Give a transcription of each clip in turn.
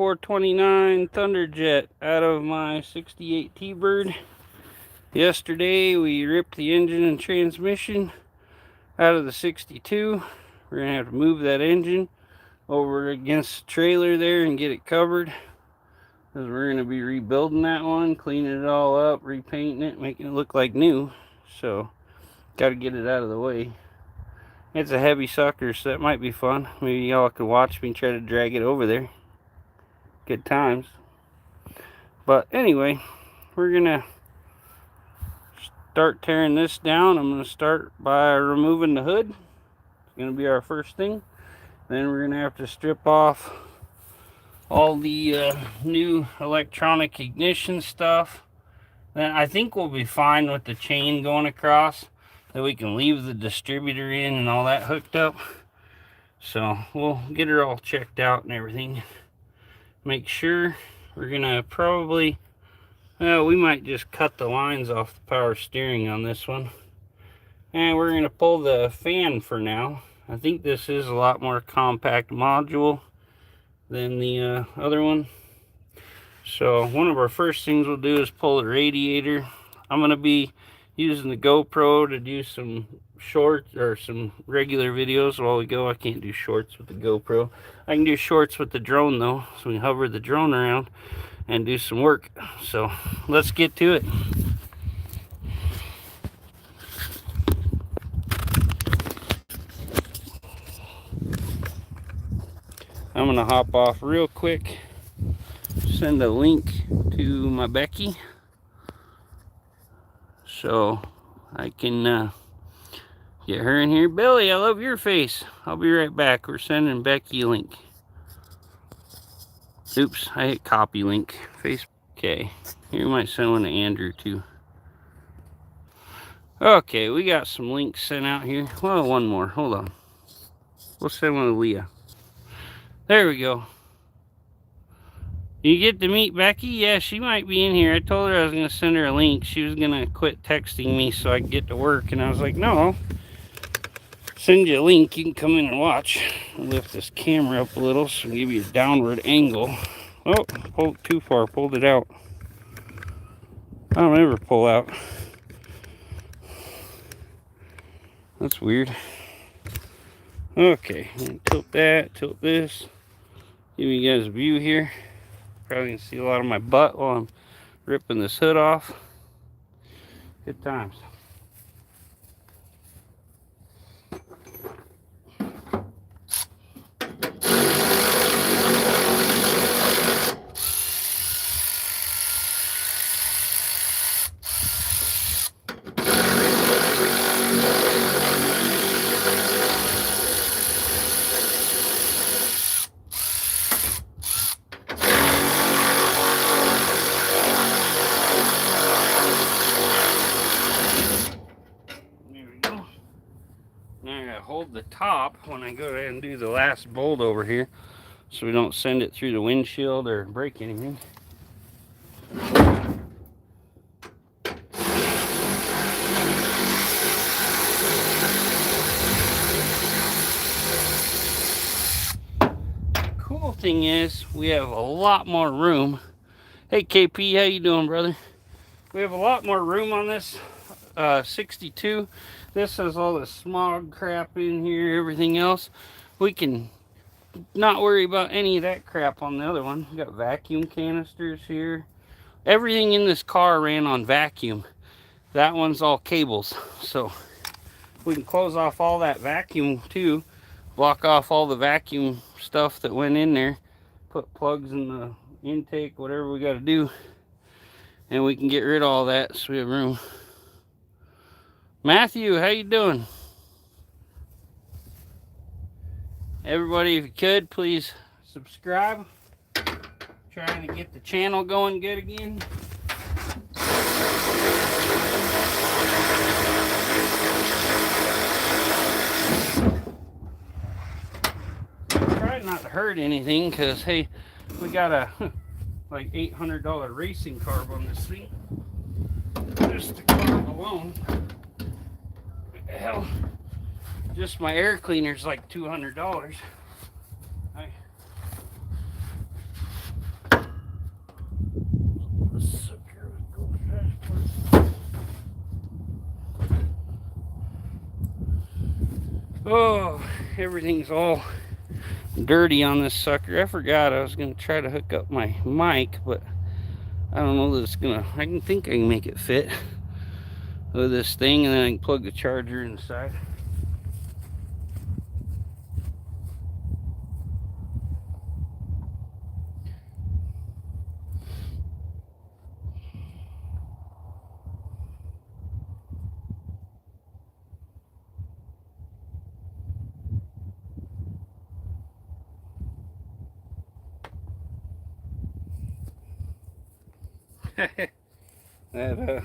429 Thunderjet out of my 68 T-Bird. Yesterday we ripped the engine and transmission out of the 62. We're going to have to move that engine over against the trailer there and get it covered, because we're going to be rebuilding that one, cleaning it all up, repainting it, making it look like new. So got to get it out of the way. It's a heavy sucker, so that might be fun. Maybe y'all could watch me try to drag it over there. Good times. But anyway, we're gonna start tearing this down. I'm gonna start by removing the hood. It's gonna be our first thing. Then we're gonna have to strip off all the new electronic ignition stuff. Then I think we'll be fine with the chain going across, that we can leave the distributor in and all that hooked up. So we'll get her all checked out and everything. Make sure. We're gonna probably, we might just cut the lines off the power steering on this one. And we're gonna pull the fan for now. I think this is a lot more compact module than the other one. So one of our first things we'll do is pull the radiator. I'm gonna be using the GoPro to do some shorts or some regular videos while we go. I can't do shorts with the GoPro. I can do shorts with the drone though, so we can hover the drone around and do some work. So let's get to it. I'm gonna hop off real quick, send a link to my Becky so I can get her in here. Billy, I love your face. I'll be right back. We're sending Becky a link. Oops, I hit copy link. Facebook. Okay, here we might send one to Andrew too. Okay, we got some links sent out here. Well, one more. Hold on. We'll send one to Leah. There we go. You get to meet Becky? Yeah, she might be in here. I told her I was going to send her a link. She was going to quit texting me so I could get to work. And I was like, no, send you a link. You can come in and watch. I'll lift this camera up a little so I'll give you a downward angle. Oh, pulled it too far. Pulled it out. I don't ever pull out. That's weird. Okay, I'm gonna tilt that, tilt this. Give you guys a view here. Probably can see a lot of my butt while I'm ripping this hood off. Good times. Hold the top when I go ahead and do the last bolt over here so we don't send it through the windshield or break anything. The cool thing is we have a lot more room. Hey KP, how you doing, brother? We have a lot more room on this 62. This has all the smog crap in here, everything else. We can not worry about any of that crap on the other one. We got vacuum canisters here. Everything in this car ran on vacuum. That one's all cables. So we can close off all that vacuum too. Block off all the vacuum stuff that went in there. Put plugs in the intake, whatever we got to do. And we can get rid of all that so we have room. Matthew, how you doing? Everybody, if you could, please subscribe. Trying to get the channel going good again. Try not to hurt anything, because, hey, we got a like $800 racing carb on this thing. Just the carb alone. Hell, just my air cleaner's like $200. Oh, everything's all dirty on this sucker. I forgot I was going to try to hook up my mic, but I don't know that it's going to... I think I can make it fit with this thing, and then I can plug the charger inside. That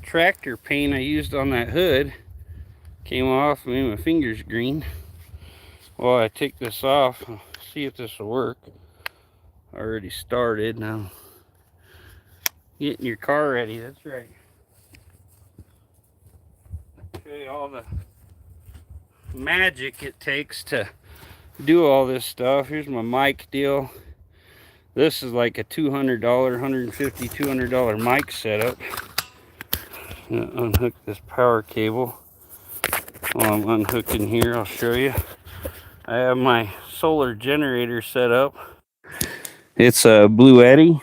tractor paint I used on that hood came off, made my fingers green. Well, I take this off, see if this will work. I already started. Now getting your car ready, that's right. Show you all the magic it takes to do all this stuff. Here's my mic deal. This is like a $200, $150, $200 mic setup. I'm gonna unhook this power cable. While I'm unhooking here, I'll show you. I have my solar generator set up. It's a Blue Eddy.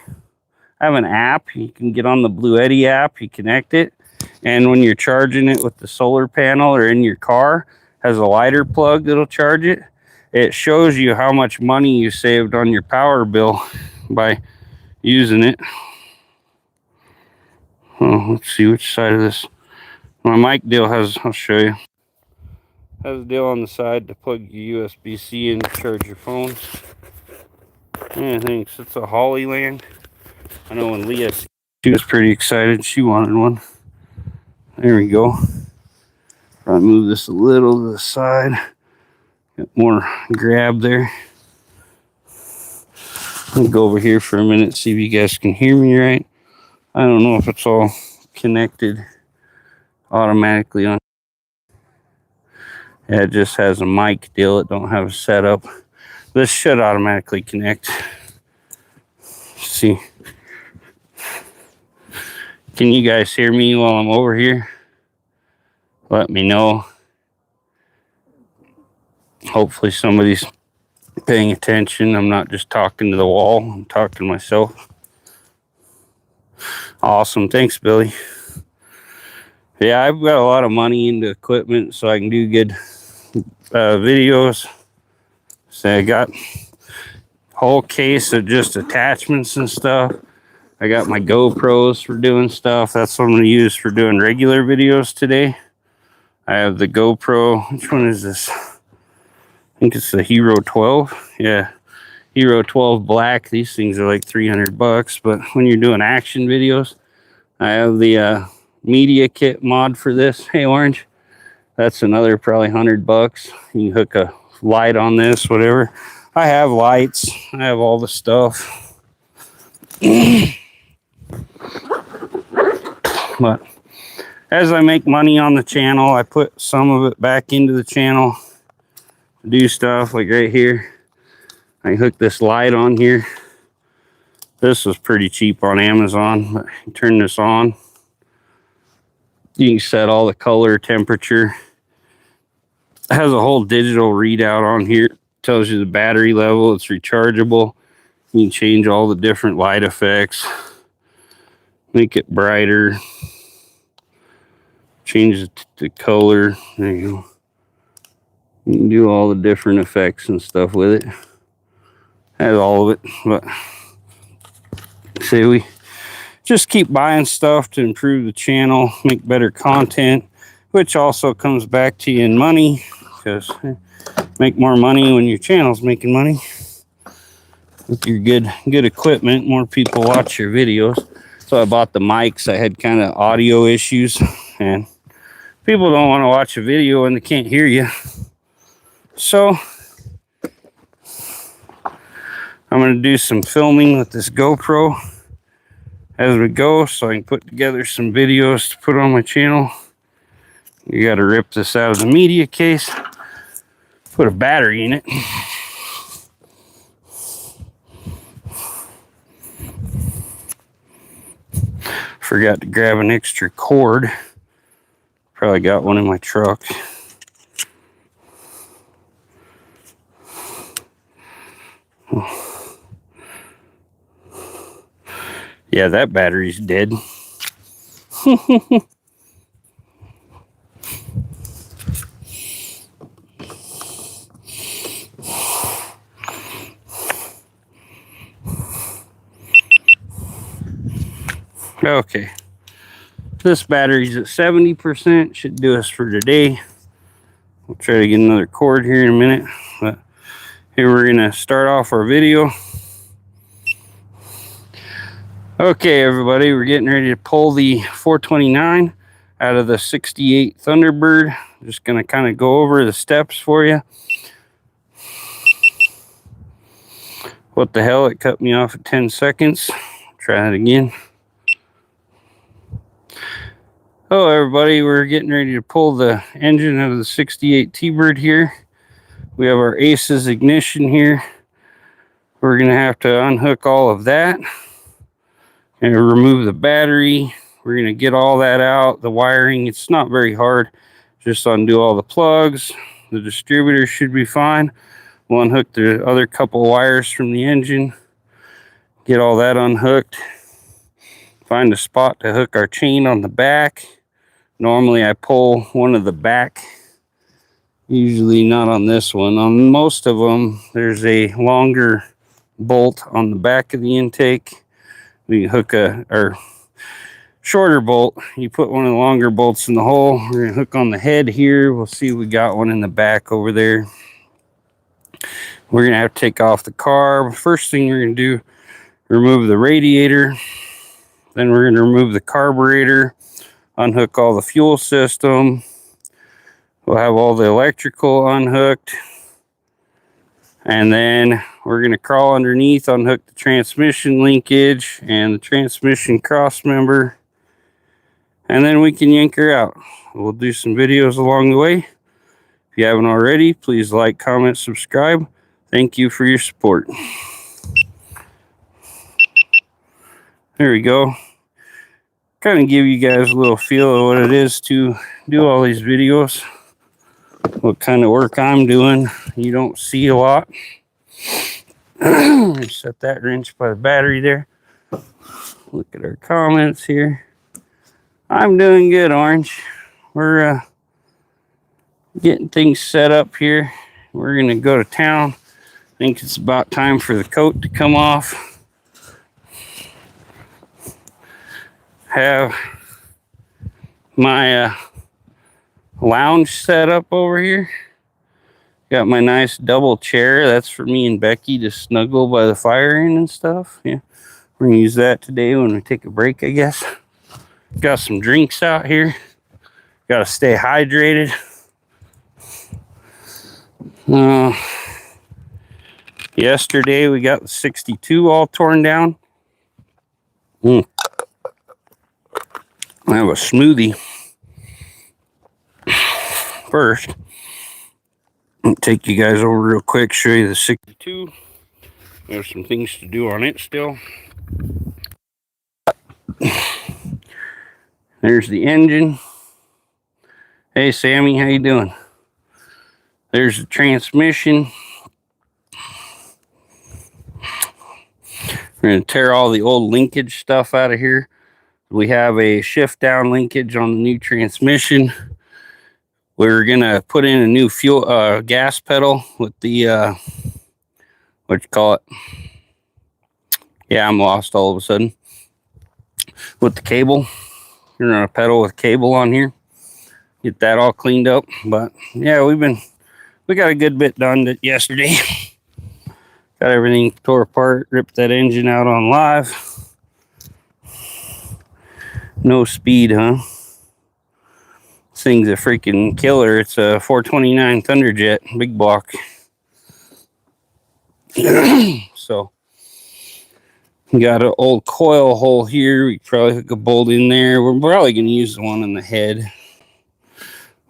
I have an app. You can get on the Blue Eddy app, you connect it, and when you're charging it with the solar panel or in your car, has a lighter plug that'll charge it. It shows you how much money you saved on your power bill by using it. Oh, let's see which side of this. My mic deal has, I'll show you, has a deal on the side to plug your USB-C in to charge your phones. Yeah, thanks. It's a Hollyland. I know when Leah, she was pretty excited. She wanted one. There we go. I'll move this a little to the side. Get more grab there. I'll go over here for a minute, see if you guys can hear me right. I don't know if it's all connected automatically on. Yeah, it just has a mic deal. It don't have a setup. This should automatically connect. Let's see. Can you guys hear me while I'm over here? Let me know. Hopefully somebody's paying attention. I'm not just talking to the wall. I'm talking to myself. Awesome. Thanks, Billy. Yeah, I've got a lot of money into equipment so I can do good videos. So I got a whole case of just attachments and stuff. I got my GoPros for doing stuff. That's what I'm going to use for doing regular videos today. I have the GoPro. Which one is this? I think it's the Hero 12. Yeah, Hero 12 Black. These things are like $300, but when you're doing action videos, I have the media kit mod for this. Hey, Orange. That's another probably $100. You can hook a light on this, whatever. I have lights. I have all the stuff. But as I make money on the channel, I put some of it back into the channel to do stuff like right here. I hook this light on here. This was pretty cheap on Amazon, but you turn this on. You can set all the color, temperature. It has a whole digital readout on here. It tells you the battery level. It's rechargeable. You can change all the different light effects. Make it brighter. Change the color. There you go. You can do all the different effects and stuff with it. Has all of it. But see, we just keep buying stuff to improve the channel, make better content, which also comes back to you in money, because make more money when your channel's making money. With your good equipment, more people watch your videos. So I bought the mics. I had kind of audio issues, and people don't want to watch a video when they can't hear you. So I'm going to do some filming with this GoPro as we go, so I can put together some videos to put on my channel. You got to rip this out of the media case, put a battery in it. Forgot to grab an extra cord. Probably got one in my truck. Yeah, that battery's dead. Okay. This battery's at 70%. Should do us for today. We'll try to get another cord here in a minute. But here we're going to start off our video. Okay, everybody, we're getting ready to pull the 429 out of the 68 Thunderbird. Just going to kind of go over the steps for you. What the hell, it cut me off at 10 seconds. Try it again. Oh, everybody, we're getting ready to pull the engine out of the 68 T-Bird here. We have our ACES ignition here. We're going to have to unhook all of that and remove the battery. We're going to get all that out. The wiring, it's not very hard. Just undo all the plugs. The distributor should be fine. We'll unhook the other couple wires from the engine. Get all that unhooked. Find a spot to hook our chain on the back. Normally I pull one of the back. Usually not on this one. On most of them, there's a longer bolt on the back of the intake. We hook or shorter bolt. You put one of the longer bolts in the hole. We're gonna hook on the head here. We'll see if we got one in the back over there. We're gonna have to take off the carb. First thing we're gonna do, remove the radiator. Then we're gonna remove the carburetor, unhook all the fuel system. We'll have all the electrical unhooked. And then we're going to crawl underneath, unhook the transmission linkage and the transmission crossmember. And then we can yank her out. We'll do some videos along the way. If you haven't already, please like, comment, subscribe. Thank you for your support. There we go. Kind of give you guys a little feel of what it is to do all these videos. What kind of work I'm doing. You don't see a lot. Set that wrench by the battery there. Look at our comments here. I'm doing good, Orange. We're getting things set up here. We're gonna go to town. I think it's about time for the coat to come off. Have my lounge set up over here. Got my nice double chair. That's for me and Becky to snuggle by the fire in and stuff. Yeah, we're gonna use that today when we take a break, I guess. Got some drinks out here. Gotta stay hydrated. Yesterday we got the 62 all torn down. I have a smoothie. First, I'll take you guys over real quick, show you the 62. There's some things to do on it still. There's the engine. Hey Sammy, how you doing? There's the transmission. We're going to tear all the old linkage stuff out of here. We have a shift down linkage on the new transmission. We're going to put in a new fuel gas pedal with the, what you call it? Yeah, I'm lost all of a sudden. With the cable. You're going to pedal with cable on here. Get that all cleaned up. But yeah, we got a good bit done yesterday. Got everything tore apart, ripped that engine out on live. No speed, huh? This thing's a freaking killer. It's a 429 Thunderjet, big block. So, we got an old coil hole here. We could probably hook a bolt in there. We're probably going to use the one in the head.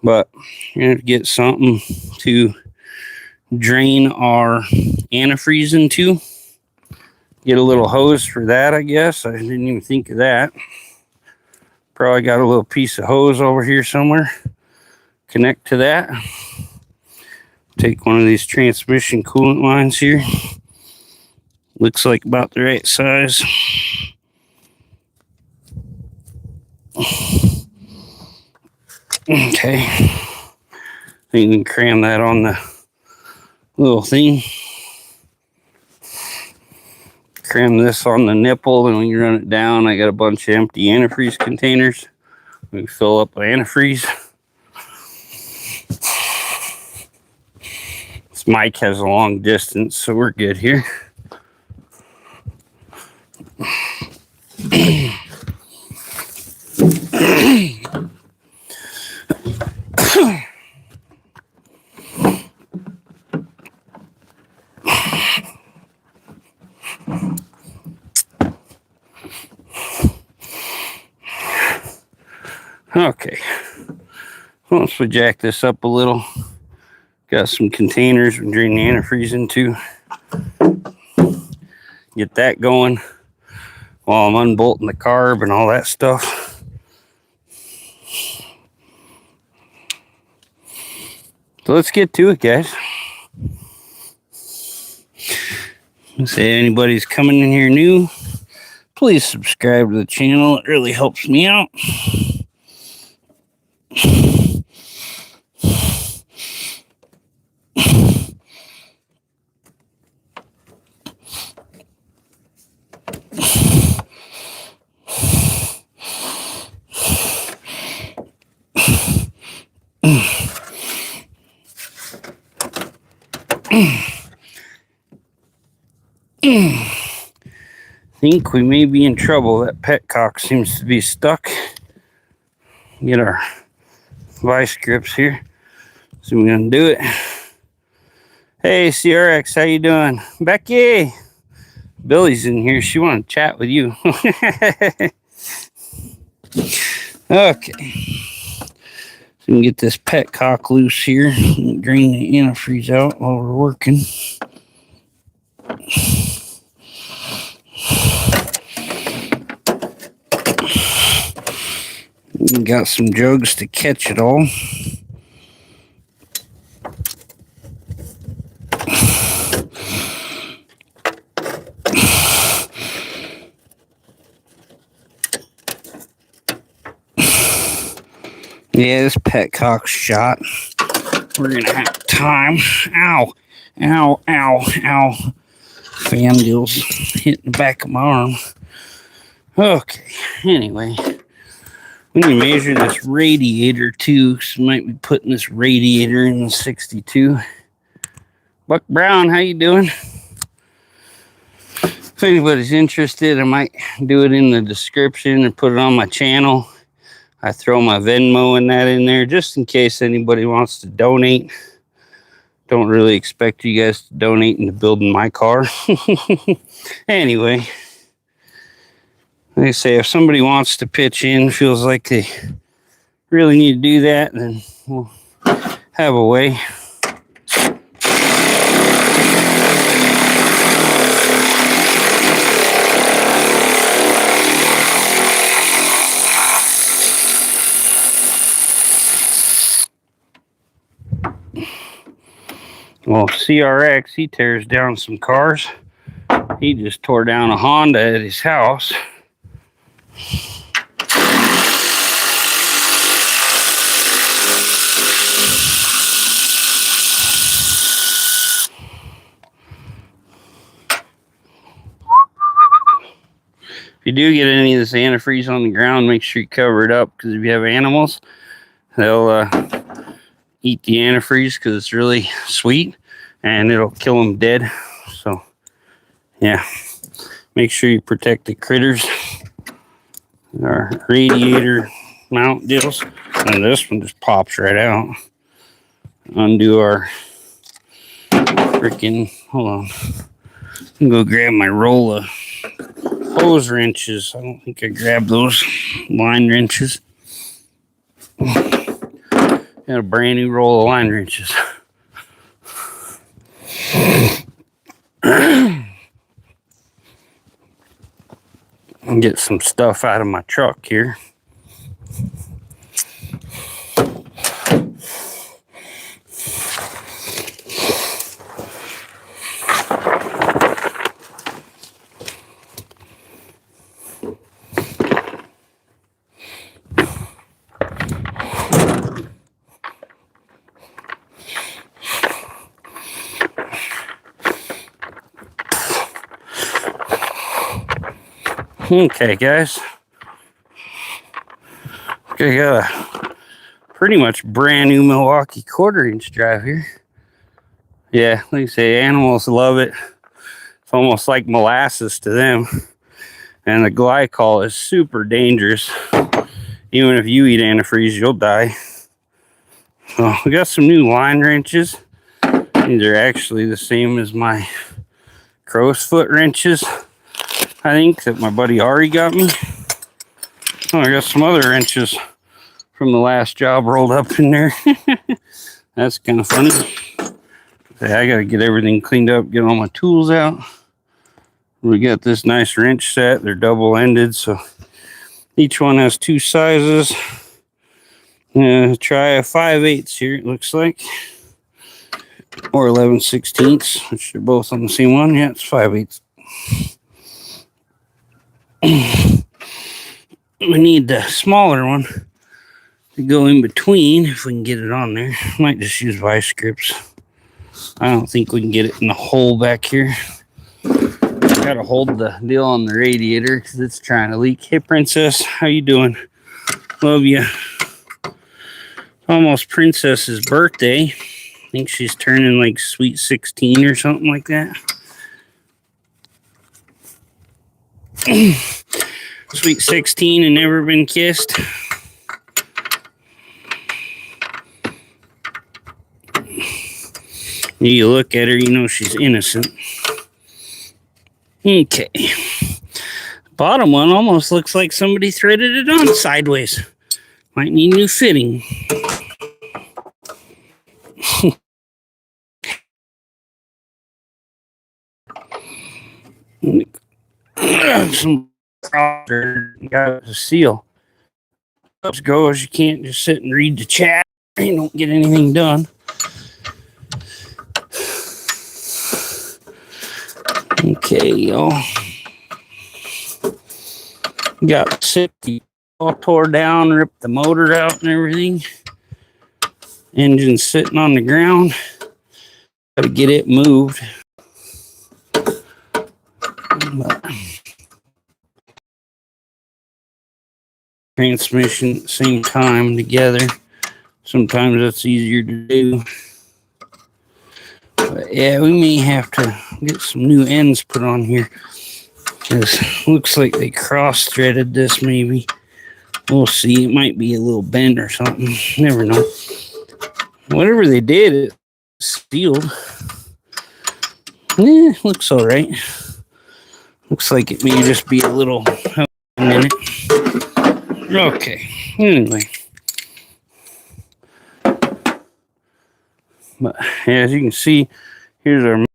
But, we're going to get something to drain our antifreeze into. Get a little hose for that, I guess. I didn't even think of that. Probably got a little piece of hose over here somewhere. Connect to that. Take one of these transmission coolant lines here. Looks like about the right size. Okay. You can cram that on the little thing. Cram this on the nipple, and when you run it down, I got a bunch of empty antifreeze containers. We fill up with antifreeze. This mic has a long distance, so we're good here. Okay, once we jack this up a little, got some containers we drain the antifreeze into. Get that going while I'm unbolting the carb and all that stuff. So let's get to it, guys. Say anybody's coming in here new, please subscribe to the channel. It really helps me out. Think we may be in trouble. That petcock seems to be stuck. Get our vice grips here. So we're gonna do it. Hey CRX, how you doing? Becky! Billy's in here. She wanna chat with you. Okay. So we can get this petcock loose here and drain the antifreeze out while we're working. We got some jugs to catch it all. Yeah, this petcock's shot. We're gonna have time. Ow, ow, ow, ow. Fan deals hit the back of my arm. Okay, anyway. We need to measure this radiator too, because we might be putting this radiator in the 62. Buck Brown, how you doing? If anybody's interested, I might do it in the description and put it on my channel. I throw my Venmo and that in there just in case anybody wants to donate. Don't really expect you guys to donate into building my car. Anyway, like I say, if somebody wants to pitch in, feels like they really need to do that, then we'll have a way. Well, CRX, he tears down some cars. He just tore down a Honda at his house. If you do get any of this antifreeze on the ground, make sure you cover it up, because if you have animals, they'll eat the antifreeze because it's really sweet and it'll kill them dead. So yeah, make sure you protect the critters. Our radiator mount deals, and this one just pops right out. Undo our freaking, hold on, I'm gonna go grab my roll of hose wrenches. I don't think I grabbed those line wrenches. Got a brand new roll of line wrenches. I'll get some stuff out of my truck here. Okay, guys. Okay, got a pretty much brand new Milwaukee 1/4-inch drive here. Yeah, like I say, animals love it. It's almost like molasses to them. And the glycol is super dangerous. Even if you eat antifreeze, you'll die. So we got some new line wrenches. These are actually the same as my crow's foot wrenches, I think, that my buddy Ari got me. Oh, I got some other wrenches from the last job rolled up in there. That's kind of funny. I gotta get everything cleaned up, get all my tools out. We got this nice wrench set. They're double-ended, so each one has 2 sizes. Try a 5/8 here, it looks like. Or 11/16, which are both on the same one. Yeah, it's 5/8. We need the smaller one to go in between if we can get it on there. Might just use vice grips. I don't think we can get it in the hole back here. Gotta hold the deal on the radiator because it's trying to leak. Hey, Princess, how you doing? Love you. Almost Princess's birthday. I think she's turning like sweet 16 or something like that. Sweet 16 and never been kissed. You look at her, you know she's innocent. Okay. Bottom one almost looks like somebody threaded it on sideways. Might need new fitting. Some got a seal. Let's go, as you can't just sit and read the chat. You don't get anything done. Okay, y'all. Got sick, all tore down, ripped the motor out and everything. Engine sitting on the ground. Got to get it moved. Transmission at the same time together. Sometimes that's easier to do. But yeah, we may have to get some new ends put on here. Because looks like they cross-threaded this maybe. We'll see. It might be a little bent or something. Never know. Whatever they did, it's sealed. Yeah, looks all right. Looks like it may just be a little minute. Okay. Anyway. But yeah, as you can see, here's our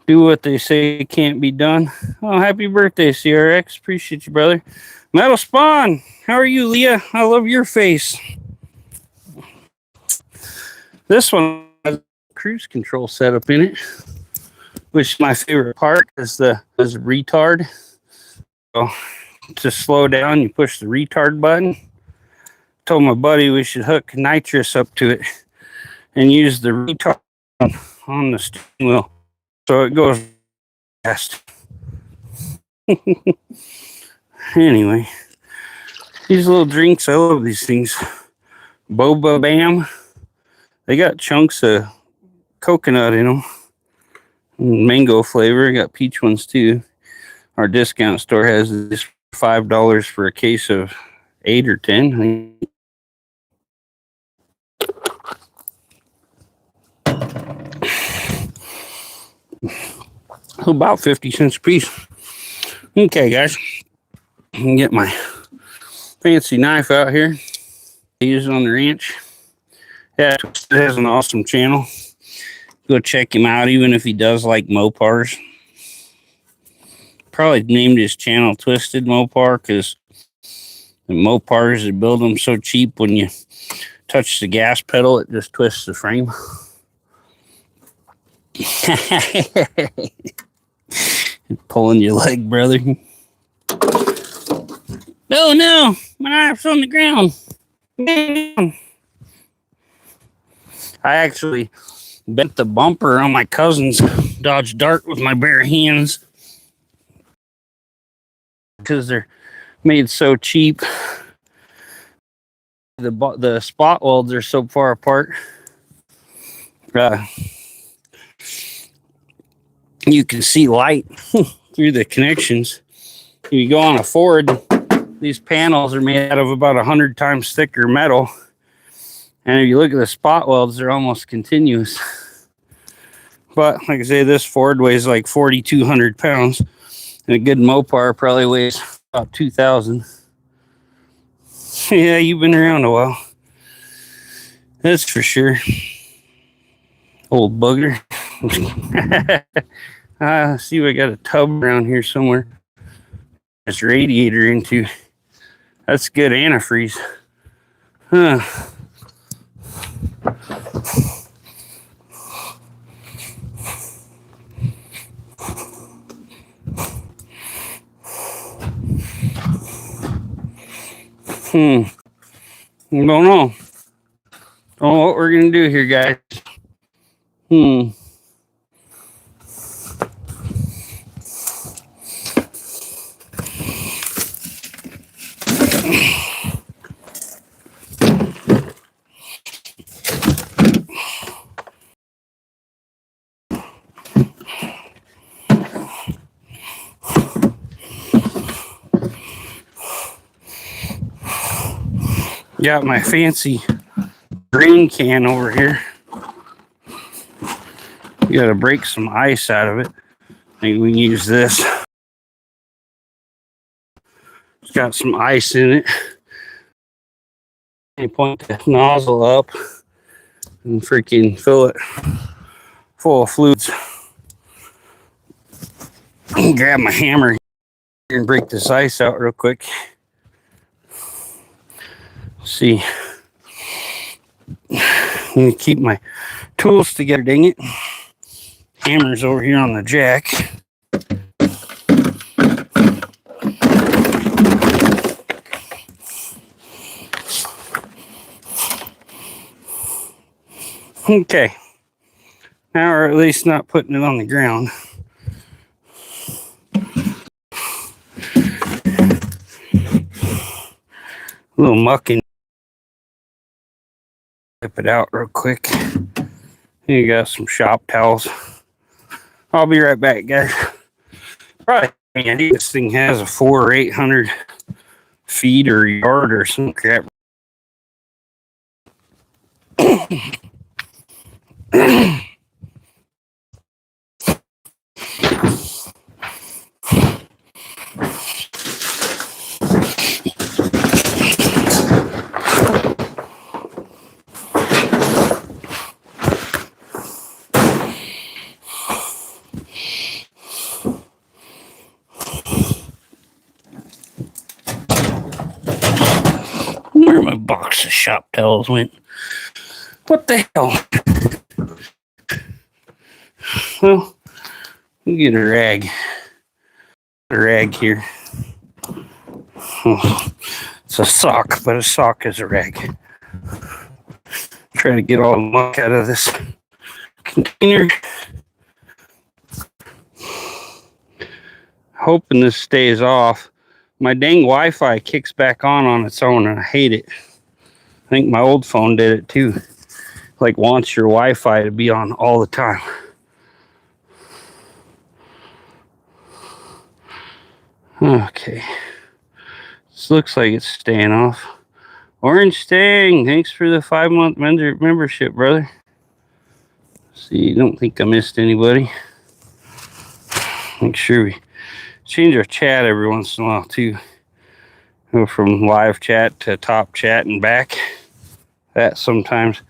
do what they say can't be done. Oh, happy birthday, CRX. Appreciate you, brother. Metal Spawn, how are you, Leah? I love your face. This one has cruise control setup in it, which my favorite part is the retard. So to slow down, you push the retard button. Told my buddy we should hook nitrous up to it and use the retard on the steering wheel so it goes fast. Anyway, these little drinks, I love these things. Boba Bam. They got chunks of coconut in them. Mango flavor. Got peach ones too. Our discount store has this $5 for a case of 8 or 10. About 50 cents a piece. Okay, guys. I can get my fancy knife out here. Use it on the ranch. Yeah, Twisted has an awesome channel. Go check him out, even if he does like Mopars. Probably named his channel Twisted Mopar because the Mopars, they build them so cheap when you touch the gas pedal, it just twists the frame. Pulling your leg, brother. Oh no, my knife's on the ground. I I actually bent the bumper on my cousin's Dodge Dart with my bare hands because they're made so cheap. The spot welds are so far apart. You can see light through the connections. If you go on a Ford, these panels are made out of about 100 times thicker metal. And if you look at the spot welds, they're almost continuous. But like I say, this Ford weighs like 4,200 pounds. And a good Mopar probably weighs about 2,000. Yeah, you've been around a while. That's for sure. Old bugger. See, we got a tub around here somewhere. This radiator into. That's good antifreeze. Huh. Don't know. Don't know what we're gonna do here, guys. Got my fancy green can over here. You gotta break some ice out of it. Maybe we can use this. It's got some ice in it. You point the nozzle up and freaking fill it full of fluids. Grab my hammer and break this ice out real quick. See, I'm gonna keep my tools together, dang it. Hammer's over here on the jack. Okay, now we're at least not putting it on the ground. A little mucking. Wipe it out real quick. You got some shop towels. I'll be right back, guys. Probably handy. This thing has a 400 or 800 feet or yard or some crap. Where my box of shop towels went. What the hell? Well, we'll get a rag. A rag here. Oh, it's a sock, but a sock is a rag. Trying to get all the muck out of this container. Hoping this stays off. My dang Wi-Fi kicks back on its own, and I hate it. I think my old phone did it too. Like, wants your Wi-Fi to be on all the time. Okay. This looks like it's staying off. Orange Stang, thanks for the 5-month membership, brother. See, don't think I missed anybody. Make sure we change our chat every once in a while too. Go from live chat to top chat and back. That sometimes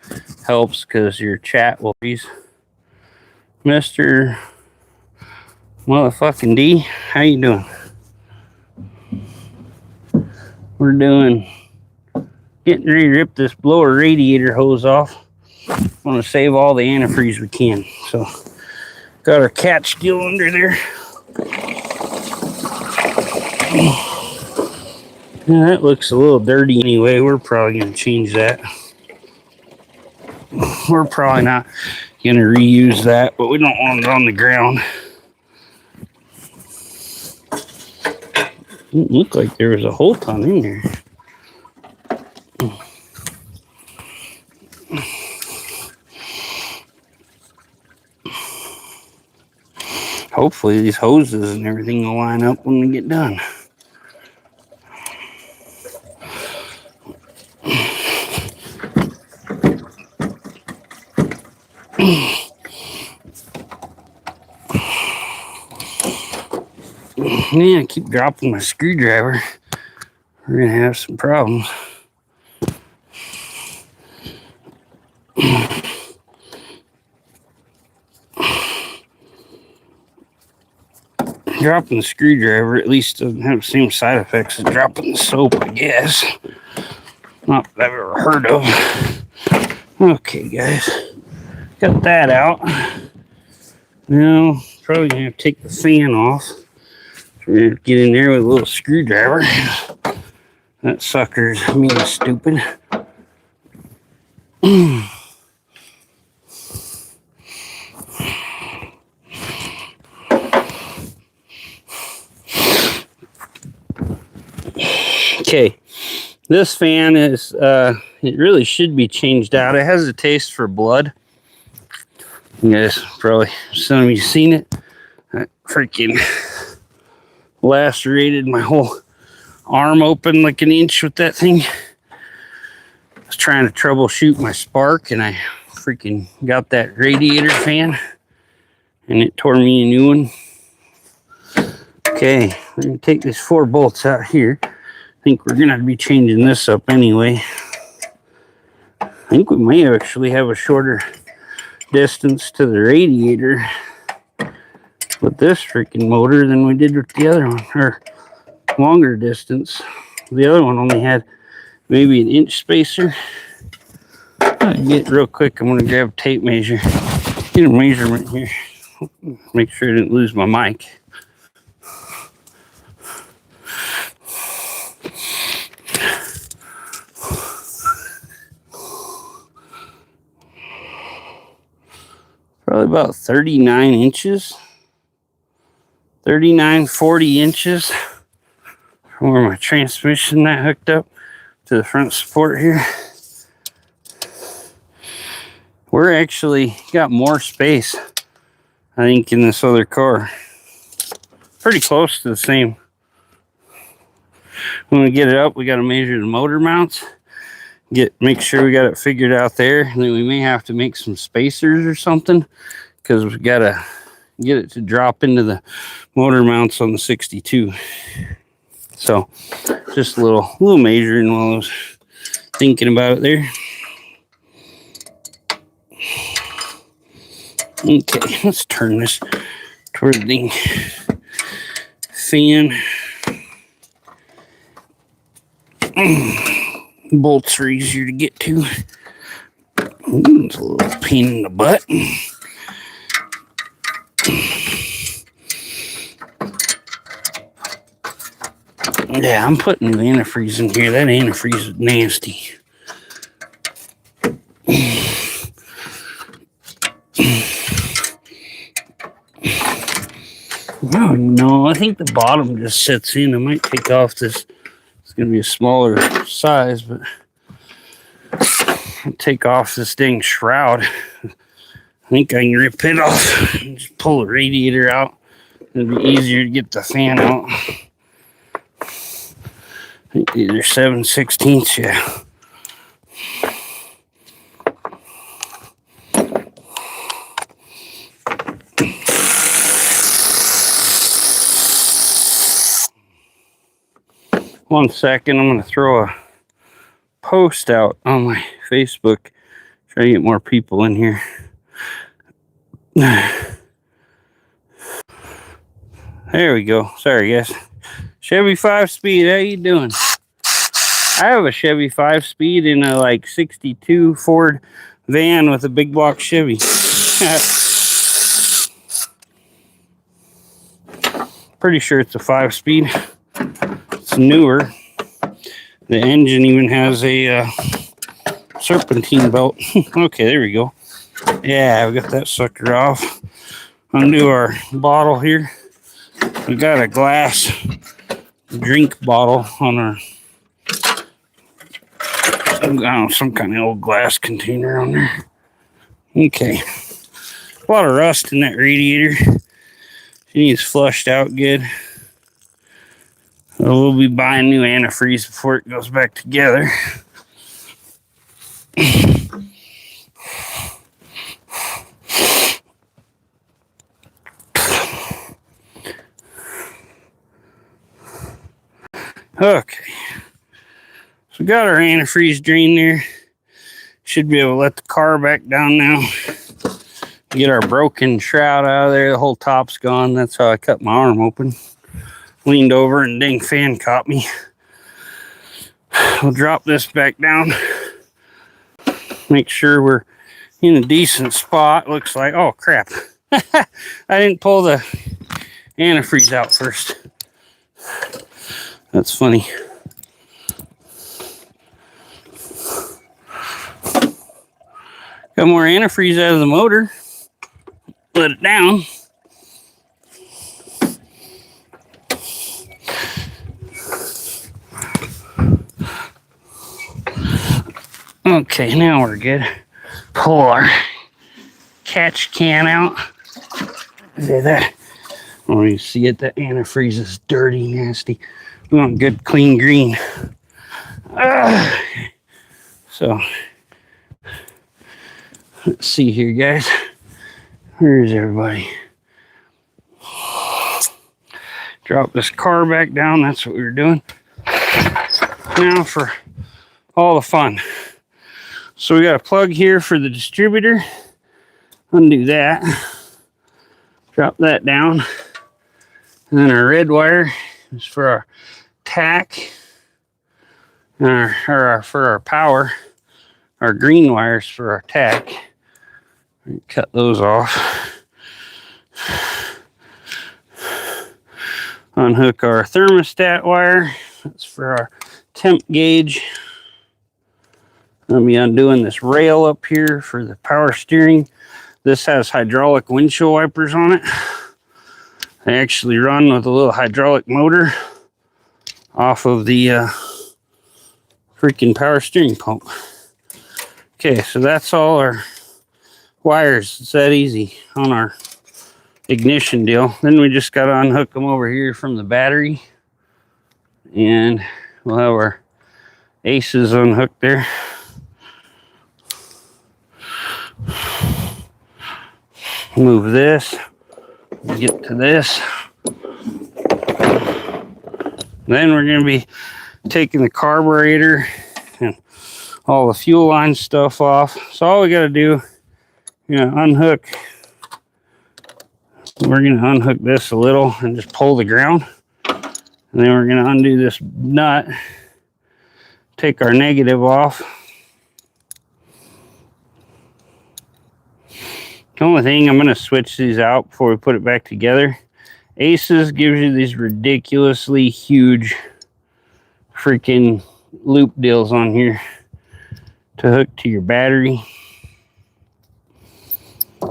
helps because your chat will be. Mr. Motherfucking D, how you doing? We're doing getting ready to rip this blower radiator hose off. Want to save all the antifreeze we can. So got our cat still under there. Yeah, that looks a little dirty anyway. We're probably going to change that. we're probably not going to reuse that, but we don't want it on the ground. It looked like there was a whole ton in there. Hopefully these hoses and everything will line up when we get done. Man, I keep dropping my screwdriver. We're gonna have some problems. Dropping the screwdriver at least doesn't have the same side effects as dropping the soap, I guess. Not that I've ever heard of. Okay, guys. Got that out. Now, probably gonna have to take the fan off. So we're gonna get in there with a little screwdriver. That sucker's mean and stupid. Okay, this fan is, it really should be changed out. It has a taste for blood. You guys probably, some of you seen it. I freaking lacerated my whole arm open like an inch with that thing. I was trying to troubleshoot my spark and I freaking got that radiator fan and it tore me a new one. Okay, I'm gonna take these 4 bolts out here. I think we're gonna be changing this up anyway. I think we may actually have a shorter distance to the radiator with this freaking motor than we did with the other one, or longer distance. The other one only had maybe an inch spacer. Get real quick, I'm gonna grab a tape measure, get a measurement here, make sure I didn't lose my mic. Probably about 39 inches. 39, 40 inches from where my transmission that hooked up to the front support here. We're actually got more space, I think, in this other car. Pretty close to the same. When we get it up, we got to measure the motor mounts. Make sure we got it figured out there. And then we may have to make some spacers or something, because we've got to get it to drop into the motor mounts on the 62. So just a little measuring while I was thinking about it there. Okay, let's turn this toward the fan. Bolts are easier to get to. It's a little pain in the butt. Yeah, I'm putting the antifreeze in here. That antifreeze is nasty. Oh no, I think the bottom just sits in. I might take off this. It's going to be a smaller size, but I'll take off this dang shroud. I think I can rip it off and just pull the radiator out. It'll be easier to get the fan out. I think these are 7/16, yeah. One second, I'm going to throw a post out on my Facebook. Try to get more people in here. There we go. Sorry, guys. Chevy 5-speed, how you doing? I have a Chevy 5-speed in a like 62 Ford van with a big block Chevy. Pretty sure it's a 5-speed. It's newer. The engine even has a serpentine belt. Okay, there we go. Yeah, we got that sucker off. Undo our bottle here. We got a glass drink bottle on our, I don't know, some kind of old glass container on there. Okay. A lot of rust in that radiator. She needs flushed out good. We'll be buying new antifreeze before it goes back together. Okay. So we got our antifreeze drain there. Should be able to let the car back down now. Get our broken shroud out of there. The whole top's gone. That's how I cut my arm open. Leaned over and dang fan caught me. We'll drop this back down. Make sure we're in a decent spot. Looks like, oh crap. I didn't pull the antifreeze out first. That's funny. Got more antifreeze out of the motor. Let it down. Okay, now we're good. Pull our catch can out. See that? Oh, you see it? That antifreeze is dirty, nasty. We want good, clean green. So, let's see here, guys. Where is everybody? Drop this car back down. That's what we were doing. Now for all the fun. So we got a plug here for the distributor. Undo that. Drop that down. And then our red wire is for our tack. And for our power. Our green wires for our tack. Cut those off. Unhook our thermostat wire. That's for our temp gauge. I'll be undoing this rail up here for the power steering. This has hydraulic windshield wipers on it. They actually run with a little hydraulic motor off of the freaking power steering pump. Okay, so that's all our wires. It's that easy on our ignition deal. Then we just got to unhook them over here from the battery. And we'll have our aces unhooked there. Move this, get to this. Then we're going to be taking the carburetor and all the fuel line stuff off. So all we got to do, unhook. We're going to unhook this a little and just pull the ground. And then we're going to undo this nut, take our negative off. The only thing, I'm going to switch these out before we put it back together. Aces gives you these ridiculously huge freaking loop deals on here to hook to your battery.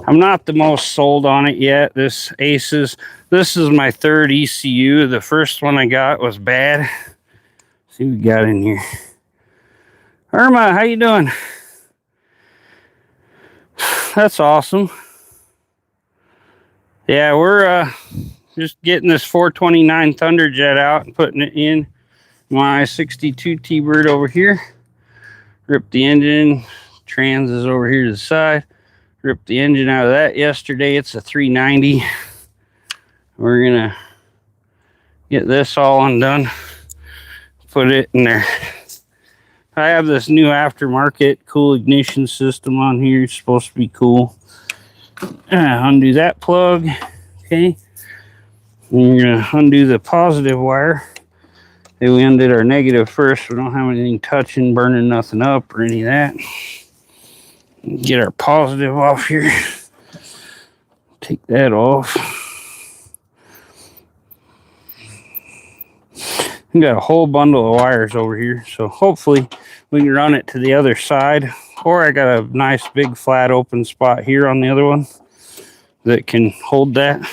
I'm not the most sold on it yet. This is my third ECU. The first one I got was bad. Let's see what we got in here. Irma, how you doing? That's awesome. Yeah, we're just getting this 429 Thunderjet out and putting it in my 62 T-Bird over here. Ripped the engine. Trans is over here to the side. Ripped the engine out of that yesterday. It's a 390. We're gonna get this all undone. Put it in there. I have this new aftermarket cool ignition system on here. It's supposed to be cool. Undo that plug. Okay. And you're gonna undo the positive wire. Then we undid our negative first. We don't have anything touching, burning nothing up or any of that. Get our positive off here. Take that off. We got a whole bundle of wires over here, so hopefully we can run it to the other side or I got a nice big flat open spot here on the other one that can hold that.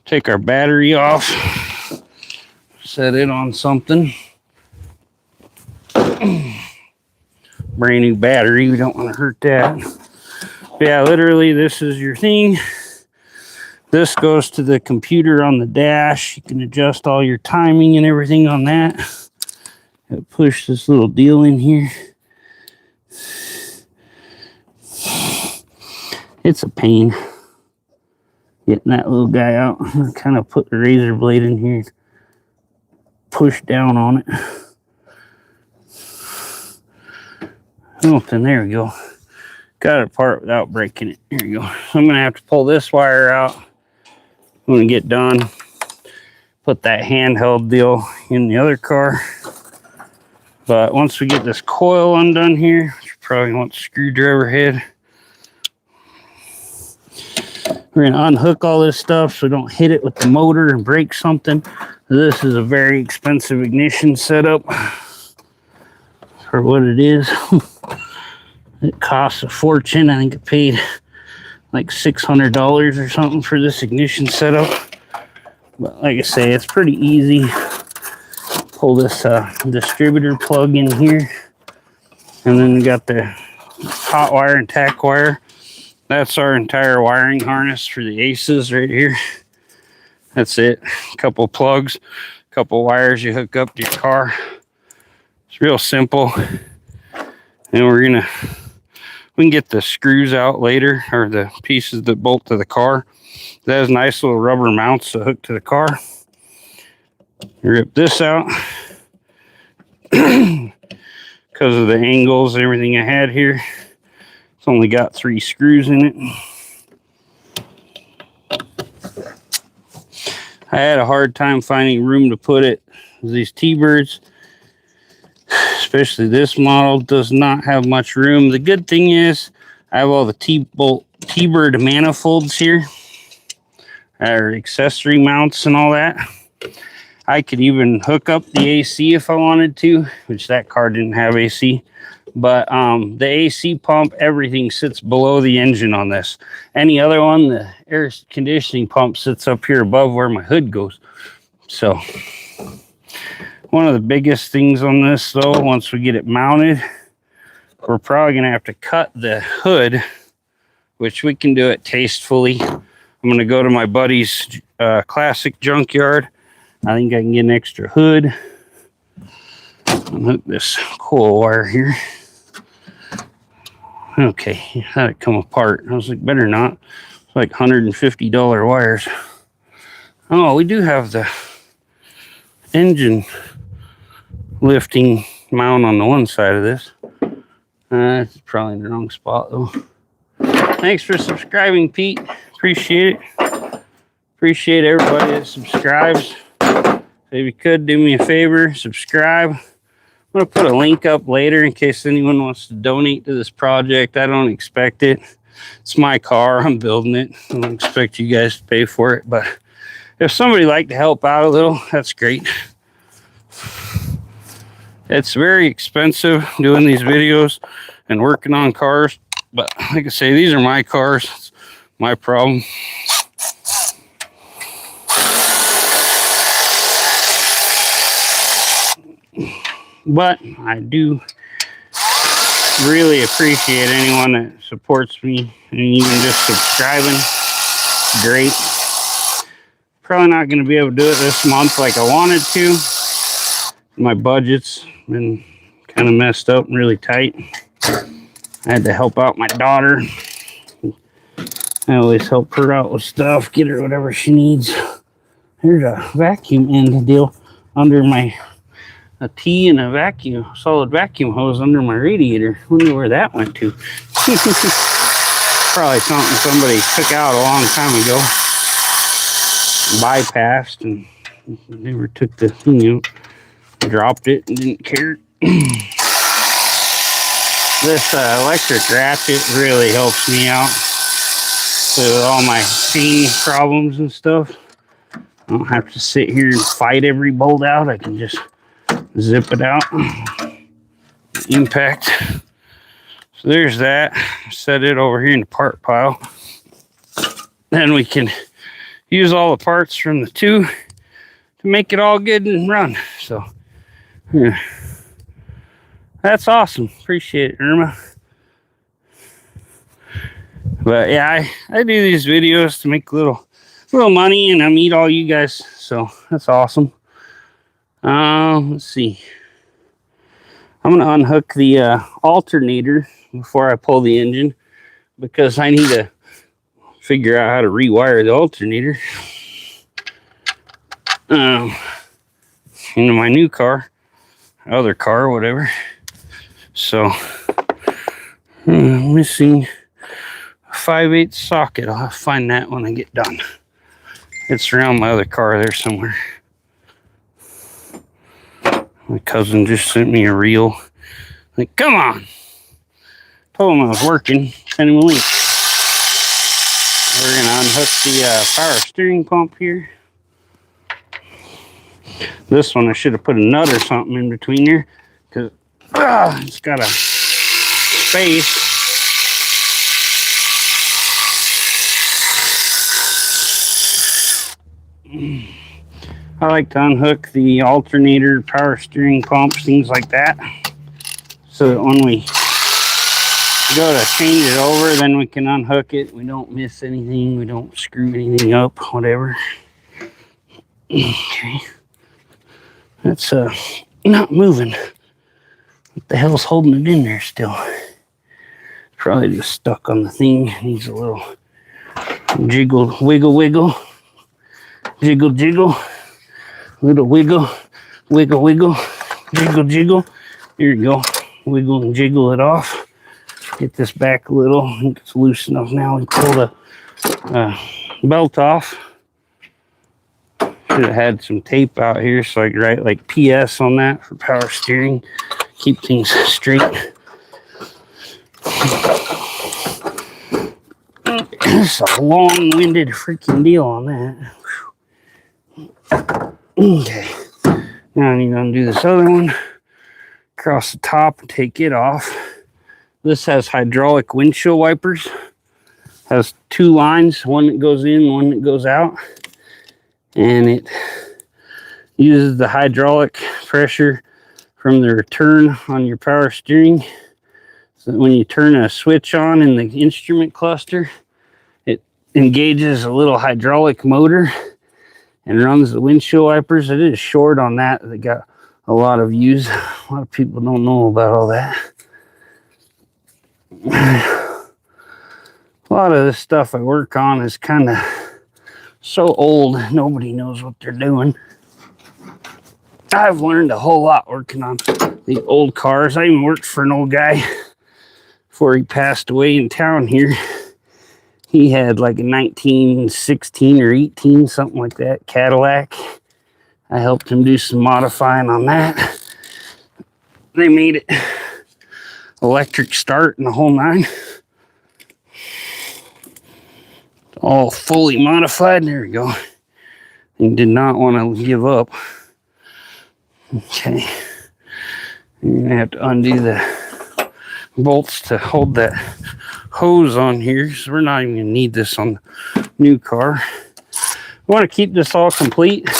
Take our battery off, set it on something. Brand new battery, we don't want to hurt that. But yeah, literally this is your thing. This goes to the computer on the dash. You can adjust all your timing and everything on that. Push this little deal in here. It's a pain getting that little guy out. I'm gonna kind of put the razor blade in here, push down on it. Oh, then there we go. Got it apart without breaking it. Here we go. So I'm gonna have to pull this wire out when we get done. Put that handheld deal in the other car. But once we get this coil undone here, you probably want the screwdriver head. We're gonna unhook all this stuff so we don't hit it with the motor and break something. This is a very expensive ignition setup for what it is. It costs a fortune. I think I paid like $600 or something for this ignition setup. But like I say, it's pretty easy. Pull this distributor plug in here, and then we got the hot wire and tack wire. That's our entire wiring harness for the ACEs right here. That's it. A couple plugs, a couple wires you hook up to your car. It's real simple. And we can get the screws out later, or the pieces that bolt to the car. That has nice little rubber mounts to hook to the car. Rip this out because of the angles and everything I had here. It's only got 3 screws in it. I had a hard time finding room to put it. These T-Birds, especially this model, does not have much room. The good thing is I have all the T-Bird manifolds here, or accessory mounts and all that. I could even hook up the AC if I wanted to, which that car didn't have AC. But the AC pump, everything sits below the engine on this. Any other one, the air conditioning pump sits up here above where my hood goes. So one of the biggest things on this, though, once we get it mounted, we're probably going to have to cut the hood, which we can do it tastefully. I'm going to go to my buddy's classic junkyard. I think I can get an extra hood. Unhook this coil wire here. Okay, had it come apart. I was like, better not. It's like $150 wires. Oh, we do have the engine lifting mount on the one side of this. It's probably in the wrong spot though. Thanks for subscribing, Pete. Appreciate it. Appreciate everybody that subscribes. If you could do me a favor, subscribe. I'm going to put a link up later in case anyone wants to donate to this project. I don't expect it. It's my car. I'm building it. I don't expect you guys to pay for it. But if somebody would like to help out a little, that's great. It's very expensive doing these videos and working on cars. But like I say, these are my cars. It's my problem. But I do really appreciate anyone that supports me and even just subscribing. Great. Probably not going to be able to do it this month like I wanted to. My budget's been kind of messed up and really tight. I had to help out my daughter. I always help her out with stuff, get her whatever she needs. There's a vacuum end deal under a T and a vacuum, solid vacuum hose under my radiator. Wonder where that went to. Probably something somebody took out a long time ago. Bypassed and never took the thing out. Dropped it and didn't care. This electric ratchet really helps me out with all my chain problems and stuff. I don't have to sit here and fight every bolt out. I can just zip it out. Impact. So there's that. Set it over here in the part pile. Then we can use all the parts from the two to make it all good and run. So yeah. That's awesome. Appreciate it, Irma. But yeah, I do these videos to make a little money, and I meet all you guys. So that's awesome. Let's see. I'm gonna unhook the alternator before I pull the engine, because I need to figure out how to rewire the alternator into my new car, other car, whatever. So missing a 5/8 socket. I'll have to find that when I get done. It's around my other car there somewhere. My cousin just sent me a reel. Like, come on. Told him I was working. Send him a link. We're going to unhook the power steering pump here. This one I should have put a nut or something in between here, because it's got a space. I like to unhook the alternator, power steering pumps, things like that, so that when we go to change it over, then we can unhook it. We don't miss anything. We don't screw anything up, whatever. Okay. That's not moving. What the hell's holding it in there still? Probably just stuck on the thing. Needs a little jiggle, wiggle, wiggle. Jiggle, jiggle. Little wiggle, wiggle, wiggle. Jiggle, jiggle. Here you go. Wiggle and jiggle it off. Get this back a little. I think it's loose enough now. We pull the belt off. Should have had some tape out here so I could write like PS on that for power steering. Keep things straight. It's a long-winded freaking deal on that. Okay. Now I need to undo this other one. Across the top and take it off. This has hydraulic windshield wipers. Has two lines, one that goes in, one that goes out. And it uses the hydraulic pressure from the return on your power steering. So that when you turn a switch on in the instrument cluster, it engages a little hydraulic motor and runs the windshield wipers. It is short on that. They got a lot of views. A lot of people don't know about all that. A lot of this stuff I work on is kind of so old, nobody knows what they're doing. I've learned a whole lot working on the old cars. I even worked for an old guy before he passed away in town here. He had like a 1916 or 18, something like that, Cadillac. I helped him do some modifying on that. They made it electric start and the whole nine. All fully modified. There we go. He did not want to give up. Okay. You're going to have to undo the bolts to hold that hose on here. So we're not even going to need this on the new car. I want to keep this all complete in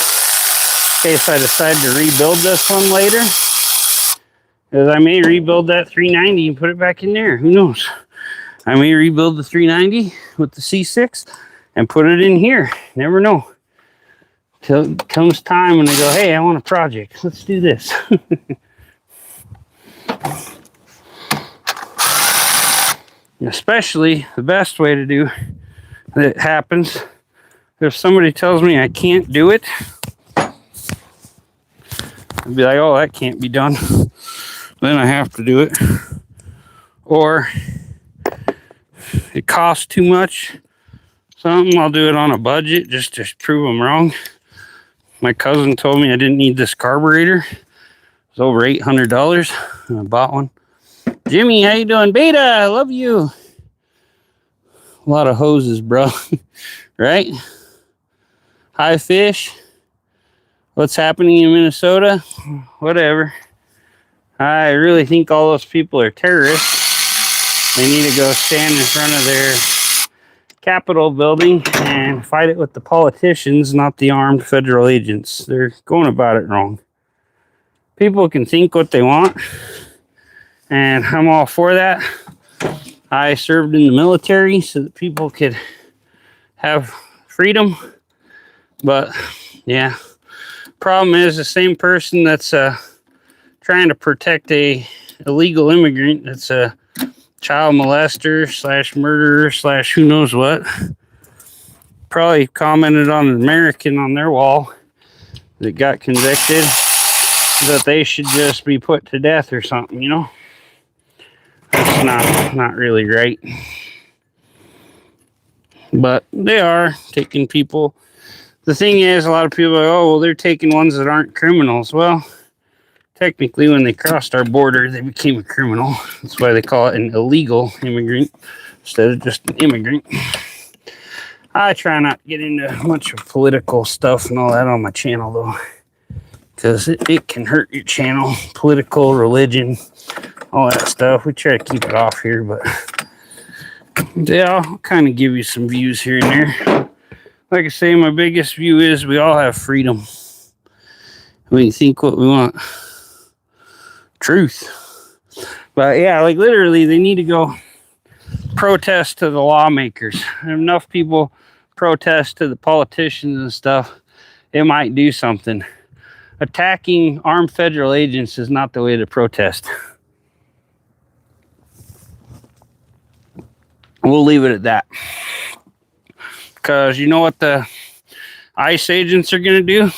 case I decide to rebuild this one later. Because I may rebuild that 390 and put it back in there. Who knows? I may rebuild the 390 with the C6 and put it in here. Never know. Till it comes time when they go, hey, I want a project. Let's do this. Especially the best way to do that happens, if somebody tells me I can't do it, I'd be like, oh, that can't be done. Then I have to do it. Or it costs too much, something, I'll do it on a budget just to prove them wrong. My cousin told me I didn't need this carburetor. It was over $800, and I bought one. Jimmy, how you doing? Beta, I love you. A lot of hoses, bro. Right? Hi, fish. What's happening in Minnesota? Whatever. I really think all those people are terrorists. They need to go stand in front of their Capitol building and fight it with the politicians, not the armed federal agents. They're going about it wrong. People can think what they want, and I'm all for that. I served in the military so that people could have freedom, but yeah, problem is the same person that's trying to protect a illegal immigrant that's a child molester / murderer / who knows what, probably commented on an American on their wall that got convicted that they should just be put to death or something, you know. That's not really right. But they are taking people. The thing is, a lot of people are, oh, well, they're taking ones that aren't criminals. Well, technically, when they crossed our border, they became a criminal. That's why they call it an illegal immigrant instead of just an immigrant. I try not to get into much of political stuff and all that on my channel, though, because it can hurt your channel. Political, religion, all that stuff. We try to keep it off here, but yeah, I'll kind of give you some views here and there. Like I say, my biggest view is we all have freedom. We can think what we want. Truth. But yeah, like literally, they need to go protest to the lawmakers. If enough people protest to the politicians and stuff, it might do something. Attacking armed federal agents is not the way to protest. We'll leave it at that. Because you know what the ICE agents are going to do?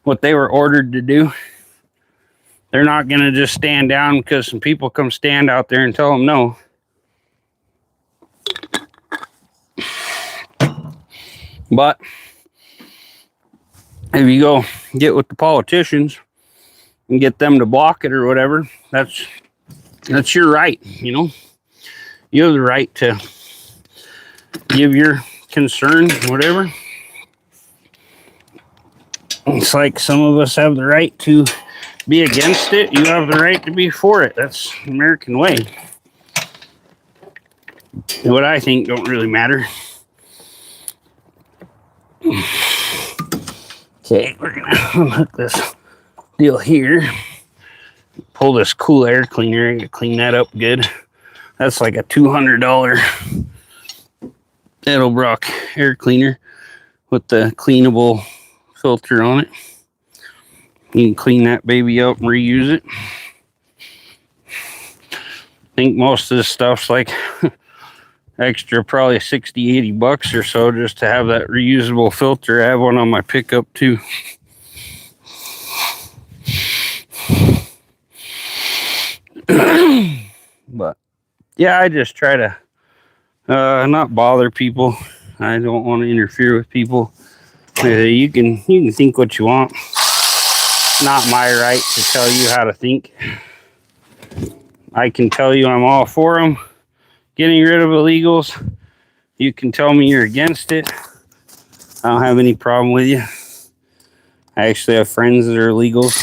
What they were ordered to do. They're not going to just stand down because some people come stand out there and tell them no. But if you go get with the politicians and get them to block it or whatever, that's your right, you know. You have the right to give your concern, whatever. It's like some of us have the right to be against it. You have the right to be for it. That's the American way. What I think don't really matter. Okay, we're gonna unhook this deal here. Pull this cool air cleaner and clean that up good. That's like a $200 Edelbrock air cleaner with the cleanable filter on it. You can clean that baby up and reuse it. I think most of this stuff's like extra, probably 60, 80 bucks or so just to have that reusable filter. I have one on my pickup too. But yeah, I just try to not bother people. I don't want to interfere with people. You can think what you want. It's not my right to tell you how to think. I can tell you I'm all for them. Getting rid of illegals. You can tell me you're against it. I don't have any problem with you. I actually have friends that are illegals.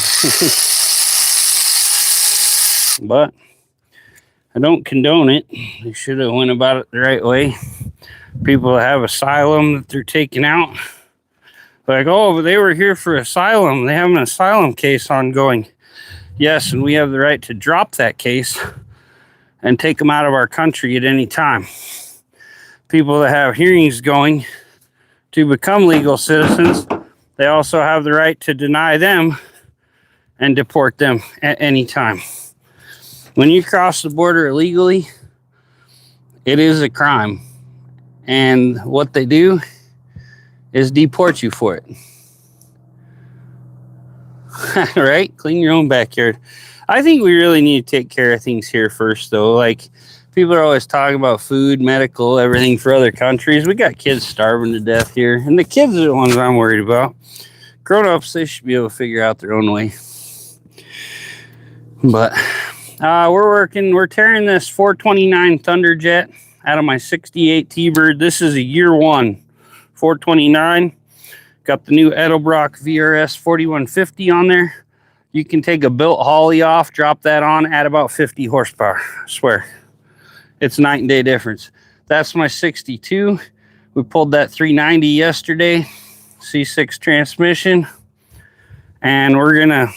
But I don't condone it. They should have went about it the right way. People that have asylum that they're taking out. Like, oh, but they were here for asylum. They have an asylum case ongoing. Yes, and we have the right to drop that case and take them out of our country at any time. People that have hearings going to become legal citizens, they also have the right to deny them and deport them at any time. When you cross the border illegally, it is a crime. And what they do is deport you for it. Right? Clean your own backyard. I think we really need to take care of things here first, though. Like, people are always talking about food, medical, everything for other countries. We got kids starving to death here. And the kids are the ones I'm worried about. Grown-ups, they should be able to figure out their own way. But we're tearing this 429 Thunderjet out of my 68 T-Bird. This is a year one 429. Got the new Edelbrock VRS 4150 on there. You can take a built Holly off, drop that on, add about 50 horsepower, I swear. It's night and day difference. That's my 62. We pulled that 390 yesterday, C6 transmission, and we're gonna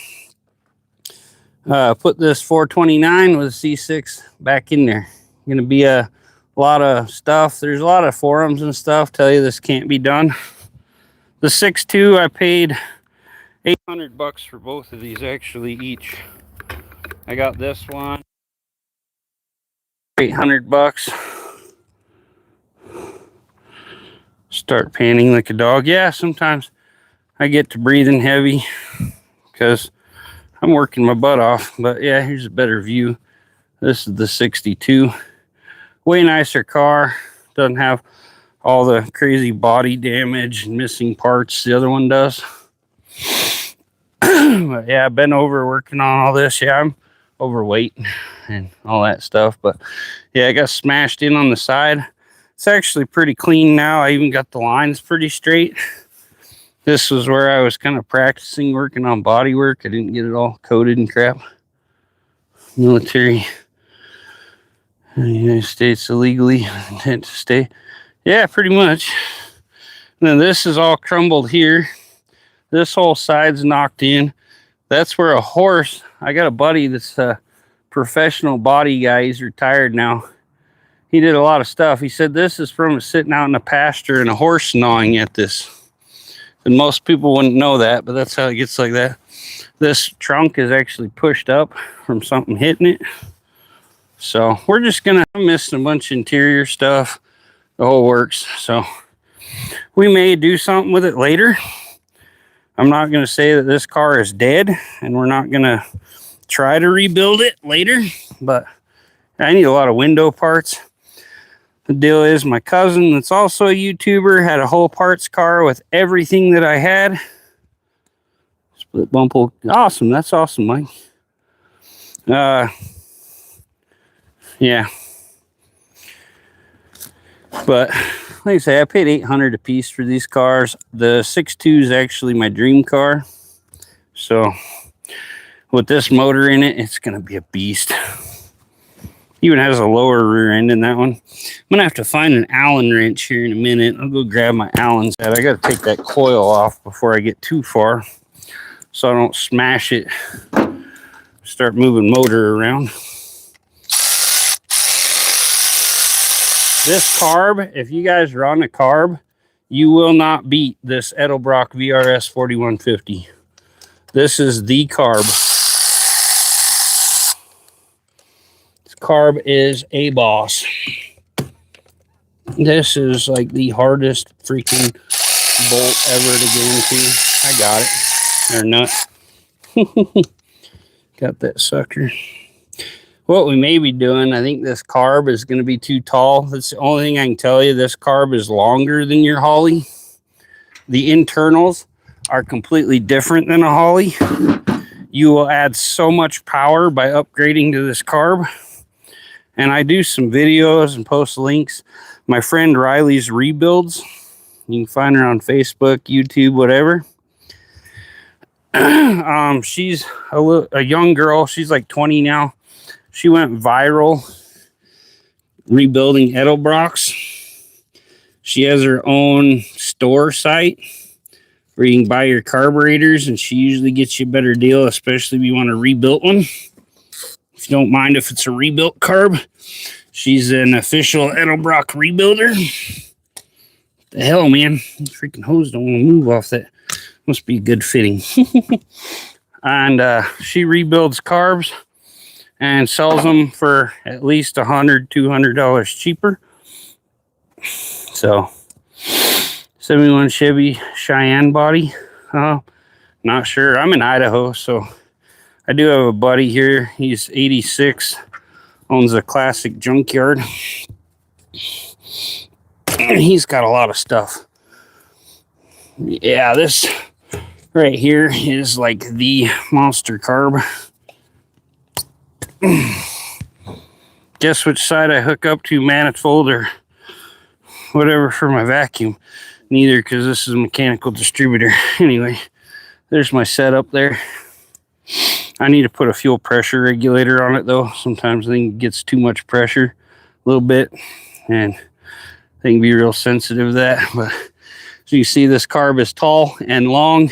put this 429 with a C6 back in there. Gonna be a lot of stuff. There's a lot of forums and stuff tell you this can't be done. The 6.2, I paid $800 for both of these actually each. I got this one $800. Start panning like a dog. Yeah, sometimes I get to breathing heavy because I'm working my butt off. But yeah, here's a better view. This is the 62. Way nicer car. Doesn't have all the crazy body damage and missing parts the other one does. But yeah, I've been over working on all this. Yeah, I'm overweight and all that stuff. But yeah, I got smashed in on the side. It's actually pretty clean now. I even got the lines pretty straight. This was where I was kind of practicing working on body work. I didn't get it all coated and crap. Military in the United States illegally, intent to stay. Yeah, pretty much. And then this is all crumbled here. This whole side's knocked in. That's where a horse, I got a buddy that's a professional body guy. He's retired now. He did a lot of stuff. He said this is from sitting out in the pasture and a horse gnawing at this. And most people wouldn't know that, but that's how it gets like that. This trunk is actually pushed up from something hitting it. So we're just gonna miss a bunch of interior stuff. The whole works. So we may do something with it later. I'm not gonna say that this car is dead and we're not gonna try to rebuild it later, but I need a lot of window parts. The deal is my cousin that's also a YouTuber had a whole parts car with everything that I had. Split bump. Awesome. That's awesome, Mike. Yeah. But like I say, I paid $800 a piece for these cars. The 6.2 is actually my dream car. So with this motor in it, it's going to be a beast. Even has a lower rear end in that one. I'm going to have to find an Allen wrench here in a minute. I'll go grab my Allen set. I got to take that coil off before I get too far so I don't smash it. Start moving motor around. This carb, if you guys are on a carb, you will not beat this Edelbrock VRS 4150. This is the carb. Carb is a boss. This is like the hardest freaking bolt ever to get into. I got it. Or nut. Got that sucker. What we may be doing, I think this carb is going to be too tall. That's the only thing I can tell you. This carb is longer than your Holly. The internals are completely different than a Holly. You will add so much power by upgrading to this carb. And I do some videos and post links. My friend Riley's Rebuilds. You can find her on Facebook, YouTube, whatever. She's a young girl. She's like 20 now. She went viral rebuilding Edelbrocks. She has her own store site where you can buy your carburetors, and she usually gets you a better deal, especially if you want a rebuilt one. If you don't mind if it's a rebuilt carb. She's an official Edelbrock rebuilder. What the hell, man? These freaking hose don't want to move off that. Must be good fitting. And she rebuilds carbs and sells them for at least $100, $200 cheaper. So, 71 Chevy Cheyenne body. Not sure. I'm in Idaho, so I do have a buddy here. He's 86, owns a classic junkyard. He's got a lot of stuff. Yeah, this right here is like the monster carb. Guess which side I hook up to, manifold or whatever for my vacuum? Neither, because this is a mechanical distributor. Anyway, there's my setup there. I need to put a fuel pressure regulator on it though. Sometimes I think it gets too much pressure. little bit, and they can be real sensitive to that. But so you see, this carb is tall and long.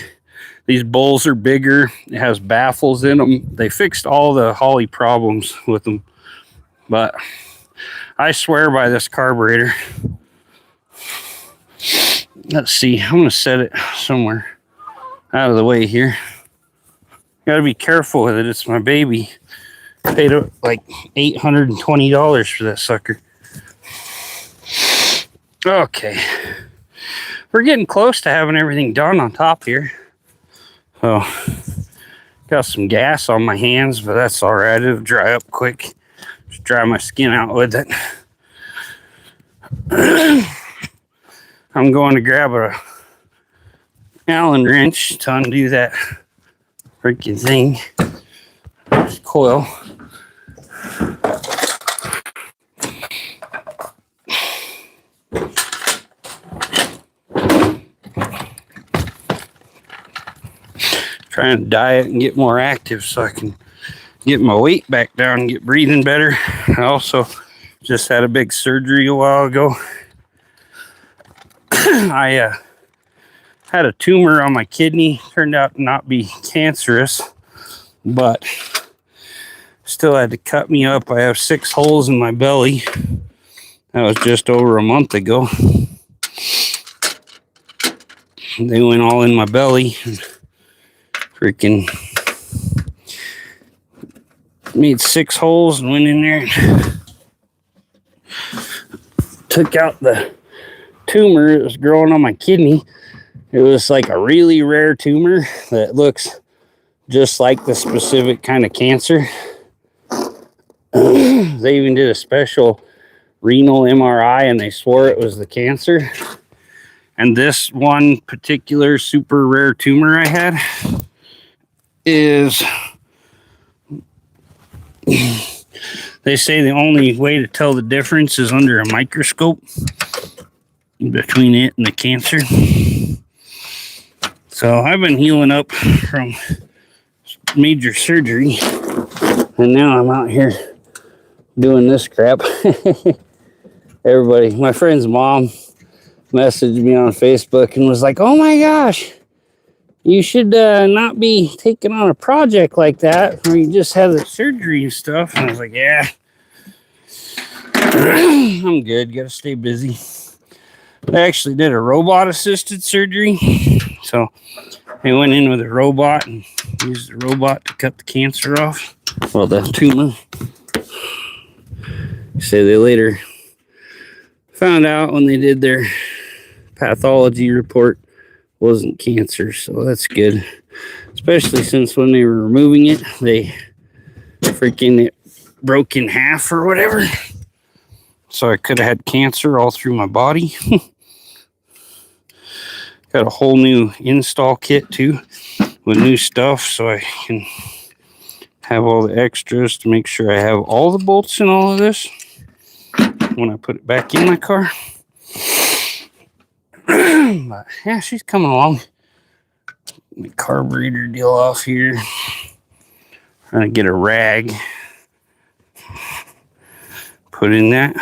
These bowls are bigger. It has baffles in them. They fixed all the Holley problems with them. But I swear by this carburetor. Let's see. I'm going to set it somewhere out of the way here. Got to be careful with it. It's my baby. I paid like $820 for that sucker. Okay. We're getting close to having everything done on top here. So, got some gas on my hands, but that's all right. It'll dry up quick. Just dry my skin out with it. I'm going to grab a Allen wrench to undo that freaking thing. This coil. Trying to diet and get more active so I can get my weight back down and get breathing better. I also just had a big surgery a while ago. I had a tumor on my kidney. Turned out to not be cancerous, but still had to cut me up. I have 6 holes in my belly. That was just over a month ago. They went all in my belly. Freaking made 6 holes and went in there and took out the tumor that was growing on my kidney. It was like a really rare tumor that looks just like the specific kind of cancer. They even did a special renal MRI and they swore it was the cancer. And this one particular super rare tumor I had is, they say the only way to tell the difference is under a microscope between it and the cancer. So I've been healing up from major surgery, and now I'm out here doing this crap. Everybody, my friend's mom messaged me on Facebook and was like, "Oh my gosh, you should not be taking on a project like that, or you just had the surgery and stuff." And I was like, "Yeah, I'm good. Got to stay busy." I actually did a robot-assisted surgery. So I went in with a robot and used the robot to cut the cancer off. Well, the tumor. So they later found out when they did their pathology report wasn't cancer, so that's good. Especially since when they were removing it, they freaking it broke in half or whatever. So I could have had cancer all through my body. Got a whole new install kit too with new stuff, so I can have all the extras to make sure I have all the bolts in all of this when I put it back in my car. But yeah, she's coming along. The carburetor deal off here. Trying to get a rag. Put in that.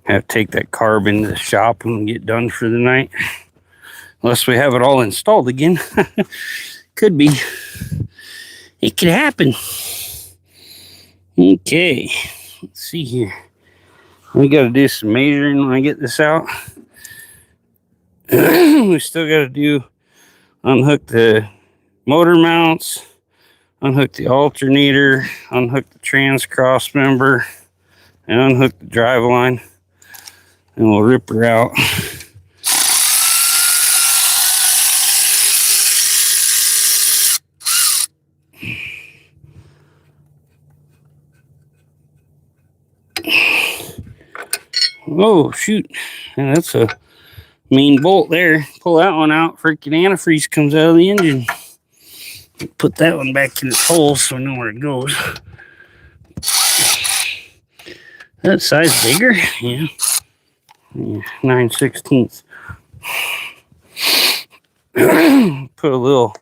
Have to take that carb into the shop and get done for the night. Unless we have it all installed again. Could be. It could happen. Okay. Let's see here. We got to do some measuring when I get this out. We still got to unhook the motor mounts, unhook the alternator, unhook the trans cross member, and unhook the drive line. And we'll rip her out. Oh, shoot. And that's a mean bolt there. Pull that one out. Freaking antifreeze comes out of the engine. Put that one back in its hole so I know where it goes. That size bigger? Yeah. 9/16. Put a little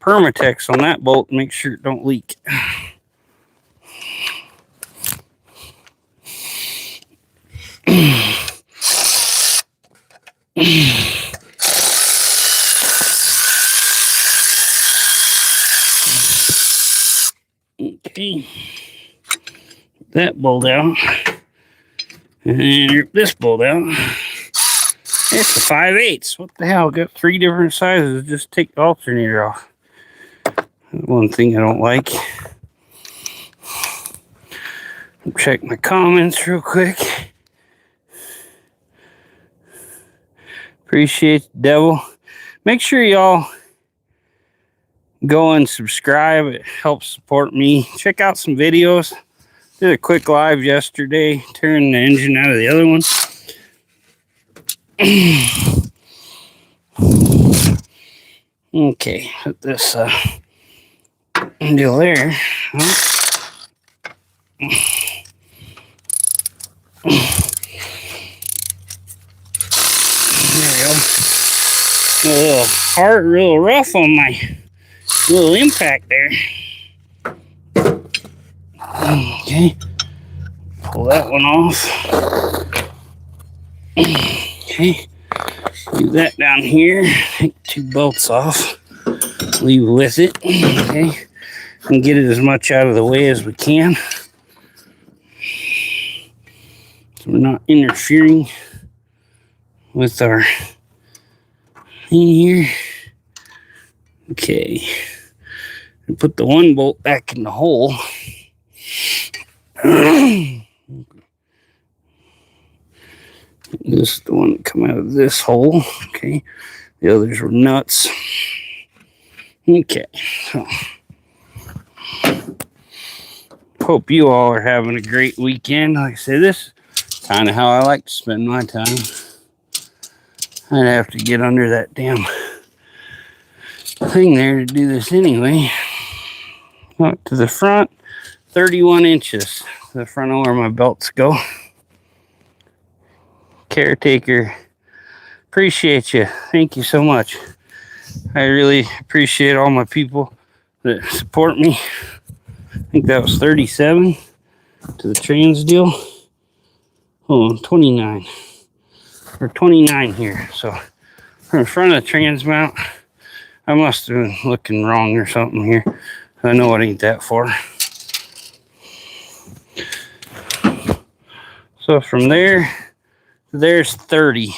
Permatex on that bolt and make sure it don't leak. Okay, that bolt out, and rip this bolt out. It's a 5/8. What the hell? Got 3 different sizes. Just take the alternator off. One thing I don't like. Check my comments real quick. Appreciate the devil. Make sure y'all go and subscribe. It helps support me. Check out some videos. Did a quick live yesterday, turning the engine out of the other one. Okay, put this deal there. There we go. A little hard, real rough on my little impact there. Okay, pull that one off. Okay, leave that down here. Take 2 bolts off. Leave with it. Okay, and get it as much out of the way as we can, so we're not interfering with our thing here. Okay, and put the 1 bolt back in the hole. This is the one that come out of this hole. Okay, the others were nuts. Okay, so hope you all are having a great weekend. Like I said, this is kind of how I like to spend my time. I'd have to get under that damn thing there to do this anyway. Up to the front, 31 inches to the front of where my belts go. Caretaker, appreciate you. Thank you so much. I really appreciate all my people that support me. I think that was 37 to the trans deal. Oh, 29. Or 29 here. So from front of the trans mount, I must have been looking wrong or something here. I know it ain't that far. So from there to there's 30.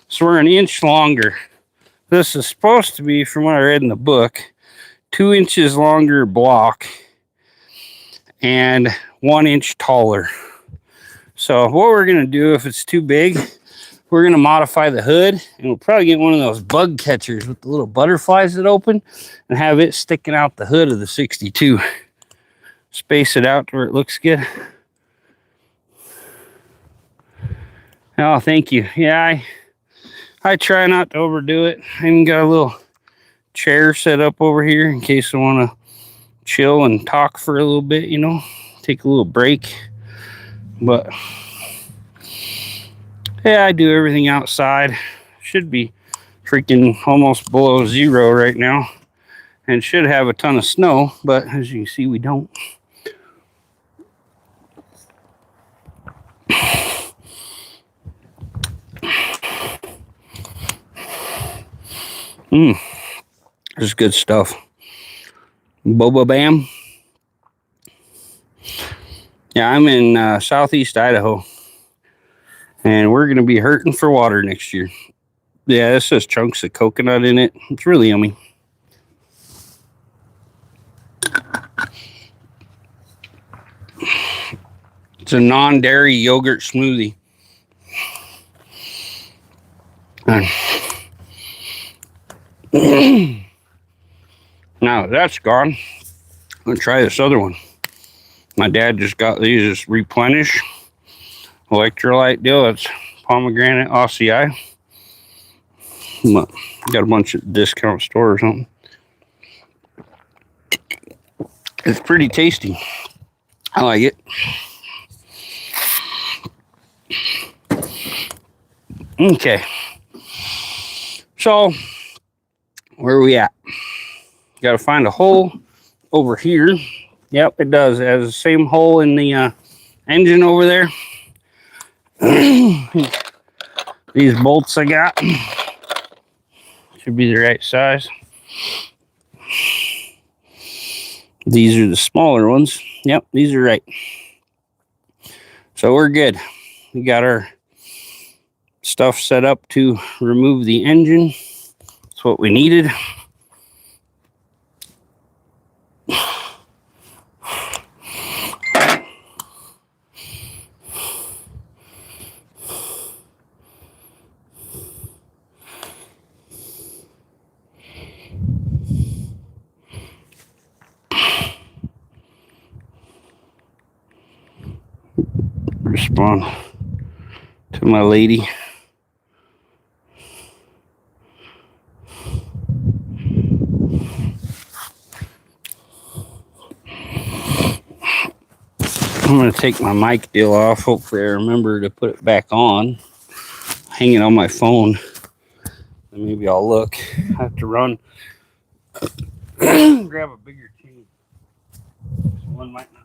So we're an inch longer. This is supposed to be, from what I read in the book, 2 inches longer block and 1 inch taller. So what we're going to do, if it's too big, we're going to modify the hood, and we'll probably get one of those bug catchers with the little butterflies that open and have it sticking out the hood of the 62. Space it out to where it looks good. Oh, thank you. Yeah, I try not to overdo it. I even got a little chair set up over here in case I want to chill and talk for a little bit, you know, take a little break. But yeah, I do everything outside. Should be freaking almost below 0 right now, and should have a ton of snow, but as you can see, we don't. This is good stuff. Boba Bam. Yeah, I'm in southeast Idaho, and we're going to be hurting for water next year. Yeah, this has chunks of coconut in it. It's really yummy. It's a non-dairy yogurt smoothie. Now that's gone, I'm going to try this other one. My dad just got these replenish electrolyte deal. That's pomegranate OCI. Got a bunch at discount store or something. It's pretty tasty. I like it. Okay. So, where are we at? Got to find a hole over here. Yep, it does. It has the same hole in the engine over there. These bolts I got should be the right size. These are the smaller ones. Yep, these are right. So we're good. We got our stuff set up to remove the engine. That's what we needed. Respond to my lady. I'm going to take my mic deal off. Hopefully I remember to put it back on. Hang it on my phone. And maybe I'll look. I have to run. Grab a bigger chain. This one might not.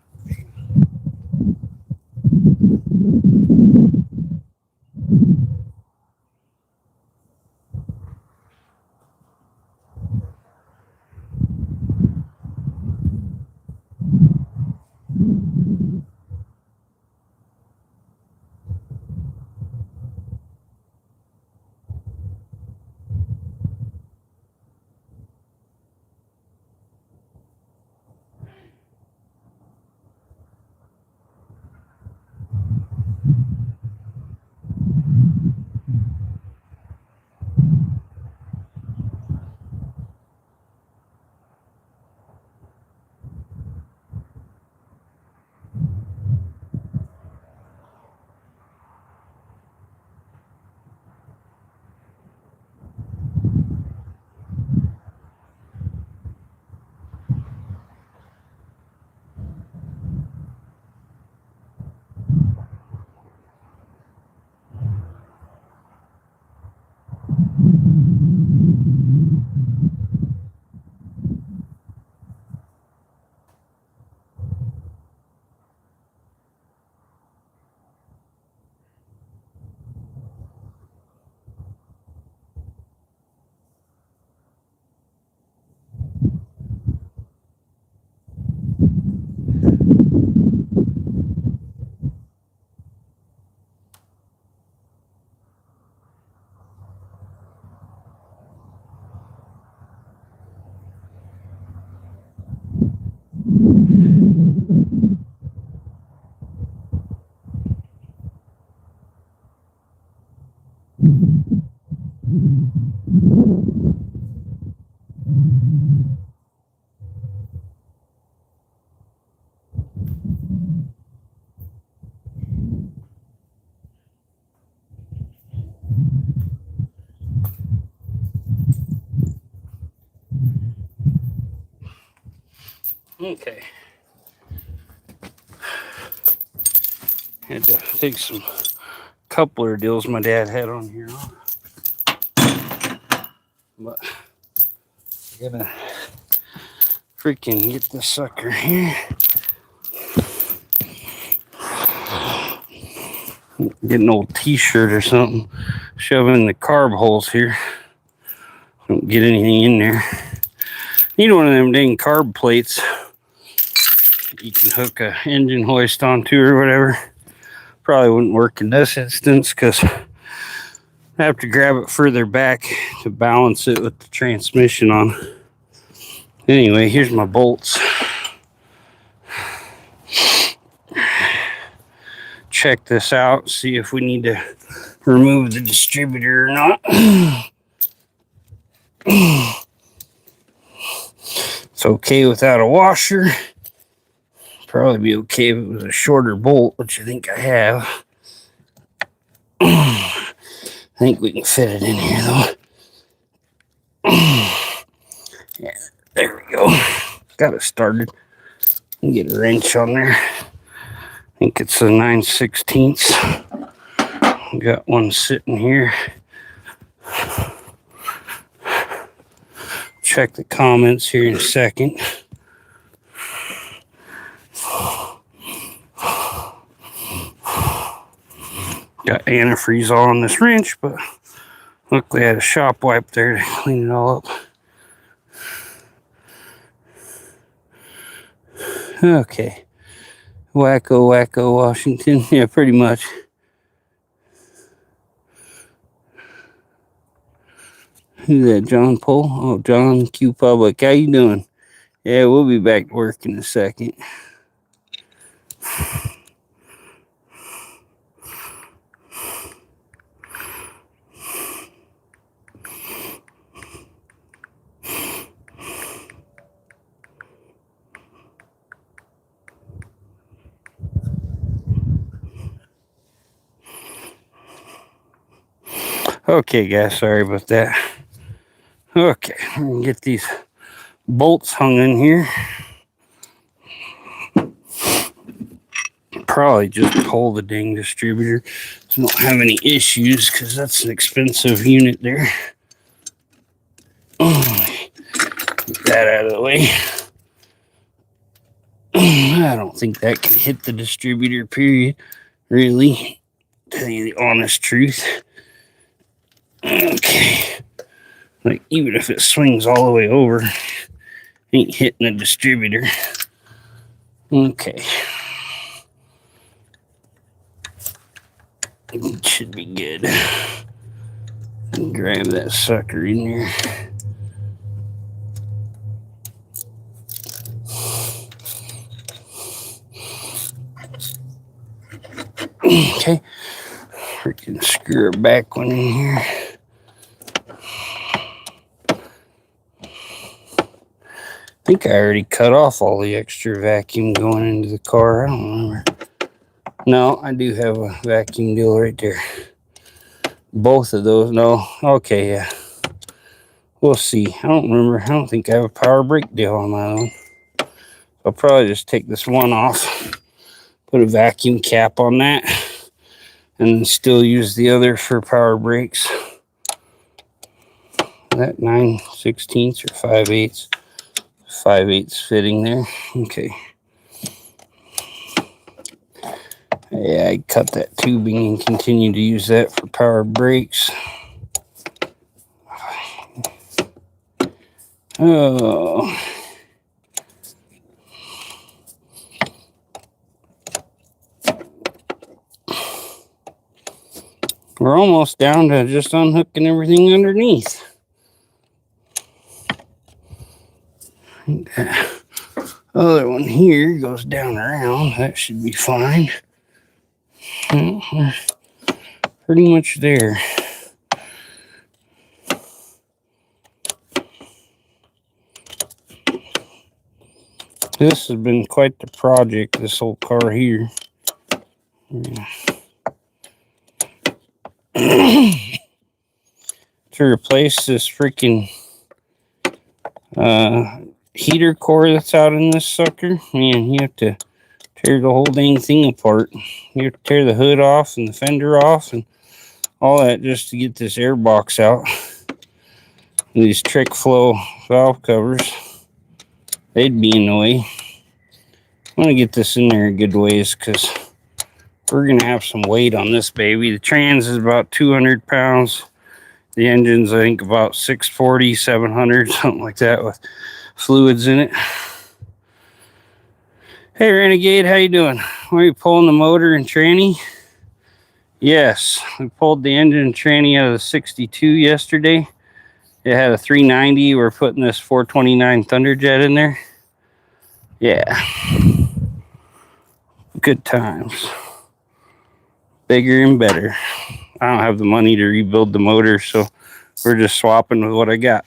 Okay. Had to take some coupler deals my dad had on here. But I'm gonna freaking get this sucker here. Get an old t-shirt or something. Shove in the carb holes here. Don't get anything in there. Need one of them dang carb plates you can hook a engine hoist onto or whatever. Probably wouldn't work in this instance because I have to grab it further back to balance it with the transmission on. Anyway, here's my bolts. Check this out, see if we need to remove the distributor or not. It's okay without a washer. Probably be okay if it was a shorter bolt, which I think I have. I think we can fit it in here though. Yeah, there we go. Got it started. Get a wrench on there. I think it's a 9/16. Got one sitting here. Check the comments here in a second. Got antifreeze all on this wrench, but luckily I had a shop wipe there to clean it all up. Okay. Wacko, Washington. Yeah, pretty much. Who's that, John Pohl? Oh, John Q Public. How you doing? Yeah, we'll be back to work in a second. Okay, guys, sorry about that. Okay, I'm gonna get these bolts hung in here. Probably just pull the dang distributor so I don't have any issues, because that's an expensive unit there. Get that out of the way. I don't think that can hit the distributor, period. Really, tell you the honest truth. Okay, like even if it swings all the way over, ain't hitting the distributor. Okay, it should be good. Grab that sucker in there. Okay, freaking screw a back one in here. I think I already cut off all the extra vacuum going into the car. I don't remember. No, I do have a vacuum deal right there. Both of those, no. Okay, yeah. We'll see. I don't remember. I don't think I have a power brake deal on my own. I'll probably just take this one off, put a vacuum cap on that, and still use the other for power brakes. That 9/16 or 5/8. 5/8 fitting there. Okay. Yeah, I cut that tubing and continue to use that for power brakes. Oh. We're almost down to just unhooking everything underneath. That other one here goes down around. That should be fine. We're pretty much there. This has been quite the project, this old car here. To replace this freaking heater core that's out in this sucker, man, you have to tear the whole dang thing apart. You have to tear the hood off and the fender off and all that just to get this air box out. And these trick flow valve covers, they'd be in the way. I'm gonna get this in there a good ways because we're gonna have some weight on this baby. The trans is about 200 pounds. The engine's, I think, about 640, 700, something like that, with fluids in it. Hey, Renegade, how you doing? Are you pulling the motor and tranny? Yes, we pulled the engine and tranny out of the 62 yesterday. It had a 390. We're putting this 429 Thunderjet in there. Yeah. Good times. Bigger and better. I don't have the money to rebuild the motor, so we're just swapping with what I got.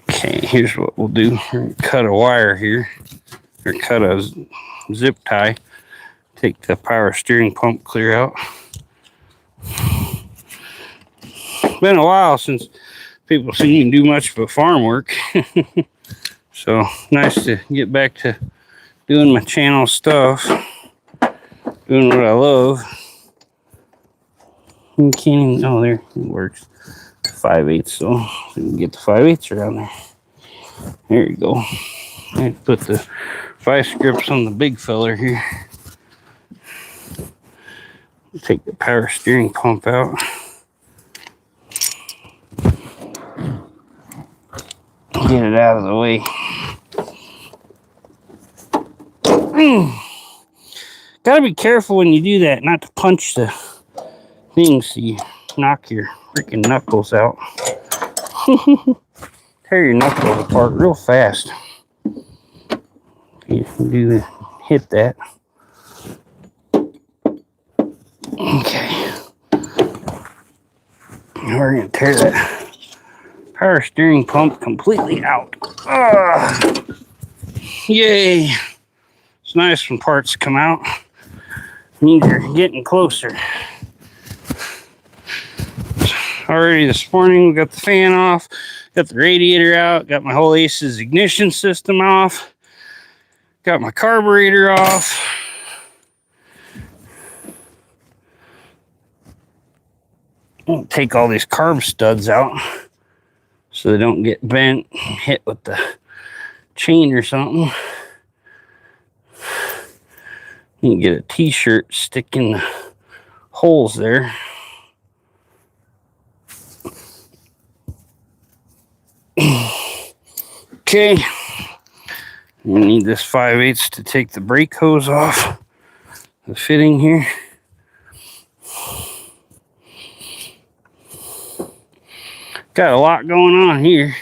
Okay, here's what we'll do. We're gonna cut a wire here, or cut a zip tie. Take the power steering pump clear out. Been a while since people seen me do much but farm work. So nice to get back to doing my channel stuff, doing what I love. You can't even, oh, there it works. 5/8, so we can get the 5/8 around there. There you go. I put the vice grips on the big feller here. Take the power steering pump out. Get it out of the way. Gotta be careful when you do that, not to punch the thing so you knock your freaking knuckles out. Tear your knuckles apart real fast. You do hit that. Okay. We're gonna tear that power steering pump completely out. Yay! It's nice when parts come out. Means you're getting closer. Already this morning, we got the fan off, got the radiator out, got my whole ACE's ignition system off, got my carburetor off. I'll take all these carb studs out so they don't get bent and hit with the chain or something. You can get a t-shirt, stick in the holes there. Okay, we need this 5/8 to take the brake hose off the fitting here. Got a lot going on here.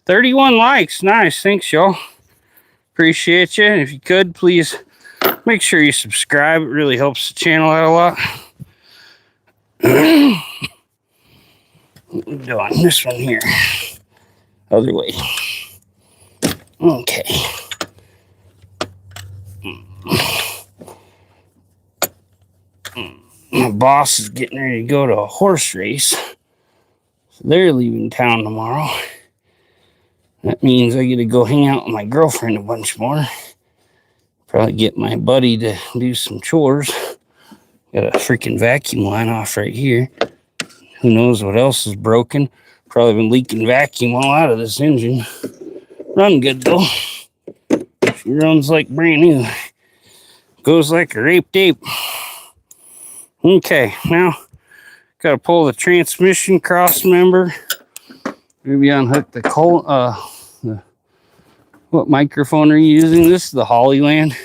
31 likes, nice, thanks y'all. Appreciate you. And if you could, please make sure you subscribe. It really helps the channel out a lot. Doing this one here. Other way. Okay. My boss is getting ready to go to a horse race. So they're leaving town tomorrow. That means I get to go hang out with my girlfriend a bunch more. Probably get my buddy to do some chores. Got a freaking vacuum line off right here. Who knows what else is broken. Probably been leaking vacuum all out of this engine. Run good though. She runs like brand new. Goes like a raped ape. Okay, now gotta pull the transmission cross member. Maybe unhook the what microphone are you using? This is the Hollyland.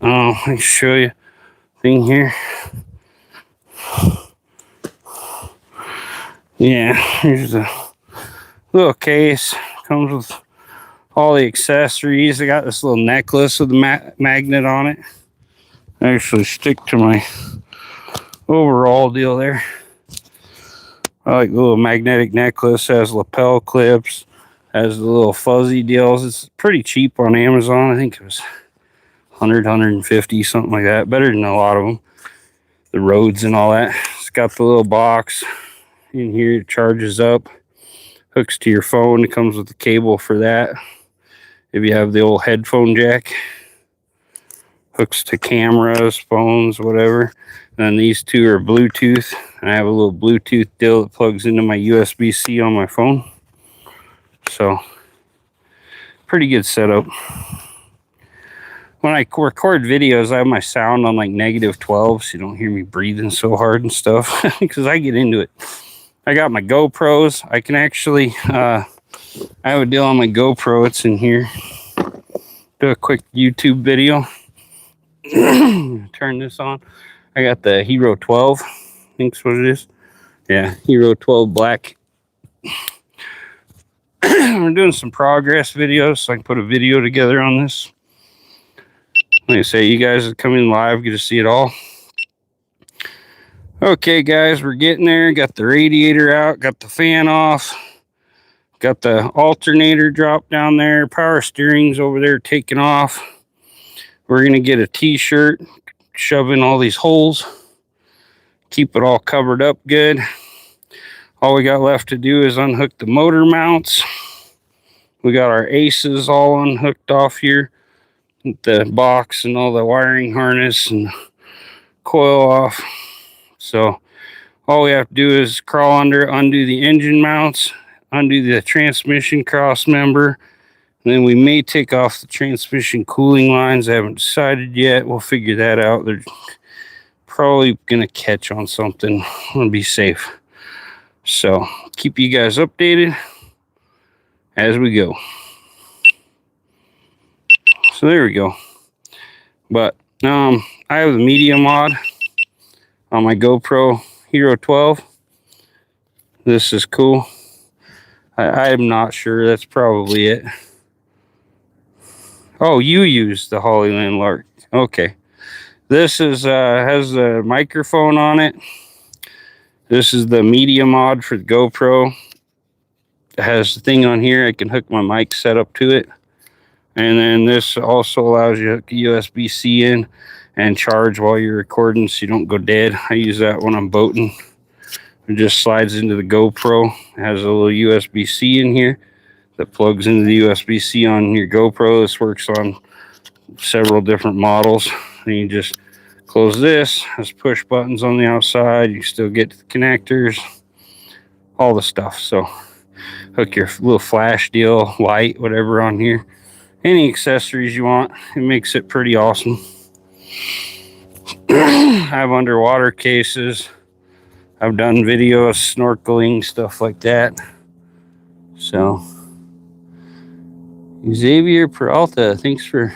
Let me show you thing here. Yeah, here's a little case. Comes with all the accessories. I got this little necklace with a magnet on it. I actually stick to my overall deal there. I like the little magnetic necklace. Has lapel clips. Has the little fuzzy deals. It's pretty cheap on Amazon. I think it was 100, 150, something like that. Better than a lot of them. The Rhodes and all that. It's got the little box in here. It charges up. Hooks to your phone. It comes with the cable for that. If you have the old headphone jack. Hooks to cameras, phones, whatever. And then these two are Bluetooth. And I have a little Bluetooth deal that plugs into my USB-C on my phone. So, pretty good setup. When I record videos, I have my sound on like -12, so you don't hear me breathing so hard and stuff. Because I get into it. I got my GoPros. I can actually, I have a deal on my GoPro. It's in here. Do a quick YouTube video. Turn this on. I got the Hero 12. I think's what it is. Yeah, Hero 12 Black. We're doing some progress videos, so I can put a video together on this. Like I say, you guys that come in live get to see it all. Okay, guys, we're getting there. Got the radiator out, got the fan off, got the alternator dropped down there. Power steering's over there taken off. We're going to get a t-shirt, shove in all these holes, keep it all covered up good. All we got left to do is unhook the motor mounts. We got our ACEs all unhooked off here. The box and all the wiring harness and coil off. So all we have to do is crawl under, undo the engine mounts, undo the transmission cross member. And then we may take off the transmission cooling lines. I haven't decided yet. We'll figure that out. They're probably going to catch on something. I'm going to be safe. So keep you guys updated as we go. So there we go. But I have the media mod on my GoPro Hero 12. This is cool. I am not sure. That's probably it. Oh, you use the Hollyland Lark. Okay. This is has a microphone on it. This is the media mod for the GoPro. It has a thing on here. I can hook my mic set up to it. And then this also allows you to hook USB-C in and charge while you're recording so you don't go dead. I use that when I'm boating. It just slides into the GoPro. It has a little USB-C in here that plugs into the USB-C on your GoPro. This works on several different models. And you just close this. There's push buttons on the outside. You still get to the connectors, all the stuff. So hook your little flash deal, light, whatever on here. Any accessories you want. It makes it pretty awesome. I have underwater cases. I've done videos, snorkeling, stuff like that. So Xavier Peralta, thanks for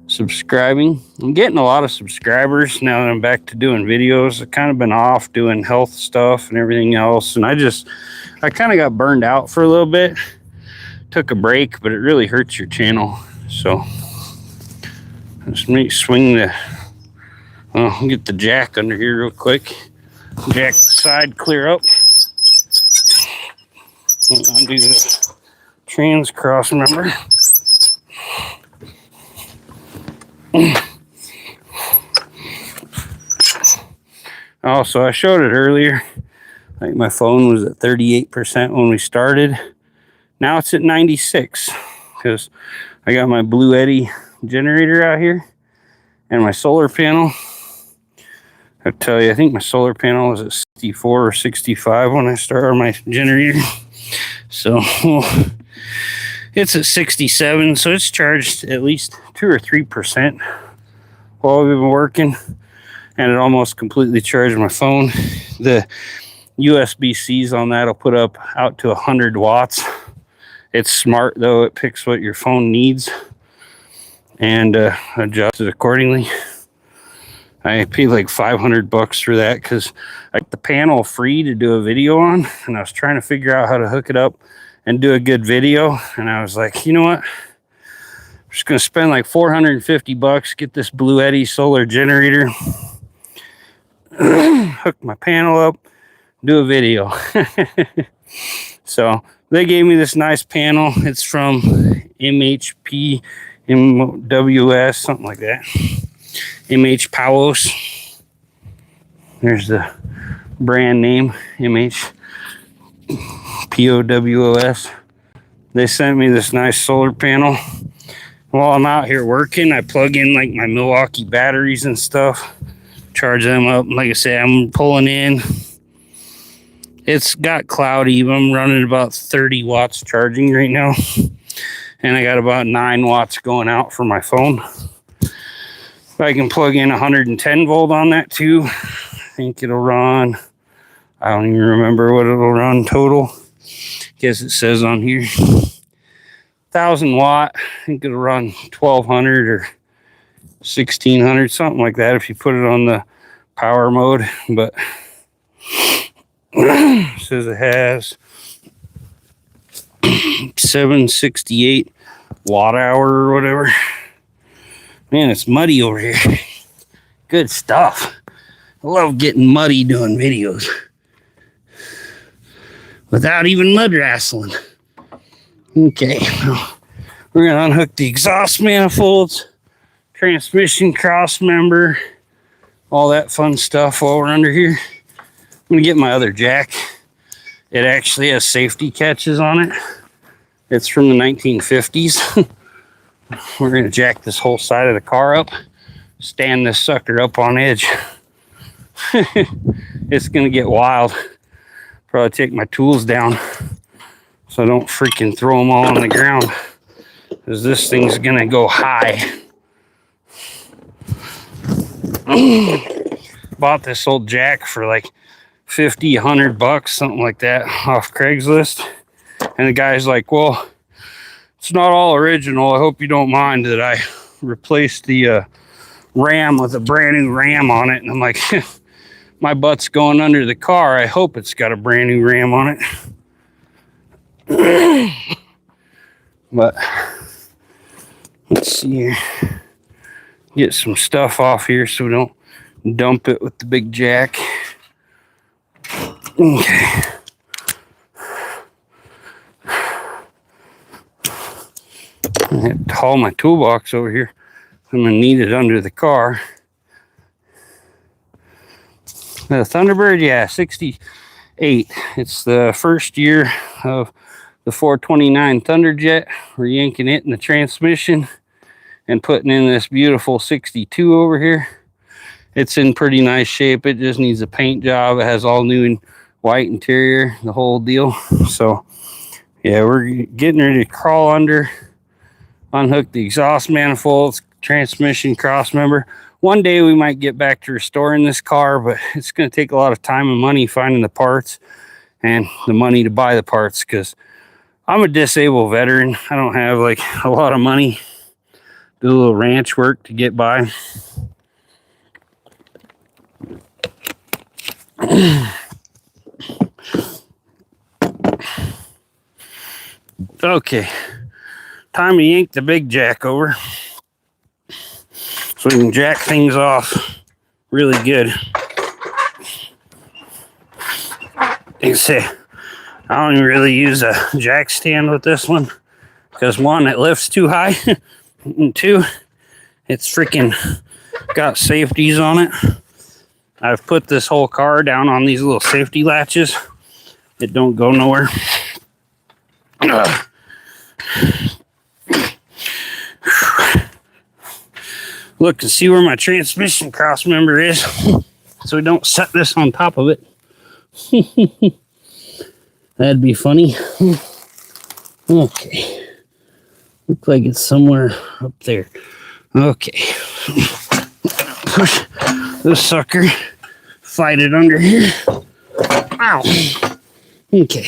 subscribing. I'm getting a lot of subscribers now that I'm back to doing videos. I've kind of been off doing health stuff and everything else, and I kind of got burned out for a little bit. Took a break, but it really hurts your channel. So let's swing the I'll get the jack under here real quick. Jack the side clear up. And undo the trans cross member. Also, I showed it earlier. I think my phone was at 38% when we started. Now it's at 96 because I got my Blue Eddy generator out here and my solar panel. I tell you, I think my solar panel was at 64 or 65 when I started my generator. So it's at 67, so it's charged at least 2 or 3% while we've been working, and it almost completely charged my phone. The USB-Cs on that will put up out to 100 watts. It's smart though, it picks what your phone needs and adjusts it accordingly. I paid like $500 for that because I got the panel free to do a video on, and I was trying to figure out how to hook it up and do a good video, and I was like, you know what, I'm just gonna spend like $450, get this Blue Eddy solar generator, hook my panel up, do a video. So they gave me this nice panel. It's from MHP, MWS, something like that. MH Powos. There's the brand name, MH POWOS. They sent me this nice solar panel. While I'm out here working, I plug in like my Milwaukee batteries and stuff, charge them up. Like I said, I'm pulling in. It's got cloudy, but I'm running about 30 watts charging right now. And I got about 9 watts going out for my phone. I can plug in 110 volt on that too. I think it'll run, I don't even remember what it'll run total. Guess it says on here 1,000 watt. I think it'll run 1,200 or 1,600, something like that if you put it on the power mode. But it says it has 768 watt hour or whatever. Man, it's muddy over here. Good stuff. I love getting muddy doing videos without even mud wrestling. Okay, well, we're gonna unhook the exhaust manifolds, transmission cross member, all that fun stuff while we're under here. I'm gonna get my other jack. It actually has safety catches on it. It's from the 1950s. We're gonna jack this whole side of the car up, stand this sucker up on edge. It's gonna get wild. Probably take my tools down so I don't freaking throw them all on the ground, because this thing's gonna go high. Bought this old jack for like 50, 100 bucks, something like that, off Craigslist. And the guy's like, well, it's not all original. I hope you don't mind that I replaced the ram with a brand new ram on it. And I'm like, my butt's going under the car. I hope it's got a brand new ram on it. But let's see here. Get some stuff off here so we don't dump it with the big jack. Okay. I had to haul my toolbox over here. I'm gonna need it under the car. The Thunderbird, yeah, 68. It's the first year of the 429 Thunderjet. We're yanking it in the transmission and putting in this beautiful 62 over here. It's in pretty nice shape. It just needs a paint job. It has all new white interior, the whole deal. So yeah, we're getting ready to crawl under, unhook the exhaust manifolds, transmission, crossmember. One day we might get back to restoring this car, but it's going to take a lot of time and money finding the parts and the money to buy the parts, because I'm a disabled veteran. I don't have like a lot of money. Do a little ranch work to get by. Okay, time to yank the big jack over so we can jack things off really good. You can see, I don't even really use a jack stand with this one, because one, it lifts too high, and two, it's freaking got safeties on it. I've put this whole car down on these little safety latches. It don't go nowhere. Look and see where my transmission cross member is, so we don't set this on top of it. That'd be funny. Okay, look like it's somewhere up there. Okay, push this sucker, fight it under here. Ow. Okay.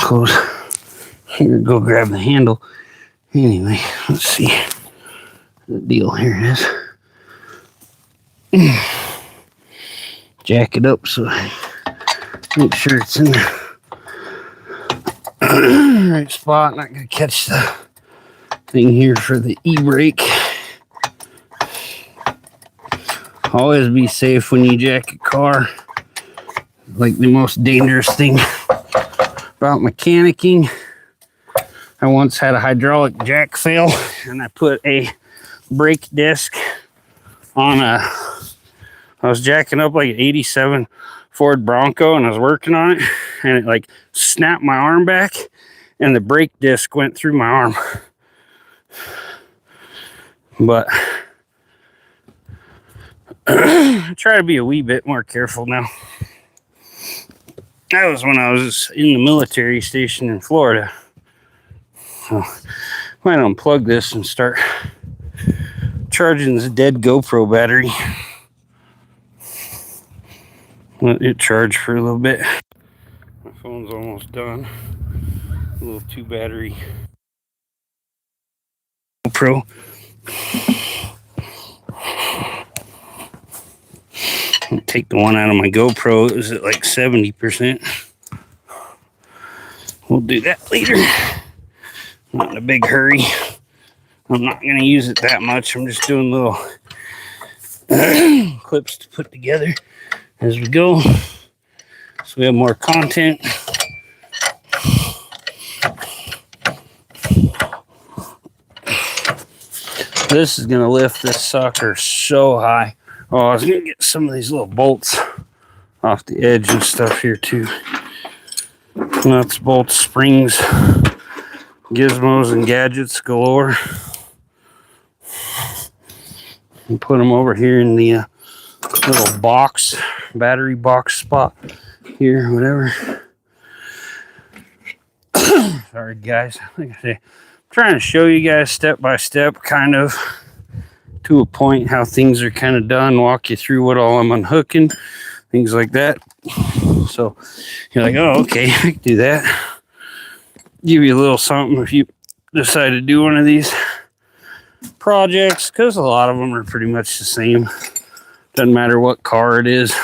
Close. Here, go grab the handle. Anyway, let's see the deal. Here it is. Jack it up so I make sure it's in the right spot. Not gonna catch the thing here for the e-brake. Always be safe when you jack a car. Like the most dangerous thing about mechanicking. I once had a hydraulic jack fail, and I put a brake disc on I was jacking up like an 87 Ford Bronco, and I was working on it, and it like snapped my arm back, and the brake disc went through my arm. But I try to be a wee bit more careful now. That was when I was in the military station in Florida. So I might unplug this and start charging this dead GoPro battery. Let it charge for a little bit. My phone's almost done. A little 2 battery GoPro. I'll take the one out of my GoPro. It was at like 70%. We'll do that later. Not in a big hurry. I'm not going to use it that much. I'm just doing little clips to put together as we go, so we have more content. This is going to lift this sucker so high. Oh, I was going to get some of these little bolts off the edge and stuff here too. Nuts, bolts, springs, gizmos, and gadgets galore. And put them over here in the little box battery box spot here, whatever. Sorry guys, like I say, I'm trying to show you guys step by step, kind of to a point, how things are kind of done, walk you through what all I'm unhooking, things like that. So you're like, oh, okay, I can do that. Give you a little something if you decide to do one of these projects, because a lot of them are pretty much the same. Doesn't matter what car it is.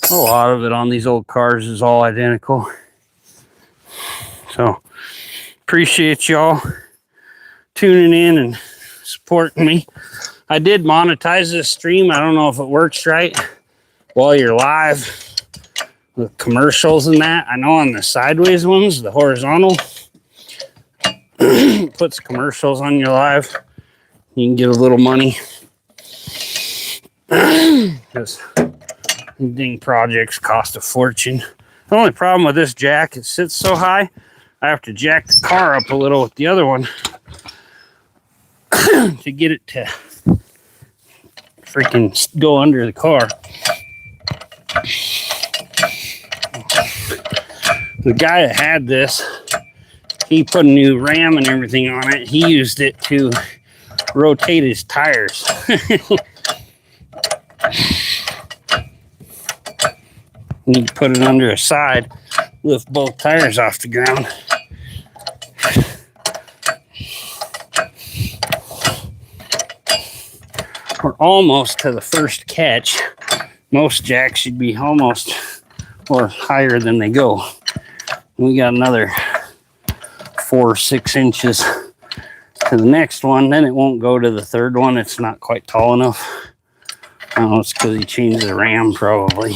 A lot of it on these old cars is all identical. So appreciate y'all tuning in and supporting me. I did monetize this stream. I don't know if it works right while you're live with commercials and that. I know on the sideways ones, the horizontal, puts commercials on your live. You can get a little money. Because ding projects cost a fortune. The only problem with this jack, it sits so high, I have to jack the car up a little with the other one to get it to freaking go under the car. The guy that had this, he put a new ram and everything on it. He used it to rotate his tires. You put it under a side, lift both tires off the ground. We're almost to the first catch. Most jacks should be almost or higher than they go. We got another 4 or 6 inches to the next one. Then it won't go to the third one. It's not quite tall enough. I don't know, it's because he changed the ram probably.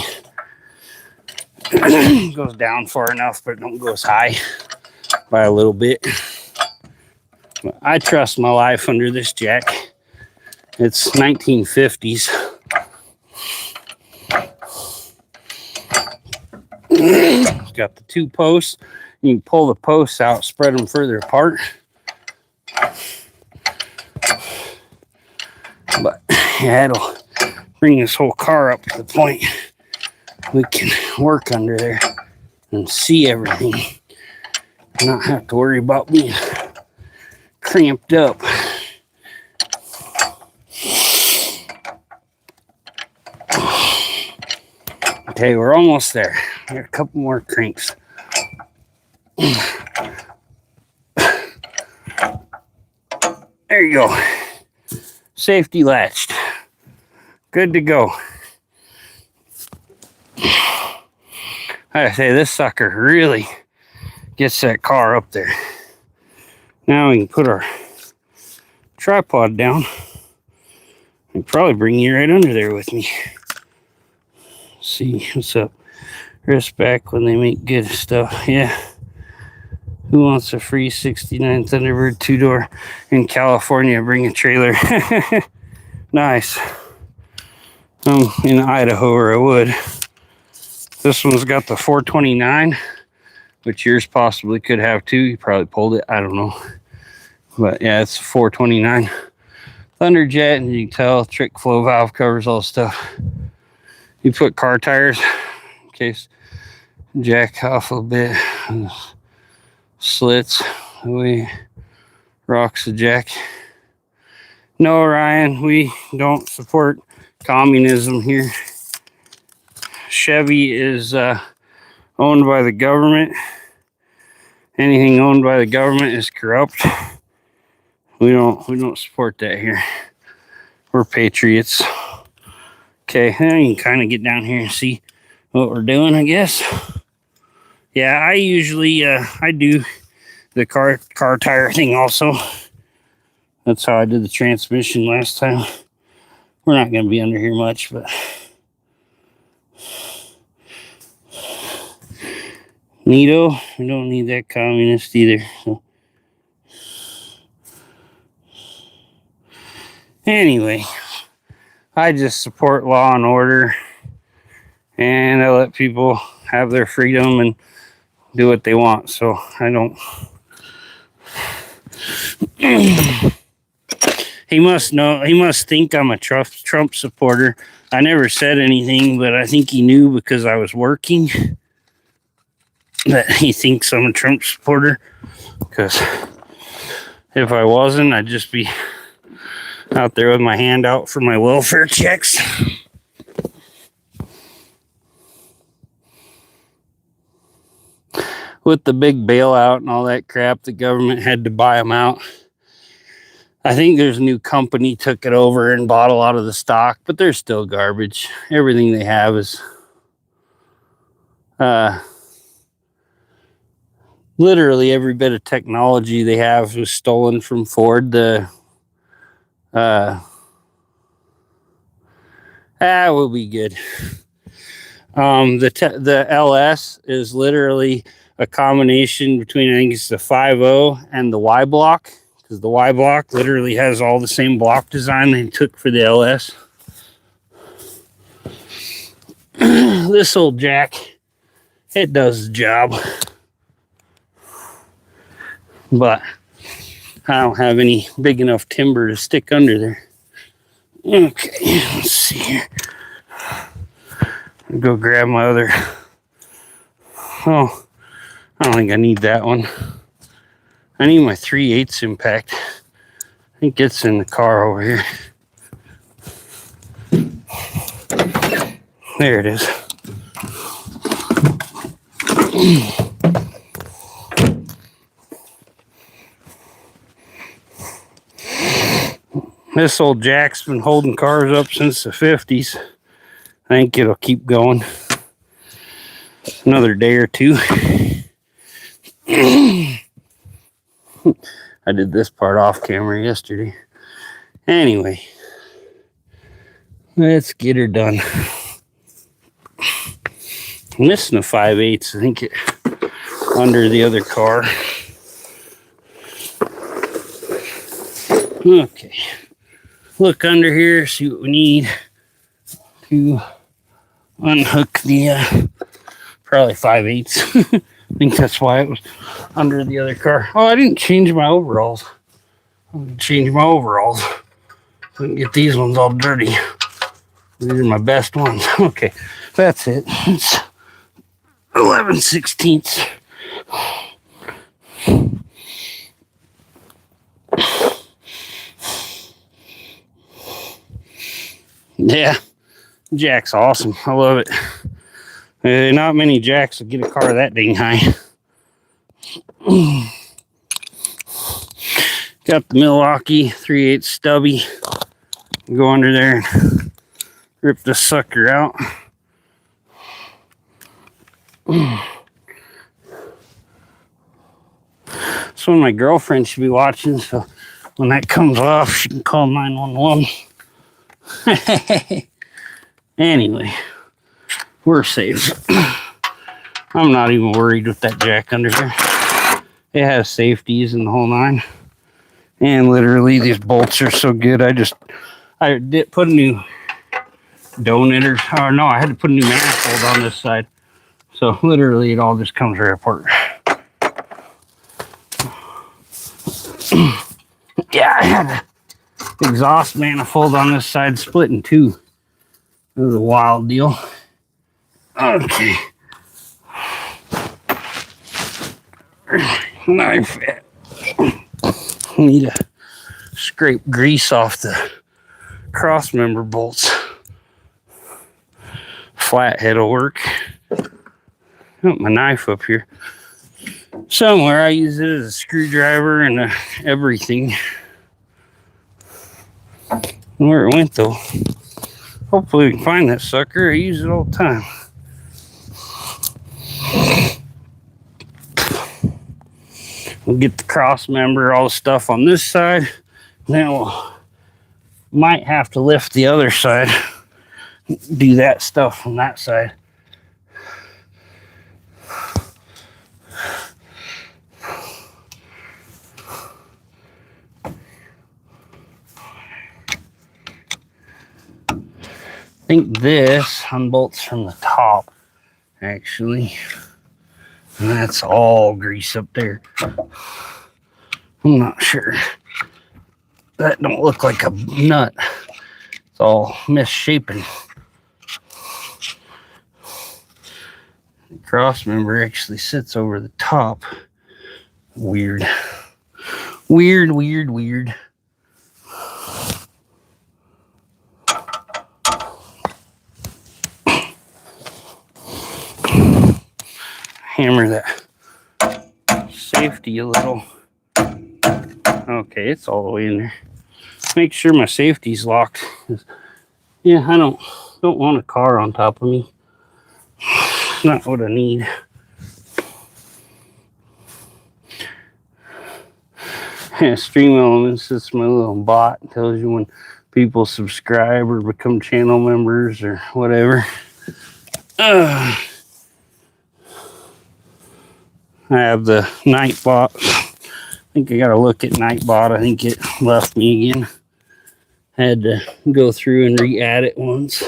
It goes down far enough, but it don't go as high by a little bit. But I trust my life under this jack. It's 1950s. It's got the 2 posts. You can pull the posts out, spread them further apart. But yeah, it'll bring this whole car up to the point we can work under there and see everything. Not have to worry about being cramped up. Okay, we're almost there. Got a couple more cranks. There you go. Safety latched. Good to go. I say this sucker really gets that car up there. Now we can put our tripod down and probably bring you right under there with me. See what's up. Wrist back when they make good stuff. Yeah. Who wants a free 69 Thunderbird 2-door in California? Bring a trailer. Nice. I'm in Idaho, or I would. This one's got the 429, which yours possibly could have too. You probably pulled it. I don't know. But yeah, it's 429. Thunderjet, and you can tell trick flow valve covers, all the stuff. You put car tires in case jack off a bit. Slits the way rocks the jack. No, Ryan, we don't support communism here. Chevy is owned by the government. Anything owned by the government is corrupt. We don't support that here. We're patriots. Okay, now you can kind of get down here and see what we're doing, I guess. Yeah, I usually I do the car tire thing also. That's how I did the transmission last time. We're not going to be under here much, but neato. We don't need that communist either. So. Anyway, I just support law and order, and I let people have their freedom and do what they want. So I don't. He must know. He must think I'm a Trump supporter. I never said anything, but I think he knew because I was working that he thinks I'm a Trump supporter. Because if I wasn't, I'd just be out there with my hand out for my welfare checks. With the big bailout and all that crap, the government had to buy them out. I think there's a new company took it over and bought a lot of the stock, but they're still garbage. Everything they have is literally every bit of technology they have was stolen from Ford. We'll be good. The LS is literally a combination between, I think it's the 5.0 and the Y block, because the Y block literally has all the same block design they took for the LS. This old jack, it does the job, but I don't have any big enough timber to stick under there. Okay, let's see here. I'll go grab my other. Oh, I don't think I need that one. I need my 3/8 impact. I think it's in the car over here. There it is. This old jack's been holding cars up since the 50s. I think it'll keep going another day or two. I did this part off camera yesterday. Anyway, let's get her done. I'm missing a 5/8. I think it under the other car. Okay, look under here, see what we need to unhook the probably 5/8. I think that's why it was under the other car. Oh, I didn't change my overalls. I'm gonna change my overalls so I can get these ones all dirty. These are my best ones. Okay, that's it. It's 11/16. Yeah, jack's awesome. I love it. Not many jacks will get a car that dang high. Got the Milwaukee 3/8 stubby. Go under there and rip the sucker out. That's one my girlfriend should be watching, so when that comes off, she can call 911. Anyway, we're safe. I'm not even worried with that jack under here. It has safeties and the whole nine. And literally these bolts are so good. I did put a new donut, or no, I had to put a new manifold on this side. So literally it all just comes right apart. Yeah, I had the exhaust manifold on this side split in two. It was a wild deal. Okay. Knife. Need to scrape grease off the crossmember bolts. Flathead will work. Got my knife up here. Somewhere I use it as a screwdriver and everything. Where it went though. Hopefully we can find that sucker. I use it all the time. We'll get the cross member, all the stuff on this side. Then we'll might have to lift the other side. Do that stuff from that side. I think this unbolts from the top, actually. And that's all grease up there. I'm not sure. That don't look like a nut. It's all misshapen. The crossmember actually sits over the top. Weird. Weird, weird, weird. Hammer that safety a little. Okay, it's all the way in there. Make sure my safety's locked. Yeah, I don't want a car on top of me. Not what I need. Yeah, Stream Elements is my little bot. Tells you when people subscribe or become channel members or whatever. I have the Nightbot. I think I gotta look at Nightbot. I think it left me again. Had to go through and re-add it once.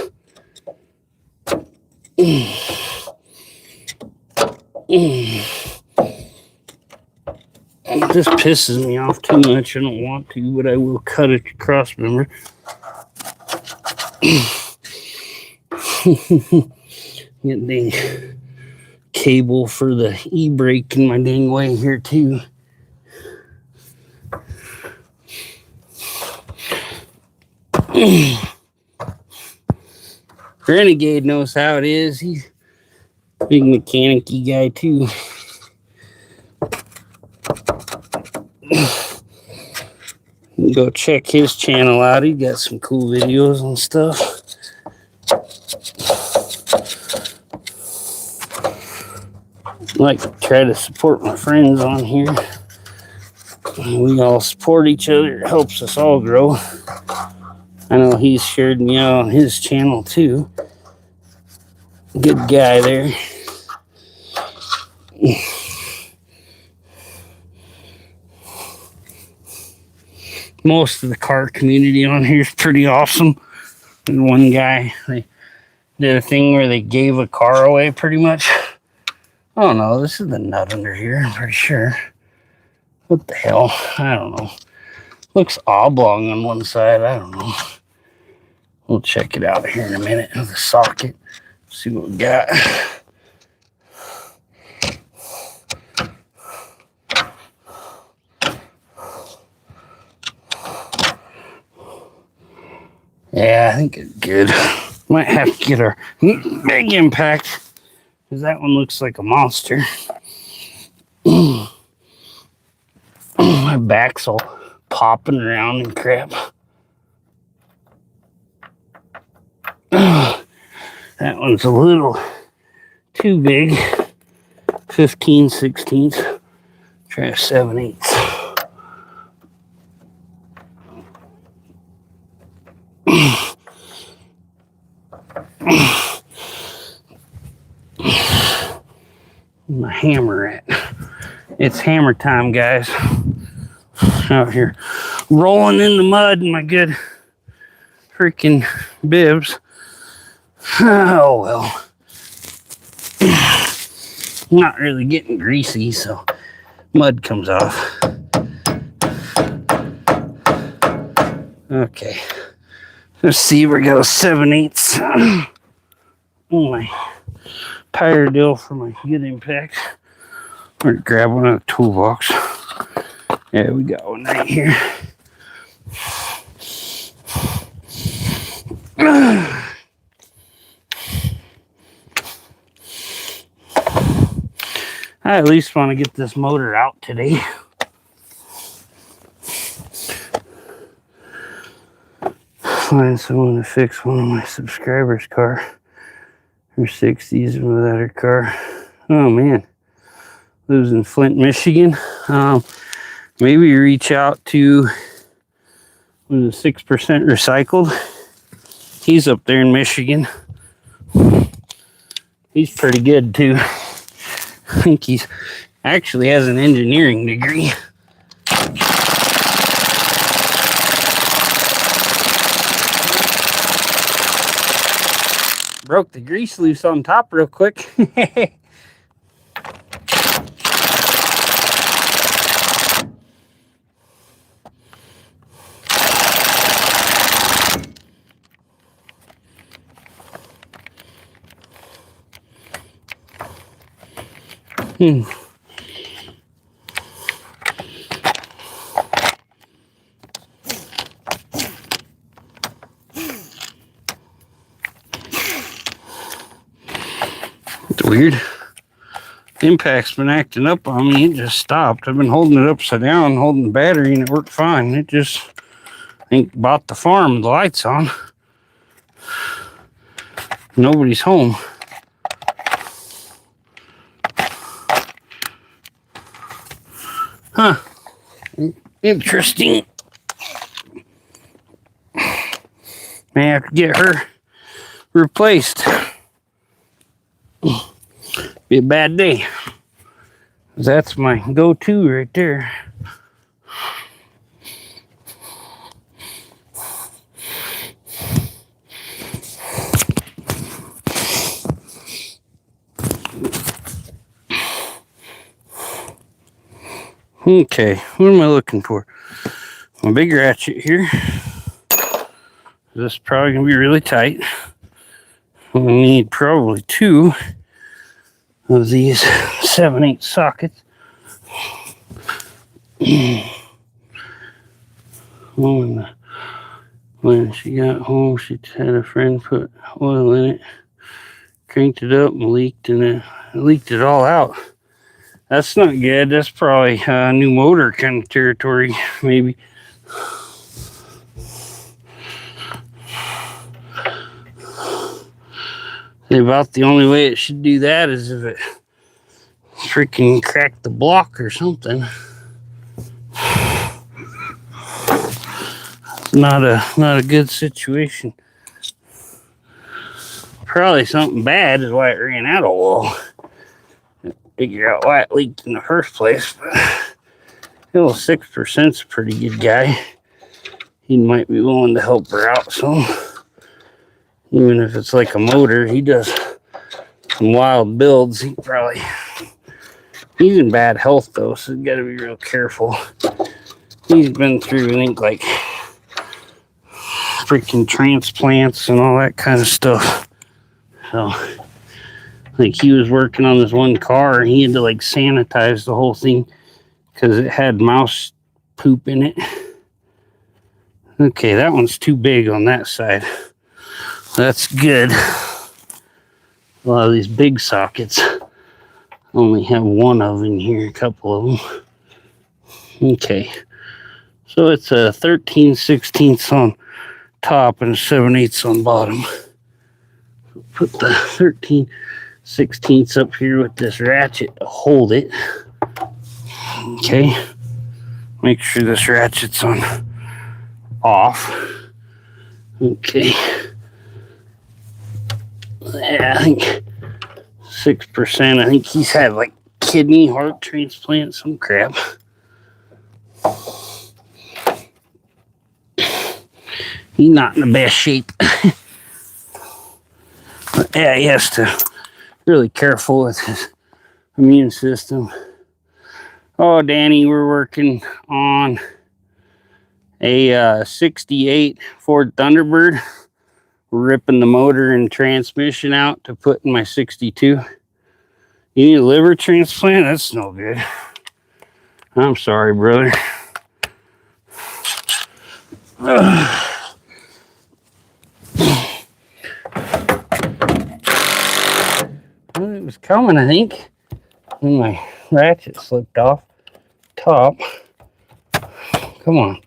This pisses me off too much. I don't want to, but I will cut a crossmember. Get the cable for the e-brake in my dang way here too. Renegade knows how it is. He's a big mechanic-y guy too. Go check his channel out. He got some cool videos and stuff. I like to try to support my friends on here. We all support each other. It helps us all grow. I know he's shared me out on his channel too. Good guy there. Most of the car community on here is pretty awesome. And one guy, they did a thing where they gave a car away pretty much. Oh no, this is the nut under here, I'm pretty sure. What the hell? I don't know. Looks oblong on one side, I don't know. We'll check it out here in a minute with the socket. See what we got. Yeah, I think it's good. Might have to get our big impact because that one looks like a monster. My back's all popping around and crap. That one's a little too big. 15/16. Try a 7/8. My hammer at. It's hammer time, guys. Out here rolling in the mud in my good freaking bibs. Oh well. Not really getting greasy, so mud comes off. Okay. Let's see, we got a 7/8. Oh, my tire deal for my good impact. I'm gonna grab one out of the toolbox. Yeah, we got one right here. I at least want to get this motor out today. Find someone to fix one of my subscribers' car. Her 60s without her car. Oh man. Lives in Flint, Michigan. Maybe reach out to 6% Recycled. He's up there in Michigan. He's pretty good too. I think he's actually has an engineering degree. Broke the grease loose on top real quick. It's weird. Impact's been acting up on me. It just stopped. I've been holding it upside down, holding the battery, and it worked fine. It just, I think, bought the farm, the lights on. Nobody's home. Huh. Interesting. May have to get her replaced. Be a bad day. That's my go-to right there. Okay, what am I looking for? A big ratchet here. This is probably going to be really tight. We need probably 2 of these 7/8 sockets. When she got home, she had a friend put oil in it, cranked it up and leaked, and it leaked it all out. That's not good. That's probably new motor kind of territory, maybe. About the only way it should do that is if it freaking cracked the block or something. Not a good situation. Probably something bad is why it ran out of oil. Figure out why it leaked in the first place. But 6%'s a pretty good guy. He might be willing to help her out some. Even if it's like a motor, he does some wild builds. He's in bad health though, so you gotta be real careful. He's been through, I think, like freaking transplants and all that kind of stuff. So, like, he was working on this one car and he had to like sanitize the whole thing because it had mouse poop in it. Okay, that one's too big on that side. That's good. A lot of these big sockets only have one of in here, a couple of them. Okay, so it's a 13/16 on top and 7/8 on bottom. Put the 13/16 up here with this ratchet to hold it. Okay, make sure this ratchet's on off. Okay. Yeah, I think 6%. I think he's had like kidney, heart transplant, some crap. He's not in the best shape. But yeah, he has to be really careful with his immune system. Oh, Danny, we're working on a 68 Ford Thunderbird. Ripping the motor and transmission out to put in my 62. You need a liver transplant? That's no good. I'm sorry, brother. Well, it was coming, I think. And my ratchet slipped off top. Come on.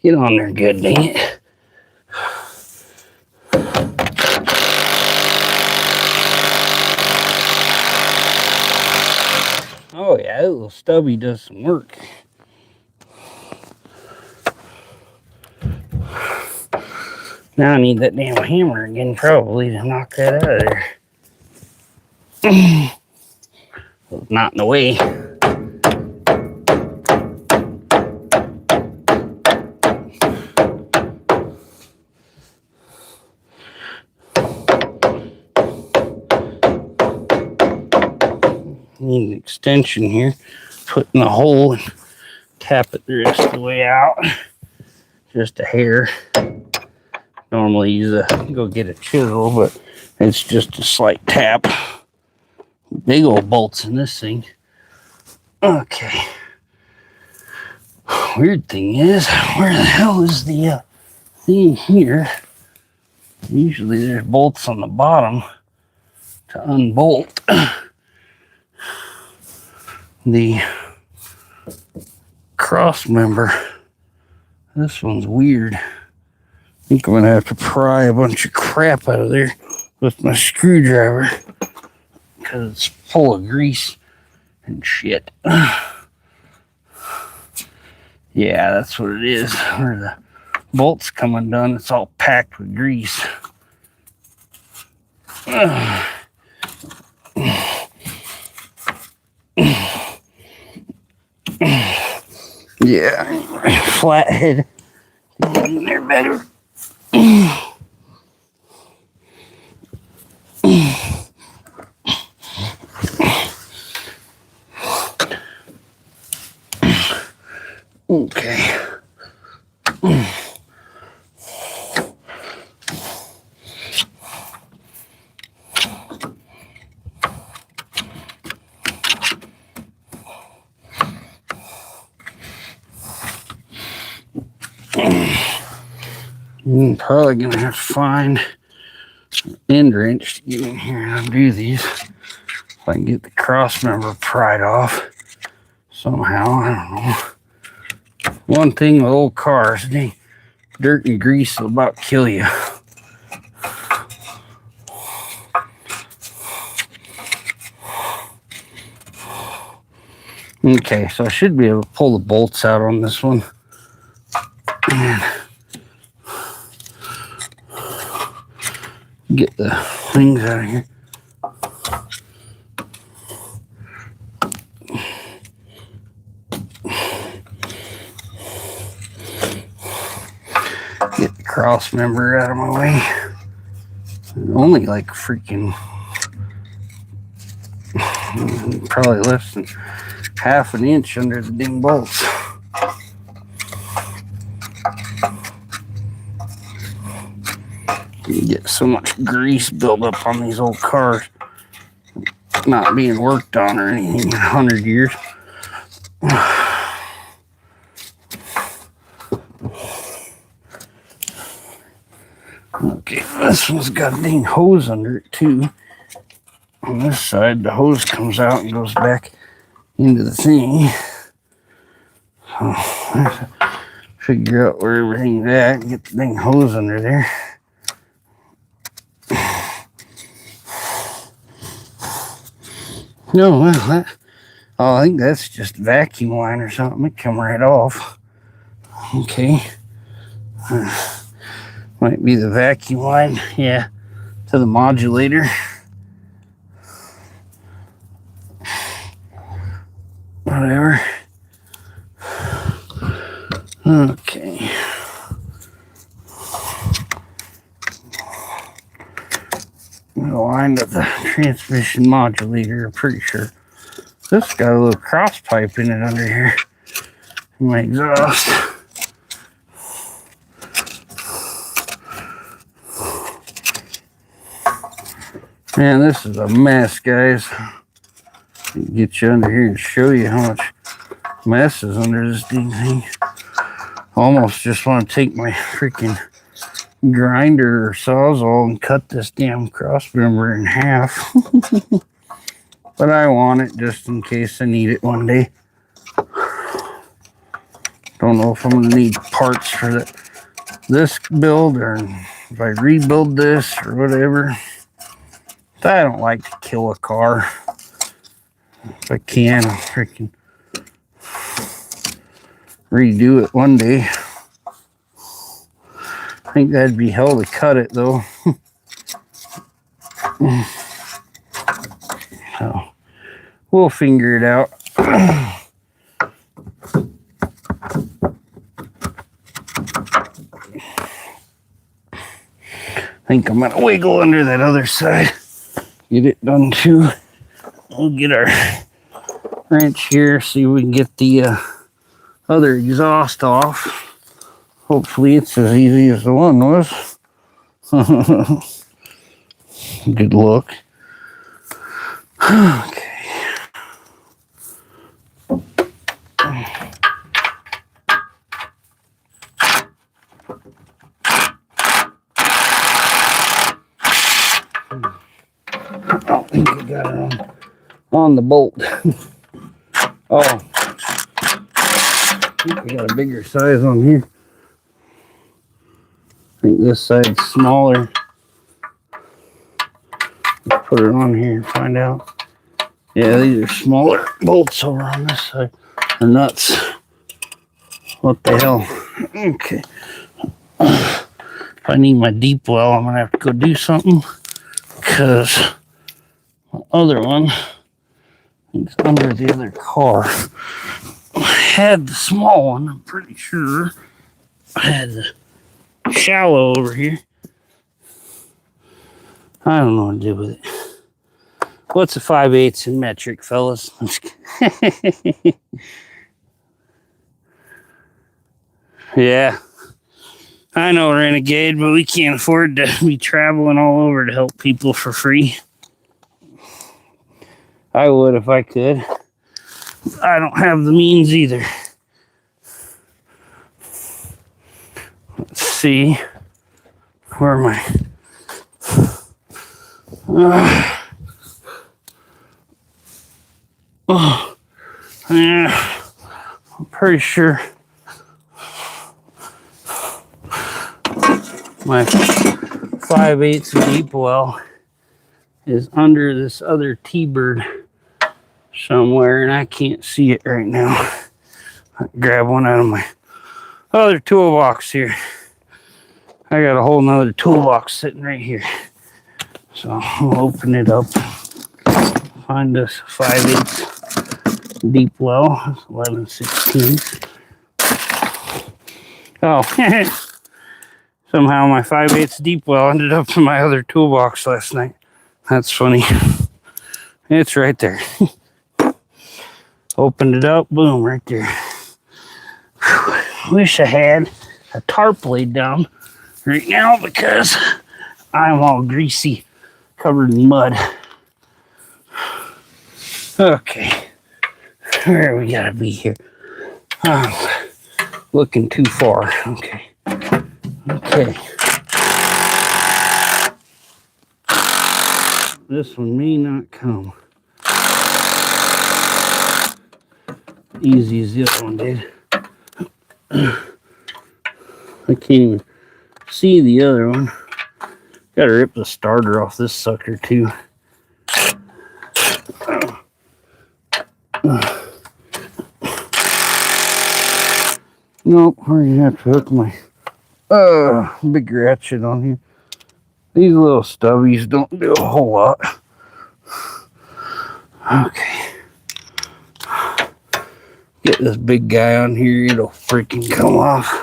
Get on there good, dang it. Oh yeah, that little stubby does some work. Now I need that damn hammer again, probably, to knock that out of there. Not in the way. Need an extension here. Put in the hole and tap it the rest of the way out. Just a hair. Normally go get a chisel, but it's just a slight tap. big old bolts in this thing. Okay. Weird thing is, where the hell is the thing here? Usually there's bolts on the bottom to unbolt the cross member. This one's weird. I think I'm gonna have to pry a bunch of crap out of there with my screwdriver because it's full of grease and shit. Yeah, that's what it is. Where the bolts come undone, it's all packed with grease. Yeah, flathead. Get in there better. Okay. I'm probably gonna have to find an end wrench to get in here and undo these. If I can get the cross member pried off somehow, I don't know. One thing with old cars, dirt and grease will about kill you. Okay, so I should be able to pull the bolts out on this one. And get the things out of here. Get the cross member out of my way. Only like freaking probably less than half an inch under the ding bolts. You get so much grease built up on these old cars, not being worked on or anything in 100 years. Okay, this one's got a dang hose under it too. On this side, the hose comes out and goes back into the thing. So I have to figure out where everything's at and get the dang hose under there. No, well, I think that's just vacuum line or something. It come right off. Okay. Might be the vacuum line, yeah, to the modulator. Whatever. Okay. Line of the transmission modulator, I'm pretty sure. This got a little cross pipe in it under here. My exhaust. Man, this is a mess, guys. Get you under here and show you how much mess is under this dang thing. Almost just want to take my freaking grinder or sawzall and cut this damn cross member in half. But I want it just in case I need it one day. Don't know if I'm going to need parts for this build or if I rebuild this or whatever. But I don't like to kill a car. If I can, I'll freaking redo it one day. I think that'd be hell to cut it though. So we'll figure it out. I think I'm gonna wiggle under that other side. Get it done too. We'll get our wrench here, see if we can get the other exhaust off. Hopefully it's as easy as the one was. Good luck. Okay. on the bolt. Oh, I think I got a bigger size on here. I think this side's smaller. Let's put it on here and find out. Yeah, these are smaller bolts over on this side. The nuts. What the hell? Okay. If I need my deep well, I'm gonna have to go do something, because the other one is under the other car. I had the small one, I'm pretty sure. I had the shallow over here. I don't know what to do with it. What's a 5/8 in metric, fellas? Yeah. I know, Renegade, but we can't afford to be traveling all over to help people for free. I would if I could. I don't have the means either. Let's see. Where am I? Yeah. I'm pretty sure my 5/8 deep well is under this other T-bird somewhere, and I can't see it right now. I'll grab one out of my other toolbox here. I got a whole nother toolbox sitting right here. So I'll open it up. Find this 5/8 deep well. 11/16. Oh, somehow my 5/8 deep well ended up in my other toolbox last night. That's funny. It's right there. Opened it up, boom, right there. Wish I had a tarp laid down right now, because I'm all greasy, covered in mud. Okay, where we gotta be here? Oh, looking too far. Okay. Okay. This one may not come easy as the other one did. I can't even see the other one. Gotta rip the starter off this sucker too. Nope, we're gonna have to hook my big ratchet on here. These little stubbies don't do a whole lot. Okay. Get this big guy on here, it'll freaking come off.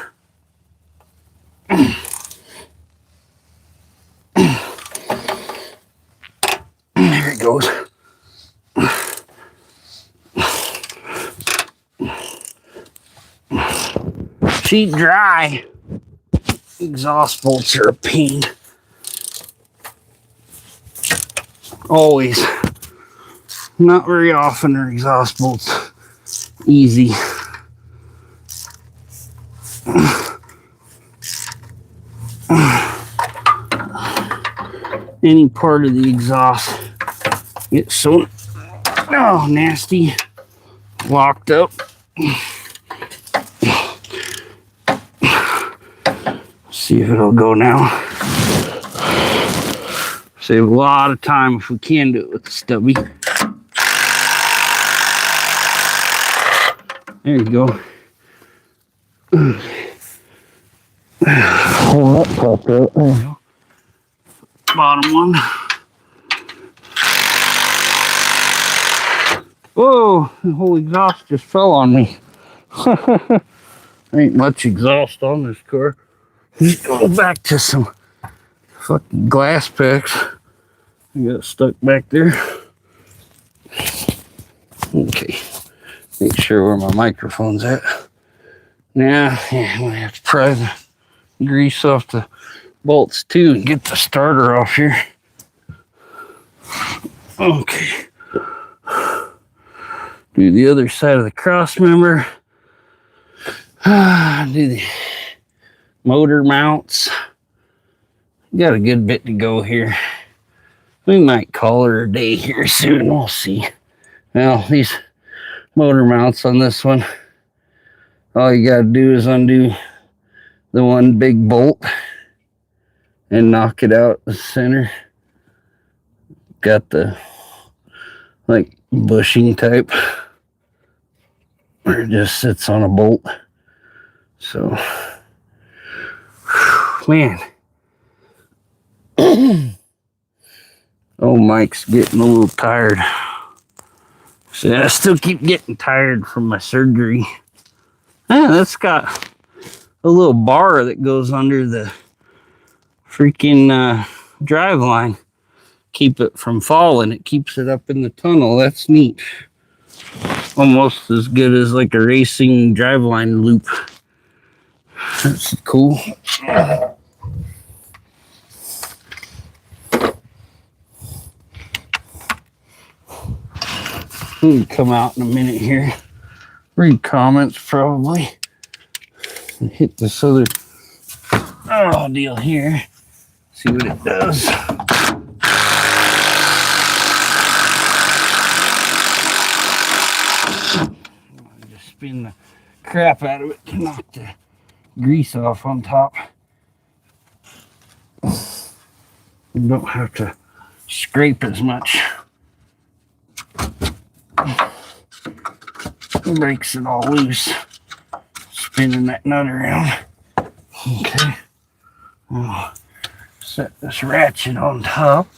There it goes. Sheet dry. Exhaust bolts are a pain. Always. Not very often are exhaust bolts easy. Any part of the exhaust gets so nasty, locked up. See if it'll go now. Save a lot of time if we can do it with the stubby. There you go. Hold that popped out. There you go. Bottom one. Whoa, the whole exhaust just fell on me. Ain't much exhaust on this car. Just go back to some fucking glass packs. I got stuck back there. Okay. Make sure where my microphone's at. Now, I'm gonna have to pry the grease off the bolts too and get the starter off here. Okay. Do the other side of the crossmember. Do the motor mounts. Got a good bit to go here. We might call her a day here soon. We'll see. Now, these motor mounts on this one, all you gotta do is undo the one big bolt and knock it out the center. Got the like bushing type where it just sits on a bolt. So, man. Oh, Mike's getting a little tired. So I still keep getting tired from my surgery. Yeah, that's got a little bar that goes under the freaking drive line. Keep it from falling. It keeps it up in the tunnel. That's neat. Almost as good as like a racing driveline loop. That's cool. We'll come out in a minute here. Read comments probably. And hit this other deal here. See what it does. Just spin the crap out of it to knock the grease off on top. You don't have to scrape as much. Breaks it all loose. Spinning that nut around. Okay. I'll set this ratchet on top.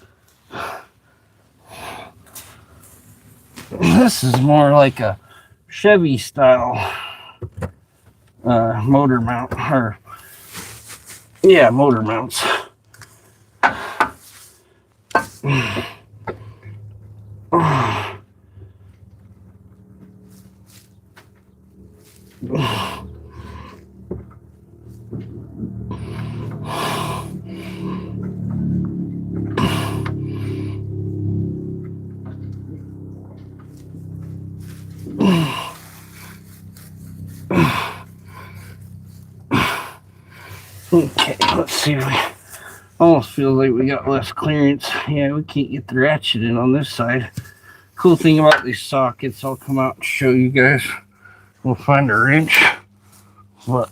This is more like a Chevy style motor mount, or yeah, motor mounts. Okay, let's see. We almost feel like we got less clearance. Yeah, we can't get the ratchet in on this side. Cool thing about these sockets, I'll come out and show you guys. We'll find a wrench. But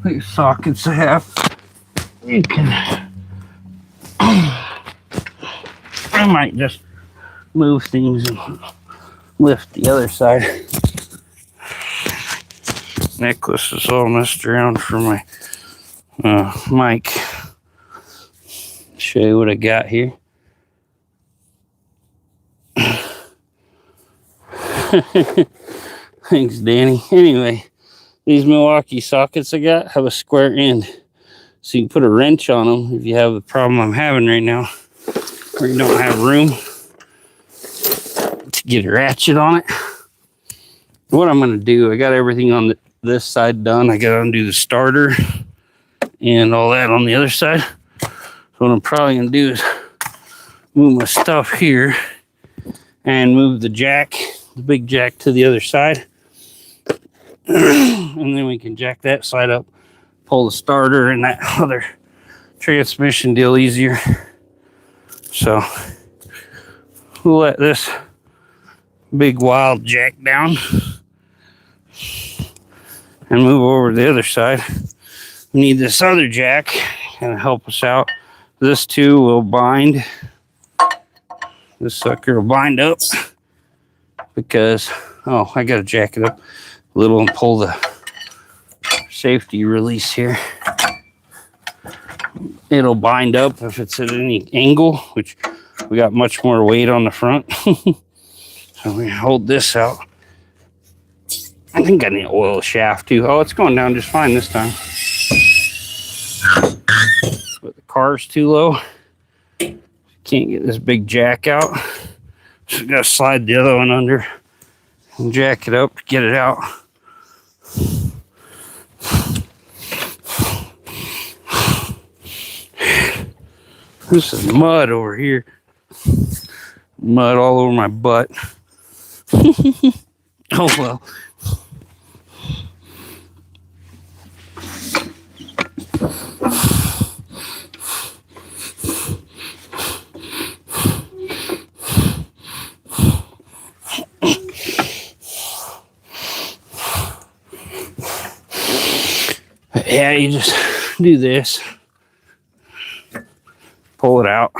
these sockets I have, you can. I might just move things and lift the other side. Necklace is all messed around for my mic. Show you what I got here. Thanks, Danny. Anyway, these Milwaukee sockets I got have a square end, so you can put a wrench on them if you have the problem I'm having right now, where you don't have room to get a ratchet on it. What I'm going to do, I got everything on this side done. I got to undo the starter and all that on the other side. So what I'm probably going to do is move my stuff here and move the jack, the big jack, to the other side. And then we can jack that side up, pull the starter and that other transmission deal easier. So we'll let this big wild jack down and move over to the other side. We need this other jack to help us out. This too will bind. This sucker will bind up because, I gotta jack it up a little and pull the safety release here. It'll bind up if it's at any angle, which we got much more weight on the front. So we hold this out. I think I need an oil shaft too. Oh, it's going down just fine this time. But the car's too low. Can't get this big jack out. So we gotta slide the other one under and jack it up to get it out. This is mud over here. Mud all over my butt. Oh well. you just do this, pull it out.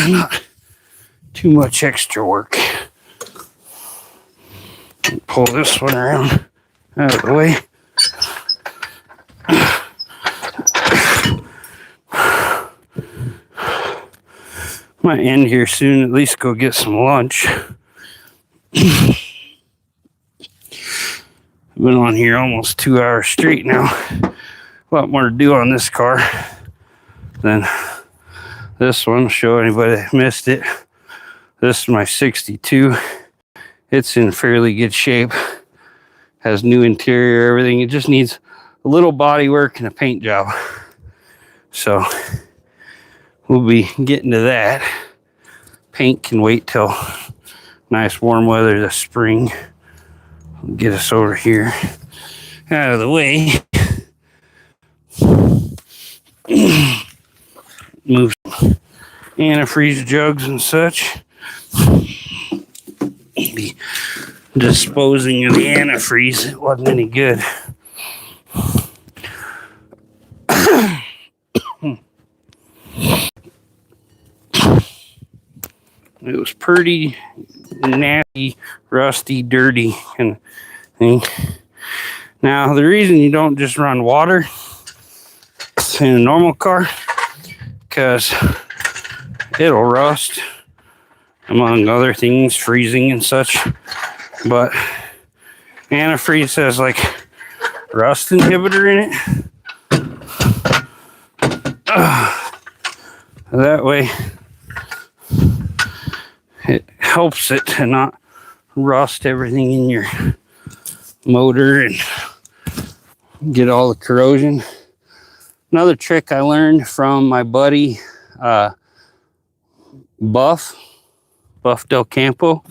Not too much extra work. Pull this one around out of the way. Might end here soon, at least go get some lunch. I've been on here almost 2 hours straight now. A lot more to do on this car than this one. Show anybody that missed it. This is my 62. It's in fairly good shape. Has new interior, everything. It just needs a little body work and a paint job. So we'll be getting to that. Paint can wait till nice warm weather this spring. Get us over here out of the way. Move antifreeze jugs and such. Be disposing of the antifreeze. It wasn't any good. It was pretty nasty, rusty, dirty, and thing. Now, the reason you don't just run water in a normal car, because it'll rust, among other things, freezing and such. But antifreeze has like rust inhibitor in it. That way it helps it to not rust everything in your motor and get all the corrosion. Another trick I learned from my buddy Buff Del Campo,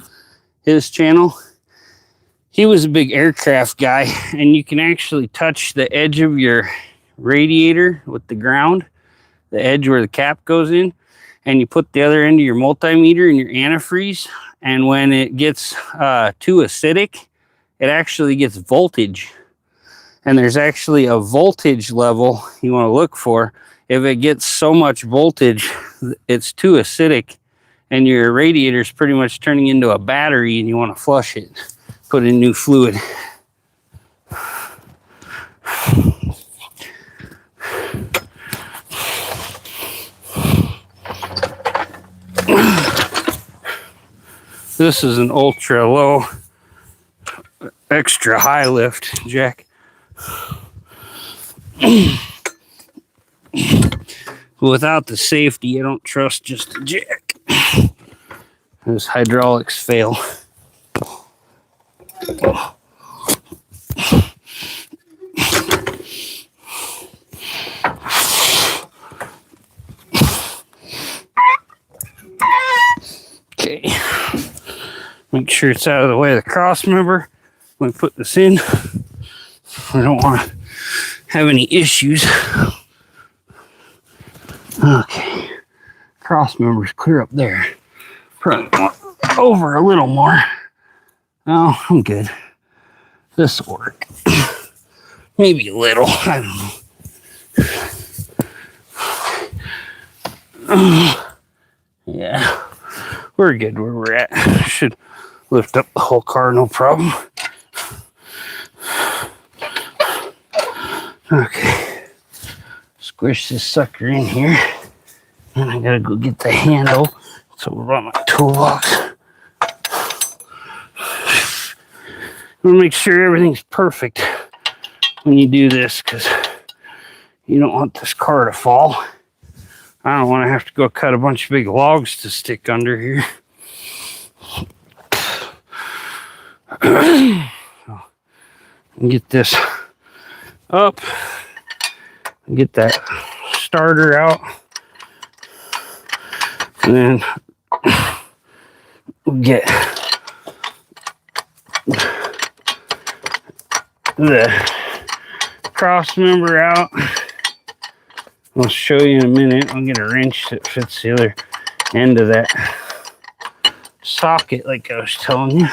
his channel. He was a big aircraft guy, and you can actually touch the edge of your radiator with the ground, the edge where the cap goes in, and you put the other end of your multimeter in your antifreeze, and when it gets too acidic, it actually gets voltage. And there's actually a voltage level you want to look for. If it gets so much voltage, it's too acidic, and your radiator is pretty much turning into a battery, and you want to flush it. Put in new fluid. This is an ultra low, extra high lift jack. Without the safety, I don't trust just a jack. Those hydraulics fail. Okay, make sure it's out of the way of the crossmember when we put this in. I don't want to have any issues. Okay, crossmember's clear up there. Probably want over a little more. Oh, I'm good. This will work. Maybe a little. I don't know. Yeah, we're good where we're at. Should lift up the whole car, no problem. Okay, squish this sucker in here. And I gotta go get the handle. It's over on my toolbox. You want to make sure everything's perfect when you do this, because you don't want this car to fall. I don't want to have to go cut a bunch of big logs to stick under here. Get this up. Get that starter out. And then we'll get the crossmember out. I'll show you in a minute. I'll get a wrench that fits the other end of that socket like I was telling you.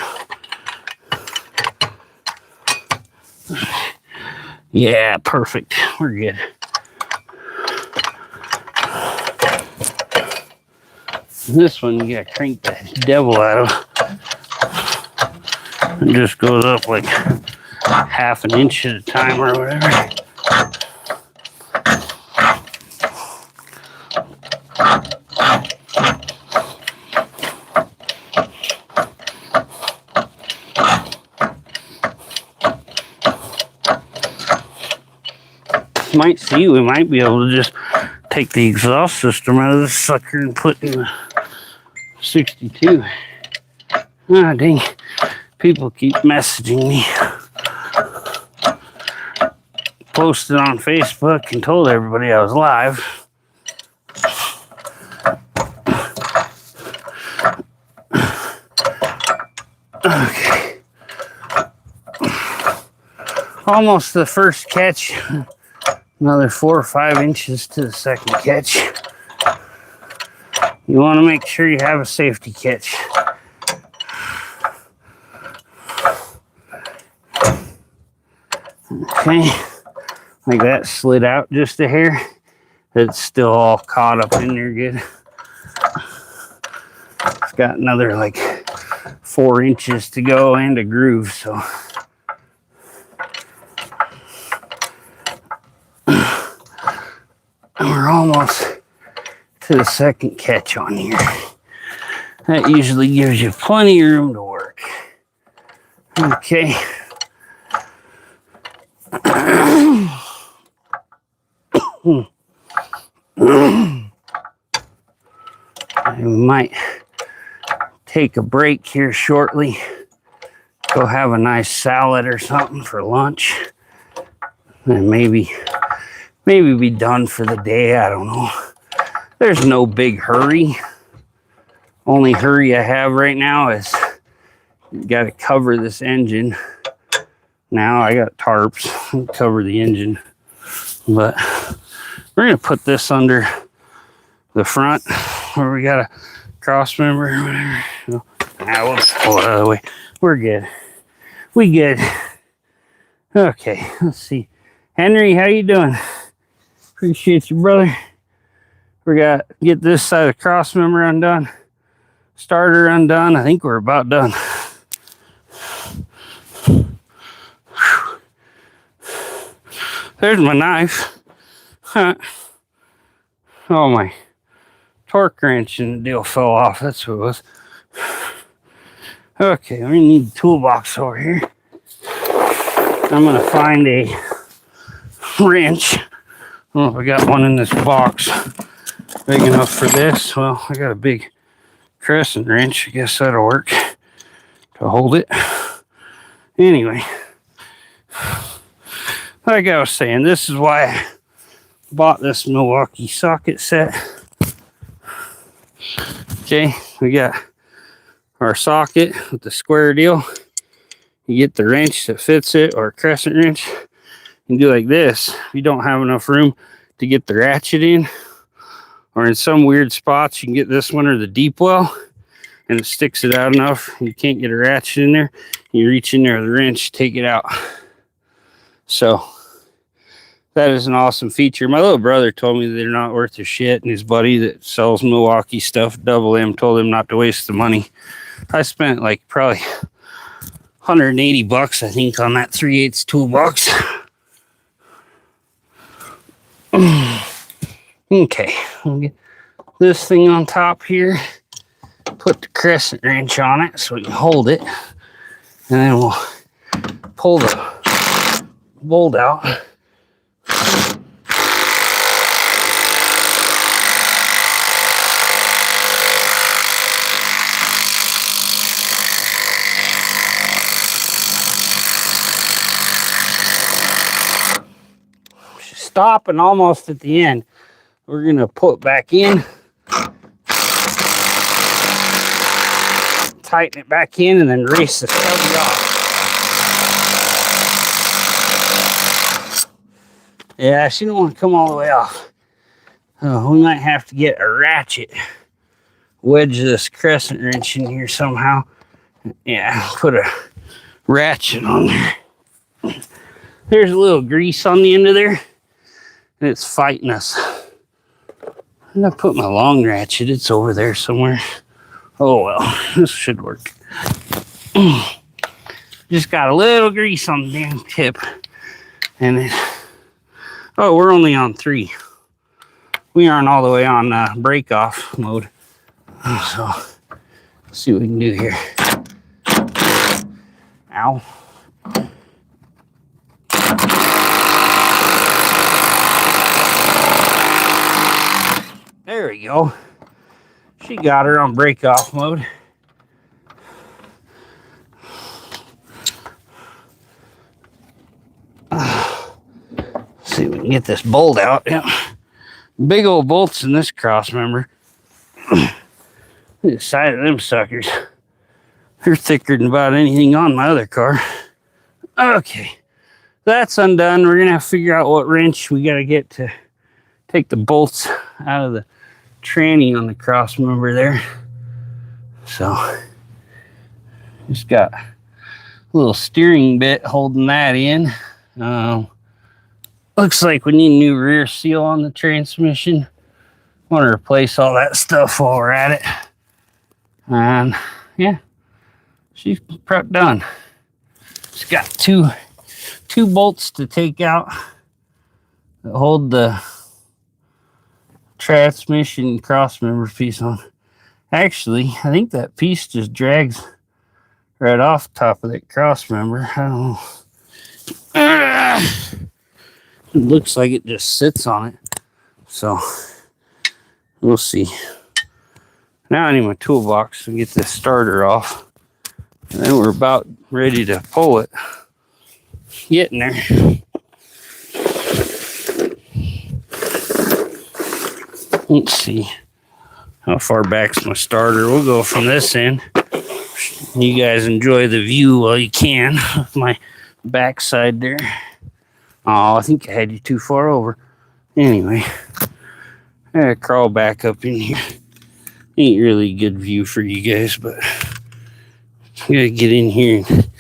Yeah, perfect. We're good. This one you gotta crank the devil out of. It just goes up like half an inch at a time or whatever. Might see, we might be able to just take the exhaust system out of this sucker and put in the 62. Ah, dang. People keep messaging me. Posted on Facebook and told everybody I was live. Okay. Almost the first catch. Another 4 or 5 inches to the second catch. You want to make sure you have a safety catch. Okay, like that slid out just a hair. It's still all caught up in there good. It's got another like 4 inches to go and a groove, so. We're almost to the second catch on here. That usually gives you plenty of room to work. Okay. I might take a break here shortly. Go have a nice salad or something for lunch. And maybe be done for the day. I don't know. There's no big hurry. Only hurry I have right now is got to cover this engine. Now I got tarps to cover the engine, but we're gonna put this under the front where we got a cross member or whatever. So, we'll pull it out of the way. We're good. We good. Okay, let's see. Henry, how you doing? Appreciate you, brother. We got to get this side of the cross member undone. Starter undone. I think we're about done. There's my knife. Huh. Oh, my torque wrench and the deal fell off. That's what it was. Okay, we need the toolbox over here. I'm going to find a wrench. I don't know if I got one in this box big enough for this. Well, I got a big crescent wrench. I guess that'll work to hold it. Anyway, like I was saying, this is why I bought this Milwaukee socket set. Okay, we got our socket with the square deal. You get the wrench that fits it, or a crescent wrench. You do like this. If you don't have enough room to get the ratchet in, or in some weird spots, you can get this one or the deep well, and it sticks it out enough. You can't get a ratchet in there. You reach in there with a wrench, take it out. So that is an awesome feature. My little brother told me they're not worth a shit, and his buddy that sells Milwaukee stuff, Double M, told him not to waste the money. I spent like probably $180, I think, on that 3/8 toolbox. Okay, we'll get this thing on top here, put the crescent wrench on it so we can hold it, and then we'll pull the bolt out. Stopping almost at the end. We're gonna put it back in, tighten it back in, and then race the stubby off. Yeah, she don't want to come all the way off. We might have to get a ratchet, wedge this crescent wrench in here somehow. Yeah, put a ratchet on there. There's a little grease on the end of there, and it's fighting us. And I put my long ratchet. It's over there somewhere. Oh well, this should work. Just got a little grease on the damn tip, and it. Oh, we're only on 3. We aren't all the way on break off mode. So, let's see what we can do here. Ow. There we go. She got her on break off mode. See if we can get this bolt out. Yeah. Big old bolts in this Crossmember. The side of them suckers. They're thicker than about anything on my other car. Okay. That's undone. We're going to have to figure out what wrench we got to get to take the bolts out of the tranny on the Crossmember there. So, just got a little steering bit holding that in. Looks like we need a new rear seal on the transmission. Want to replace all that stuff while we're at it. And yeah, she's prep done. It's got two bolts to take out that hold the transmission Crossmember piece on. Actually, I think that piece just drags right off top of that Crossmember. I don't know. It looks like it just sits on it. So, we'll see. Now I need my toolbox to get this starter off. And then we're about ready to pull it. Getting there. Let's see. How far back's my starter? We'll go from this end. You guys enjoy the view while you can of my backside there. Oh, I think I had you too far over. Anyway, I gotta crawl back up in here. Ain't really a good view for you guys, but I gotta get in here and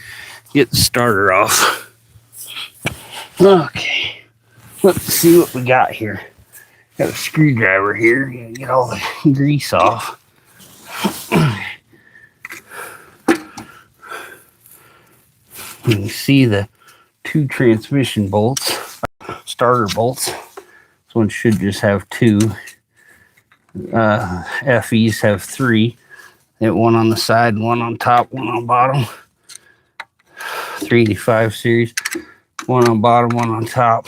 get the starter off. Okay, let's see what we got here. Got a screwdriver here. Gotta get all the grease off. You can see the 2 transmission bolts, starter bolts. This one should just have 2. FEs have 3. One on the side, one on top, one on bottom. 385 series. One on bottom, one on top.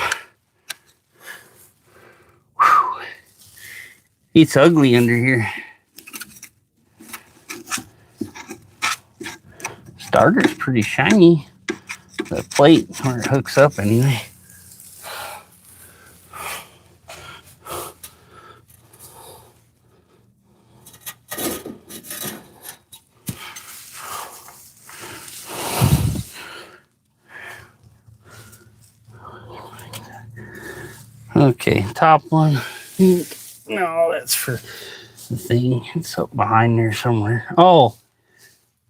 Whew. It's ugly under here. Starter's pretty shiny. The plate where it hooks up anyway. Okay, top one. No, that's for the thing. It's up behind there somewhere. Oh,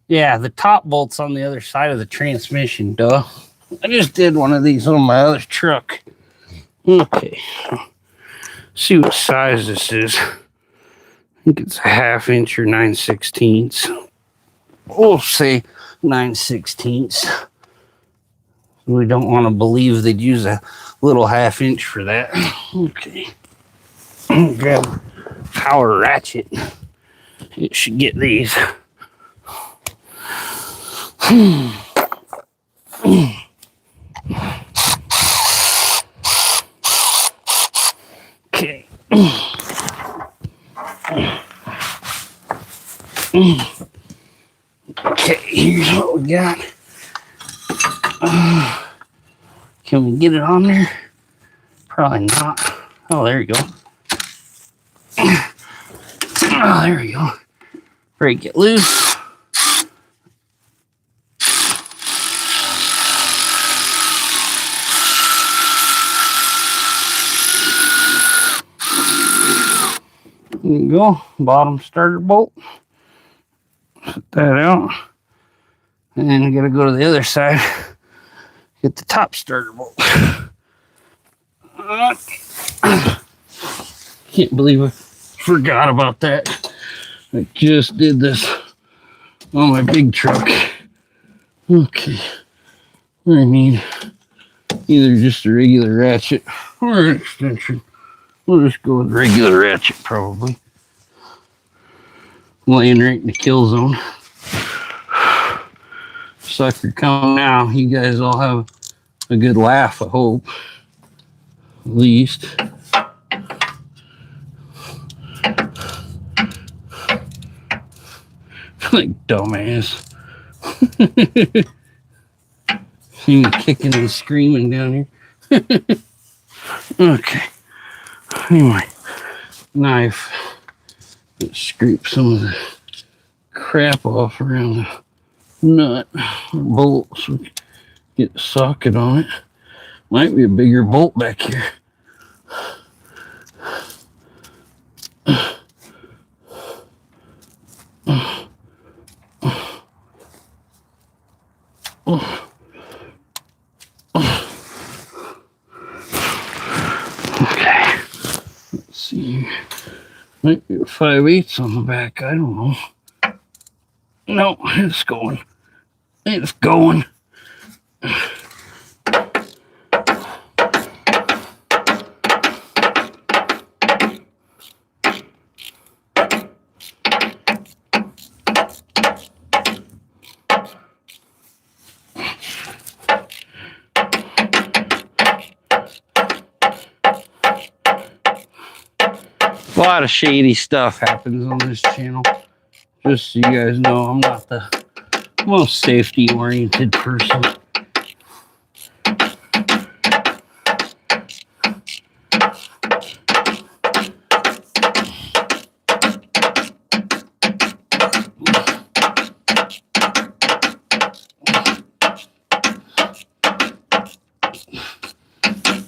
yeah, the top bolt's on the other side of the transmission, duh. I just did one of these on my other truck. Okay. See what size this is. I think it's a 1/2 inch or 9/16. We'll say 9/16. We don't want to believe they'd use a little 1/2 inch for that. Okay. Grab a power ratchet. It should get these. Okay. Okay, here's what we got. Can we get it on there? Probably not. Oh, there you go. Oh, there we go. Break it loose. There you go. Bottom starter bolt. Put that out. And then we gotta go to the other side. get the top starter bolt. Can't believe I forgot about that. I just did this on my big truck. Okay, I need either just a regular ratchet or an extension. We'll just go with regular ratchet probably. Laying right in the kill zone. Sucker come now. You guys all have a good laugh, I hope. At least. Like dumbass. See me kicking and screaming down here. Okay. Anyway, knife. Let's scrape some of the crap off around the nut or bolt so we can get the socket on it. Might be a bigger bolt back here. Okay, let's see. Might be a 5/8 on the back. I don't know. No, it's going. It's going. A lot of shady stuff happens on this channel. Just so you guys know, I'm not the most safety-oriented person.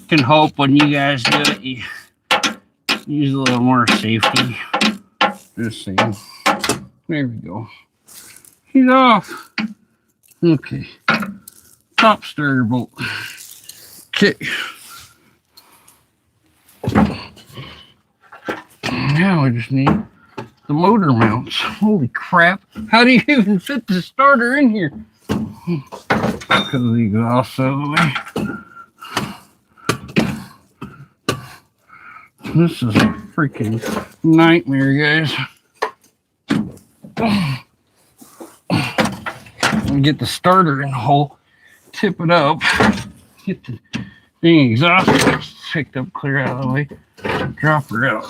Can hope when you guys do it, you use a little more safety. Just saying. There we go. He's off. Okay. Top starter bolt. Okay. Now I just need the motor mounts. Holy crap. How do you even fit the starter in here? Because the exhaust out of the way. This is a freaking nightmare, guys. Get the starter in the hole, tip it up, get the dang exhaust picked up clear out of the way, drop her out.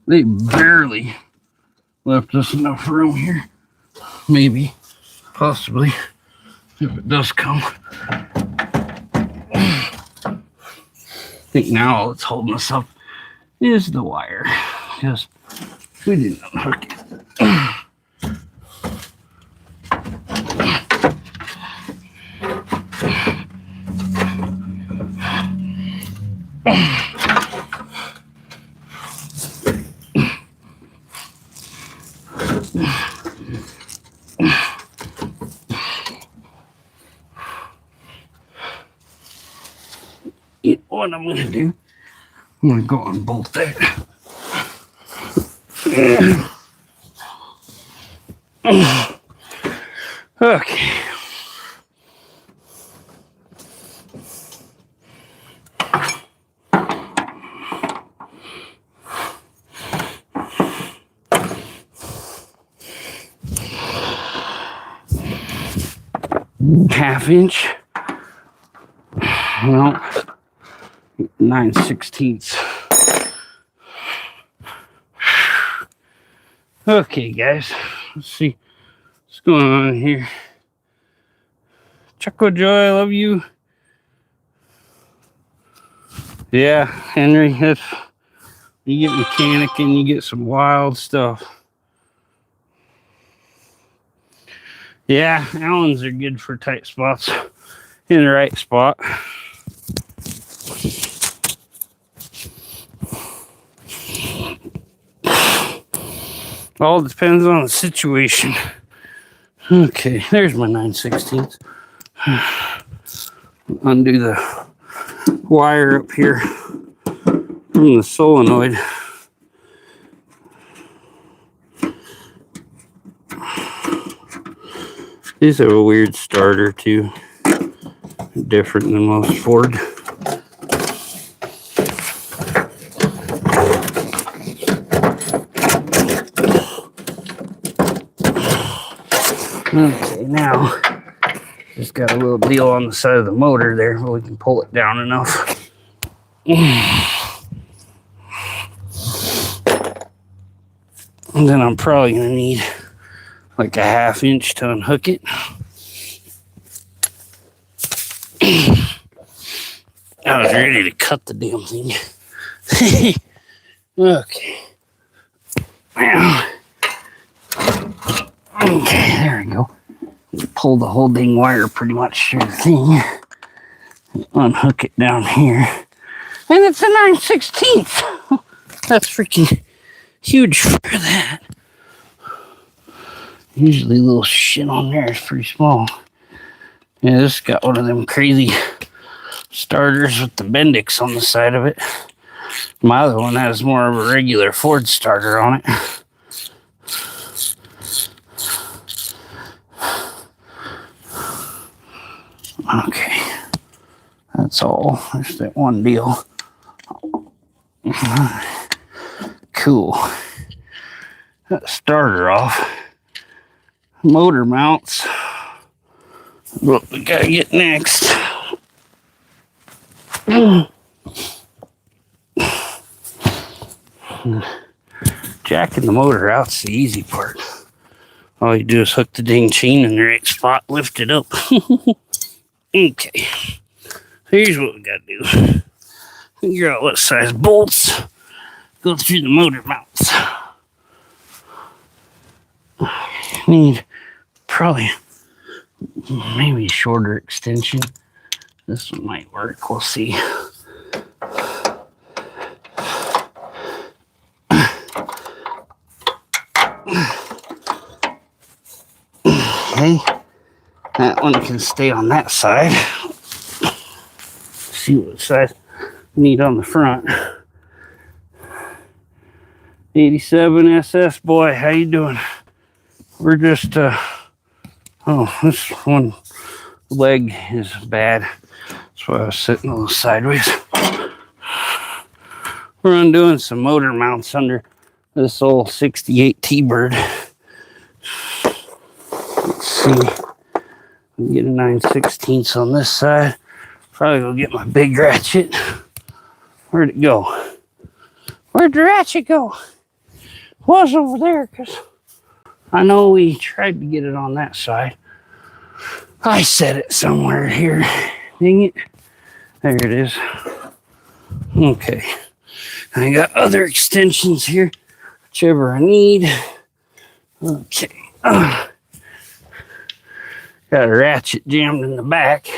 They barely left us enough room here. Maybe, possibly, if it does come. I think now all that's holding us up is the wire, because we didn't unhook it. What I'm going to do, I'm going to go unbolt that. Okay. Half inch. Well, 9/16. Okay, guys, let's see what's going on here. Choco Joy, I love you. Yeah, Henry, if you get mechanic and you get some wild stuff. Yeah, Allens are good for tight spots in the right spot. All depends on the situation. Okay, there's my 9/16. Undo the wire up here from the solenoid. These have a weird starter too, different than most Ford. Okay, now just got a little deal on the side of the motor there, but we can pull it down enough. And then I'm probably gonna need like a 1/2 inch to unhook it. I was ready to cut the damn thing. Okay. Well, okay, there we go. Pull the whole dang wire pretty much through the thing. Unhook it down here. And it's a 9/16. That's freaking huge for that. Usually little shit on there is pretty small. Yeah, this got one of them crazy starters with the Bendix on the side of it. My other one has more of a regular Ford starter on it. Okay, that's all. There's that one deal. Cool. That starter off. Motor mounts. What we gotta get next. Jacking the motor out's the easy part. All you do is hook the dang chain in the right spot, lift it up. Okay. Here's what we gotta do. Figure out what size bolts go through the motor mounts. Need probably maybe a shorter extension. This one might work. We'll see. Okay, that one can stay on that side. See what size we need on the front. 87 SS boy, how you doing? We're just oh, this one leg is bad. That's why I was sitting a little sideways. We're undoing some motor mounts under this old 68 T-Bird. Let's see. We get a 9/16 on this side. Probably go get my big ratchet. Where'd it go? Where'd the ratchet go? It was over there, because I know we tried to get it on that side. I set it somewhere here. Dang it. There it is. Okay. I got other extensions here, whichever I need. Okay. Got a ratchet jammed in the back.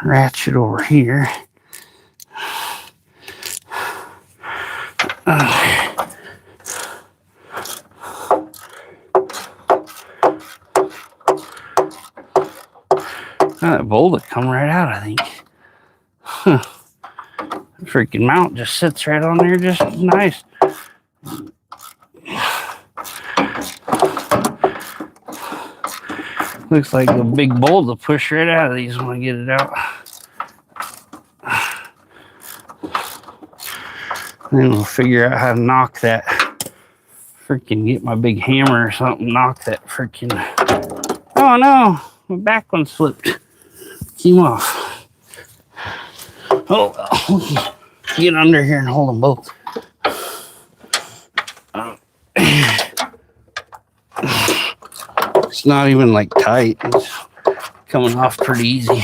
Ratchet over here. That bolt will come right out, I think. Huh. The freaking mount just sits right on there just nice. Looks like a big bolt will push right out of these when I get it out. Then we'll figure out how to knock that. Freaking get my big hammer or something, knock that freaking. Oh no, my back one slipped. Came off. Oh well, get under here and hold them both. It's not even like tight. It's coming off pretty easy.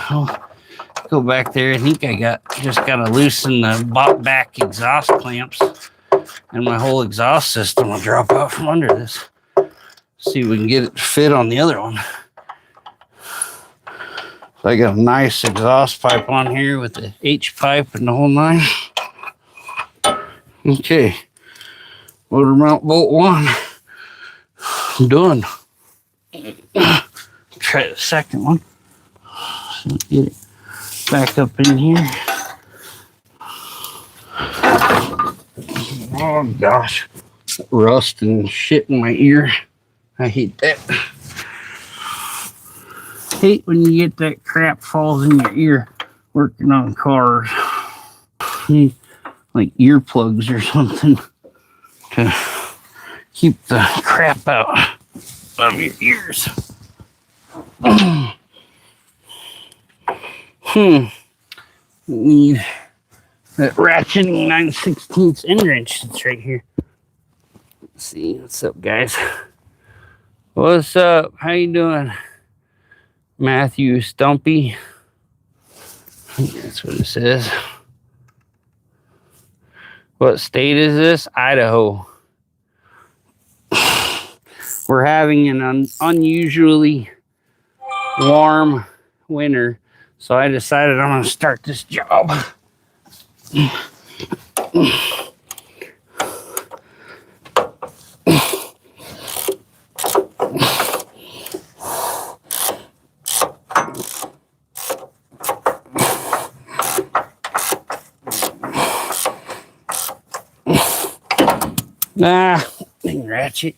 I'll go back there. I think I just got to loosen the back exhaust clamps, and my whole exhaust system will drop out from under this. See if we can get it to fit on the other one. So I got a nice exhaust pipe on here with the H pipe and the whole nine. Okay, motor mount bolt 1 done. Try the second one. So get it back up in here. Oh gosh, rust and shit in my ear. I hate that. Hate when you get that crap falls in your ear working on cars. You need like earplugs or something to keep the crap out of your ears. Need that ratcheting 9/16 end wrench that's right here. Let's see, what's up, guys? What's up? How you doing? Matthew Stumpy. That's what it says. What state is this? Idaho. We're having an unusually warm winter, so I decided I'm going to start this job. Nah, dang ratchet.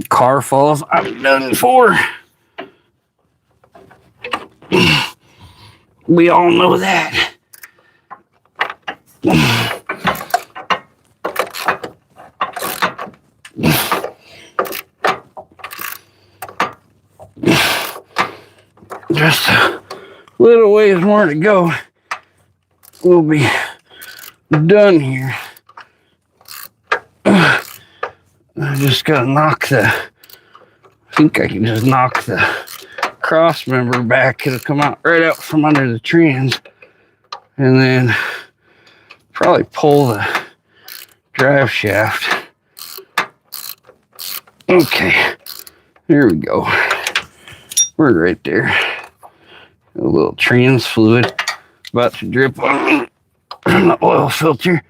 Car falls, I'm done for. We all know that. Just a little ways more to go. We'll be done here. I just gotta knock I think I can just knock the Crossmember back. It'll come out right out from under the trans. And then probably pull the drive shaft. Okay, there we go. We're right there. A little trans fluid about to drip on the oil filter.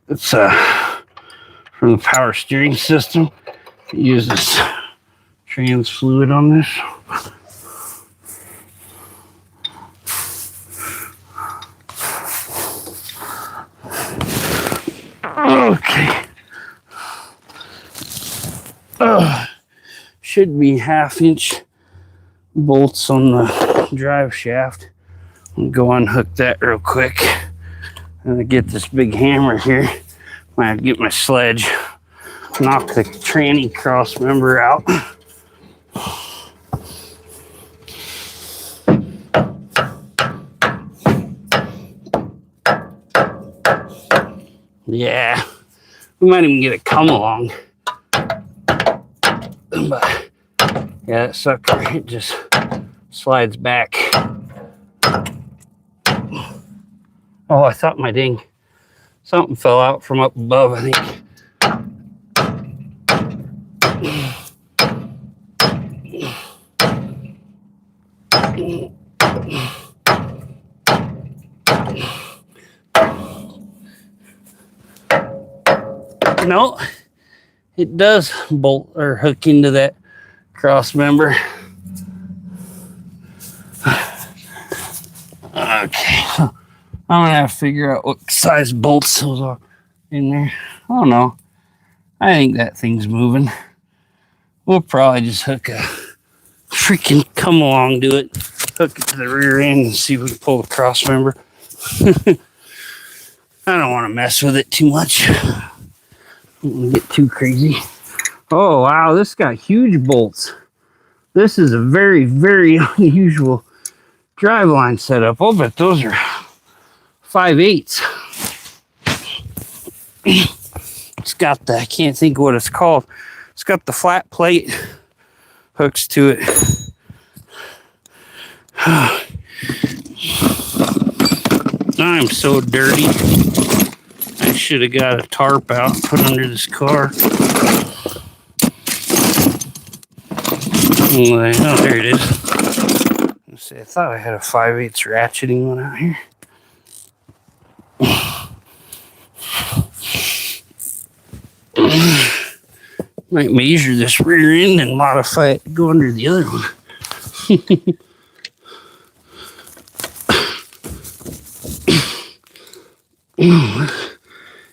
It's from the power steering system. It uses trans fluid on this. Okay. Should be 1/2-inch bolts on the drive shaft. I'll go unhook that real quick. And I get this big hammer here. I have to get my sledge, knock the tranny Crossmember out. Yeah, we might even get a come along. But yeah, that sucker, it just slides back. Oh, I thought my ding, something fell out from up above, I think. No, it does bolt or hook into that Crossmember. Okay, so I'm gonna have to figure out what size bolts those are in there. I don't know. I think that thing's moving. We'll probably just hook a freaking come along to it, hook it to the rear end and see if we can pull the Crossmember. I don't want to mess with it too much. Don't get too crazy. Oh wow, this got huge bolts. This is a very, very unusual driveline setup. I'll bet those are 5/8. It's got the, I can't think what it's called. It's got the flat plate hooks to it. I'm so dirty. I should have got a tarp out and put under this car. Anyway, oh, there it is. Let's see, I thought I had a 5/8 ratcheting one out here. Might measure this rear end and modify it to go under the other one.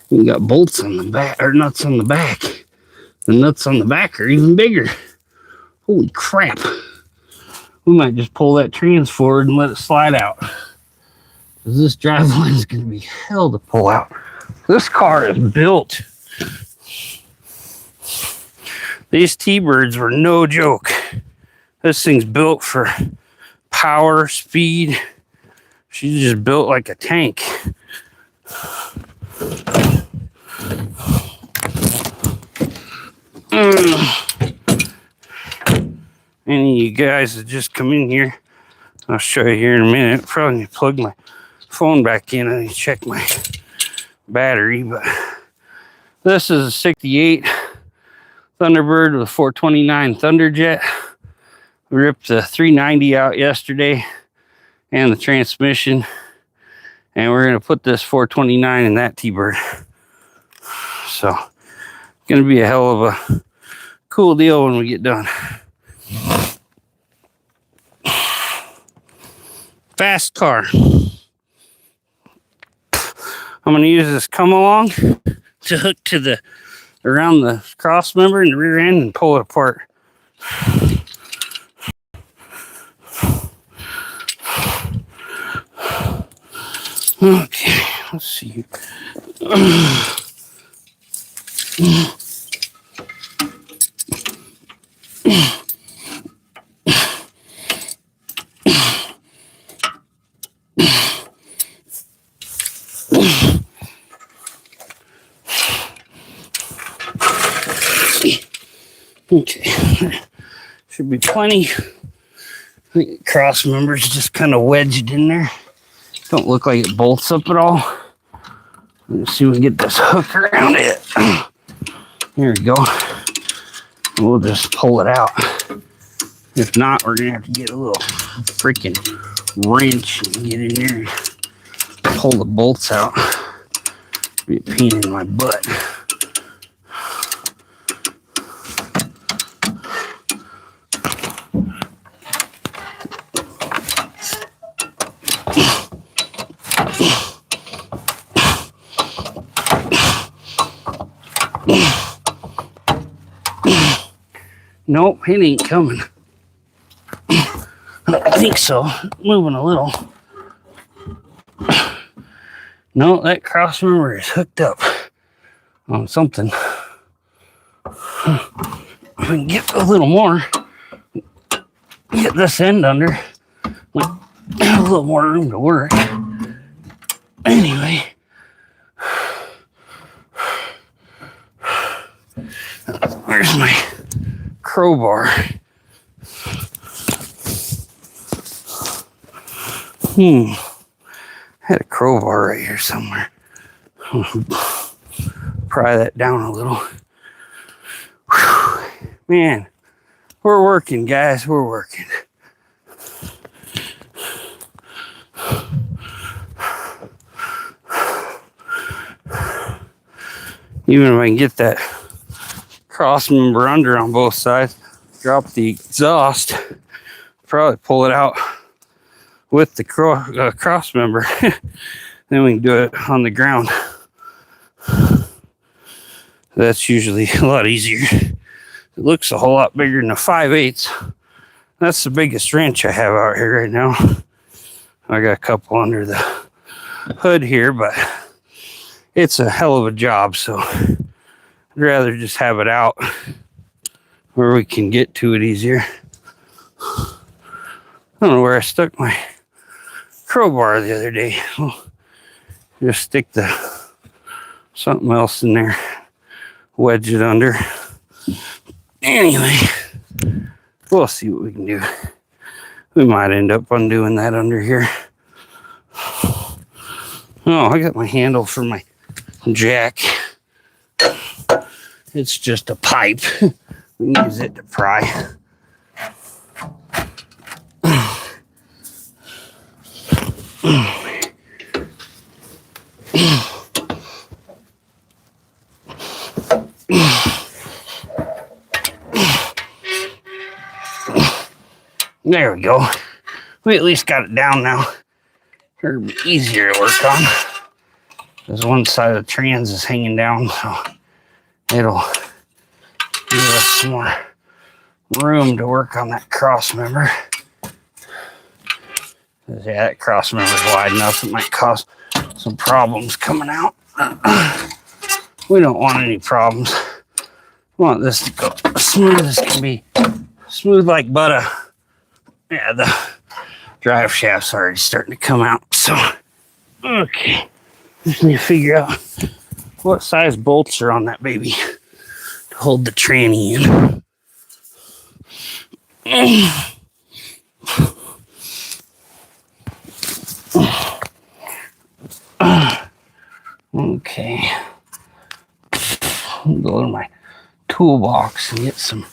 You got bolts on the back, or nuts on the back. The nuts on the back are even bigger. Holy crap. We might just pull that trans forward and let it slide out. Because this drive line is going to be hell to pull out. This car is built. These T-Birds were no joke. This thing's built for power, speed. She's just built like a tank. Any of you guys that just come in here, I'll show you here in a minute. Probably need to plug my phone back in and check my battery. But this is a 68 Thunderbird with a 429 Thunderjet. We ripped the 390 out yesterday and the transmission. And we're going to put this 429 in that T-Bird. So, it's going to be a hell of a cool deal when we get done. Fast car. I'm going to use this come along to hook to the around the cross member in the rear end and pull it apart. Okay, let's see. Okay, should be plenty. I think cross member's just kind of wedged in there. Don't look like it bolts up at all. Let's see if we can get this hook around it. Here we go. We'll just pull it out. If not, we're gonna have to get a little freaking wrench and get in there and pull the bolts out. Be a pain in my butt. Nope, it ain't coming. I don't think so. Moving a little. No, that cross member is hooked up on something. If we can get a little more, get this end under, we have a little more room to work. Anyway. Where's my crowbar? Had a crowbar right here somewhere. Pry that down a little. Whew. Man, we're working, guys. We're working. Even if I can get that cross member under on both sides, drop the exhaust, probably pull it out with the cross member. Then we can do it on the ground. That's usually a lot easier. It looks a whole lot bigger than a 5/8. That's the biggest wrench I have out here right now. I got a couple under the hood here, but it's a hell of a job, so I'd rather just have it out where we can get to it easier. I don't know where I stuck my crowbar the other day. Well, just stick something else in there, wedge it under. Anyway, we'll see what we can do. We might end up undoing that under here. Oh, I got my handle for my jack. It's just a pipe. We use it to pry. There we go. We at least got it down now. It'll be easier to work on. Because one side of the trans is hanging down, so it'll give us some more room to work on that crossmember. Yeah, that crossmember is wide enough. It might cause some problems coming out. We don't want any problems. We want this to go as smooth as can be. Smooth like butter. Yeah, the drive shaft's already starting to come out. So, okay. Just need to figure out what size bolts are on that baby to hold the tranny in. Okay. I'll go to my toolbox and get some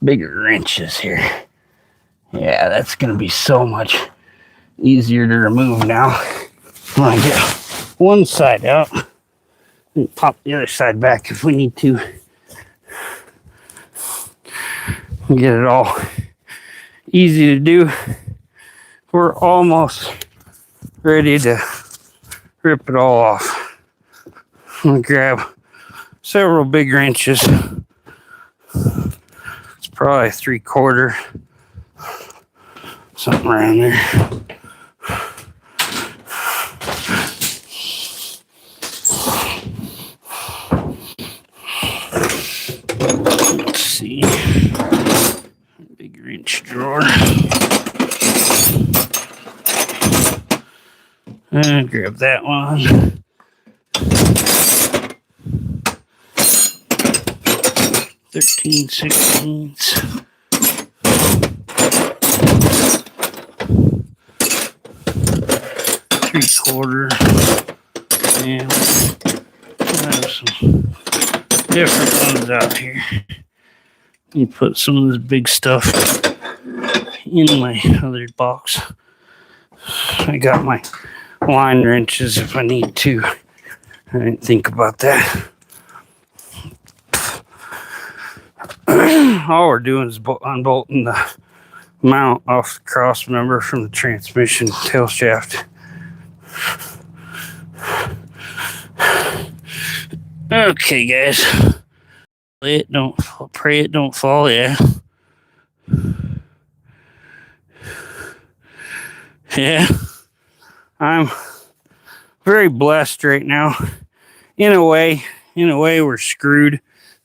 bigger wrenches here. Yeah, that's going to be so much easier to remove now. When I get one side out and pop the other side back if we need to. Get it all easy to do. We're almost ready to rip it all off. I'm going to grab several big wrenches. It's probably 3/4, something around there. Let's see. Big wrench drawer. And grab that one. Thirteen sixteenths. Three-quarter. And I have some different ones out here. You put some of this big stuff in my other box. I got my line wrenches if I need to. I didn't think about that. All we're doing is unbolting the mount off the crossmember from the transmission tail shaft. Okay, guys. Pray it don't fall, yeah. Yeah. I'm very blessed right now. In a way, we're screwed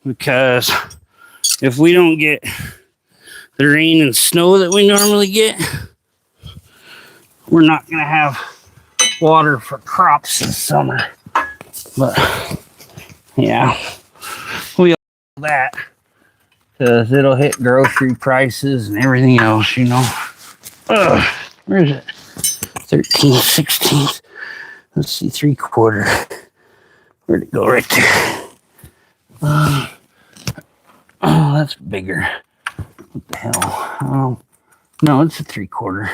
because if we don't get the rain and snow that we normally get, we're not going to have water for crops this summer. But, yeah, we all know that because it'll hit grocery prices and everything else, you know. Where is it? 13, 16. Let's see, 3/4. Where'd it go? Right there. Oh, that's bigger. What the hell? No, it's a 3/4.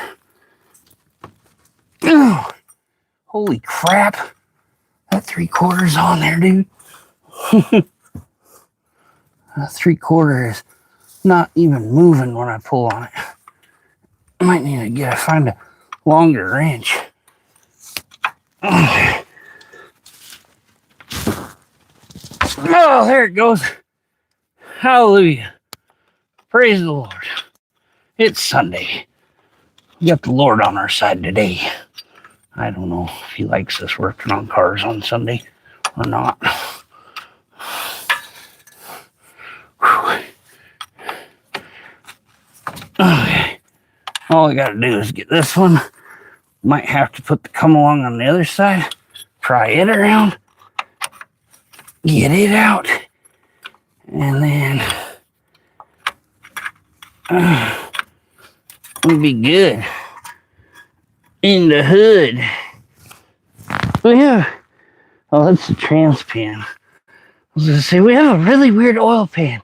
Oh, holy crap. That 3/4's on there, dude. That 3/4 is not even moving when I pull on it. I might need to find a longer wrench. Oh, there it goes. Hallelujah. Praise the Lord. It's Sunday. We got the Lord on our side today. I don't know if he likes us working on cars on Sunday or not. Okay. All I gotta do is get this one. Might have to put the come along on the other side. Pry it around. Get it out. And then we'll be good. In the hood. We have, oh, that's a trans pan. I was going to say, we have a really weird oil pan.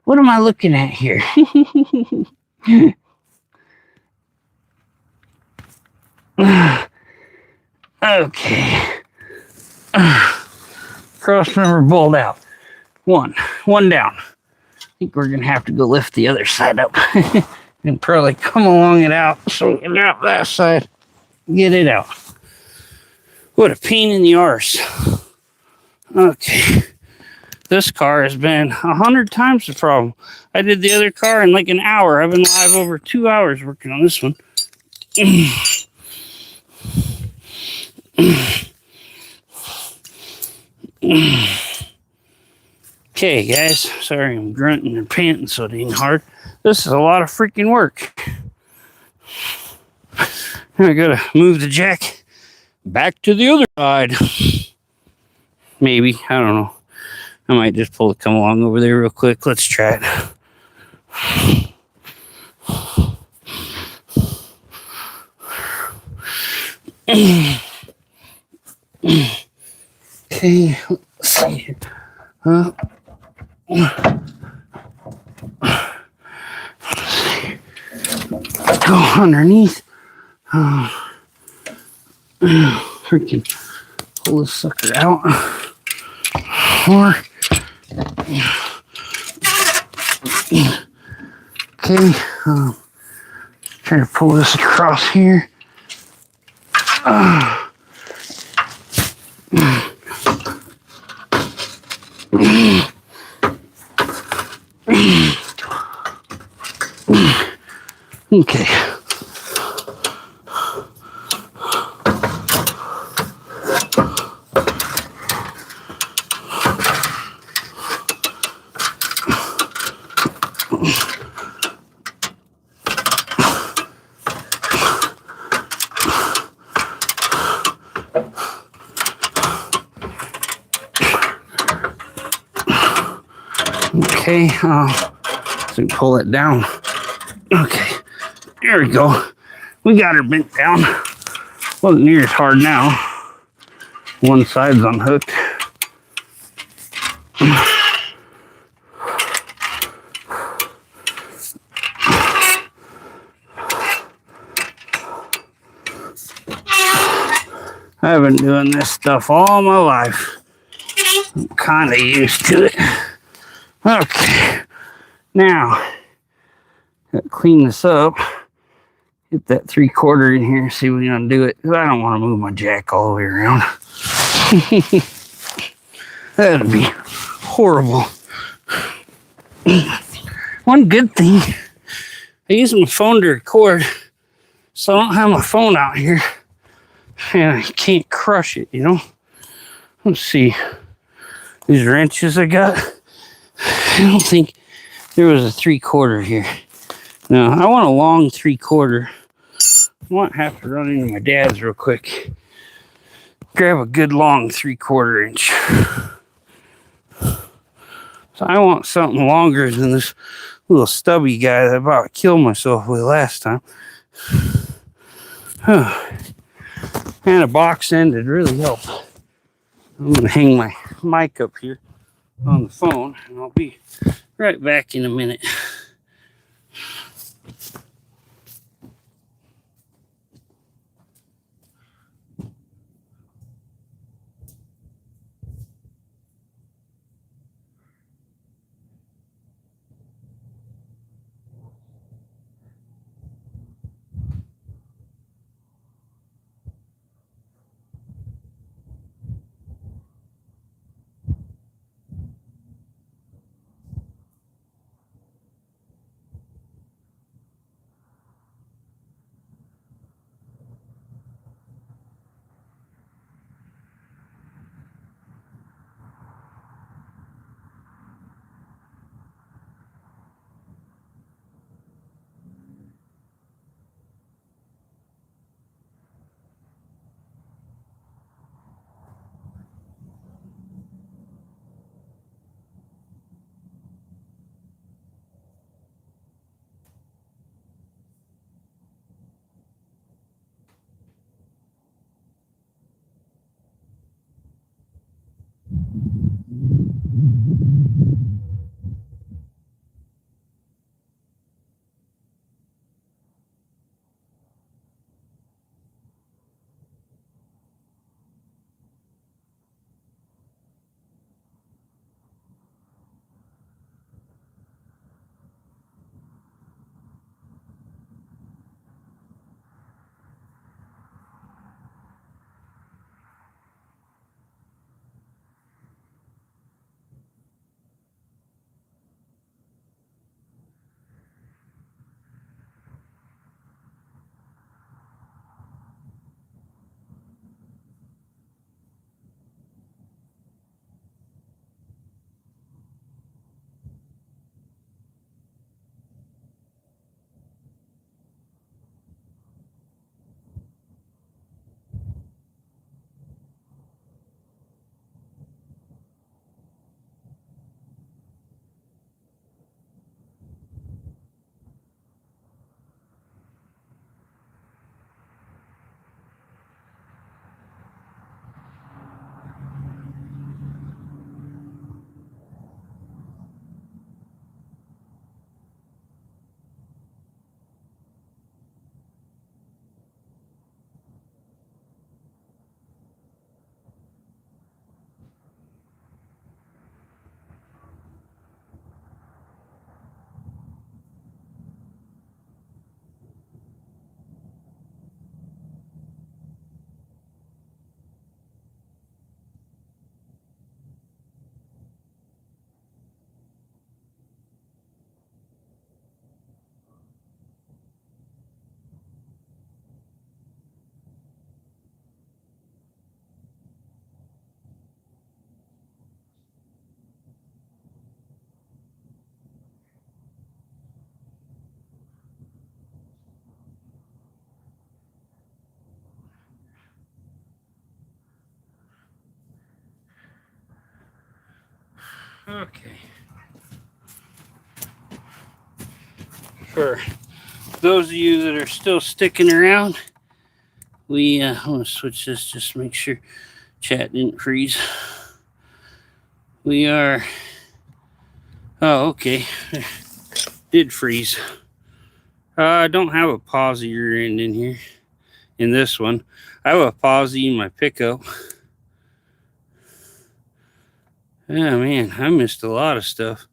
What am I looking at here? Okay. Crossmember bolt out. One down. I think we're going to have to go lift the other side up. And probably come along it out so we can get out that side. Get it out. What a pain in the arse. Okay. This car has been 100 times the problem. I did the other car in like an hour. I've been live over 2 hours working on this one. Okay, guys. Sorry I'm grunting and panting so dang hard. This is a lot of freaking work. I gotta move the jack back to the other side. Maybe. I don't know. I might just come along over there real quick. Let's try it. Okay, let's see here. Go underneath. Freaking pull this sucker out. Or okay, try to pull this across here. Okay. Okay, so we pull it down. Okay, there we go. We got her bent down. Wasn't near as hard now. One side's unhooked. I've been doing this stuff all my life. I'm kind of used to it. Okay, now, gotta clean this up. Get that 3/4 in here, see if we can undo it. Because I don't want to move my jack all the way around. That'd be horrible. One good thing, I use my phone to record, so I don't have my phone out here. And I can't crush it, you know? Let's see. These wrenches I got. I don't think there was a 3/4 here. No, I want a long 3/4. I might have to run into my dad's real quick. Grab a good long 3/4 inch. So I want something longer than this little stubby guy that I about killed myself with last time. And a box end would really help. I'm going to hang my mic up here on the phone, and I'll be right back in a minute. Okay. For those of you that are still sticking around, I'm going to switch this just to make sure chat didn't freeze. We are, oh, okay. Did freeze. I don't have a posi rear end in here. In this one, I have a posi in my pickup. Oh man, I missed a lot of stuff.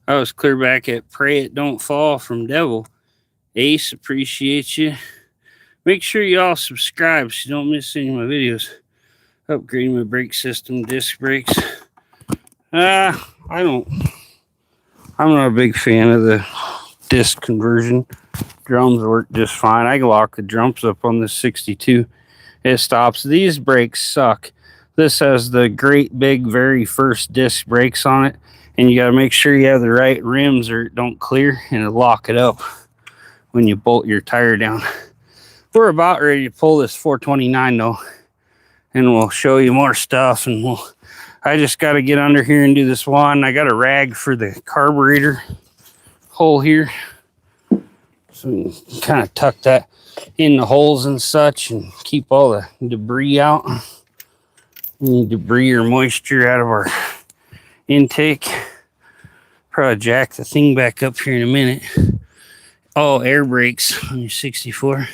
I was clear back at Pray It Don't Fall from Devil. Ace, appreciate you. Make sure you all subscribe so you don't miss any of my videos. Upgrading my brake system, disc brakes. I'm not a big fan of the disc conversion. Drums work just fine. I can lock the drums up on the 62. It stops. These brakes suck. This has the great big very first disc brakes on it, and you got to make sure you have the right rims or it don't clear and it'll lock it up when you bolt your tire down. We're about ready to pull this 429 though, and we'll show you more stuff. And I just got to get under here and do this one. I got a rag for the carburetor hole here, so we can kind of tuck that in the holes and such and keep all the debris out. Any debris or moisture out of our intake. Probably jack the thing back up here in a minute. Oh, air brakes on your 64.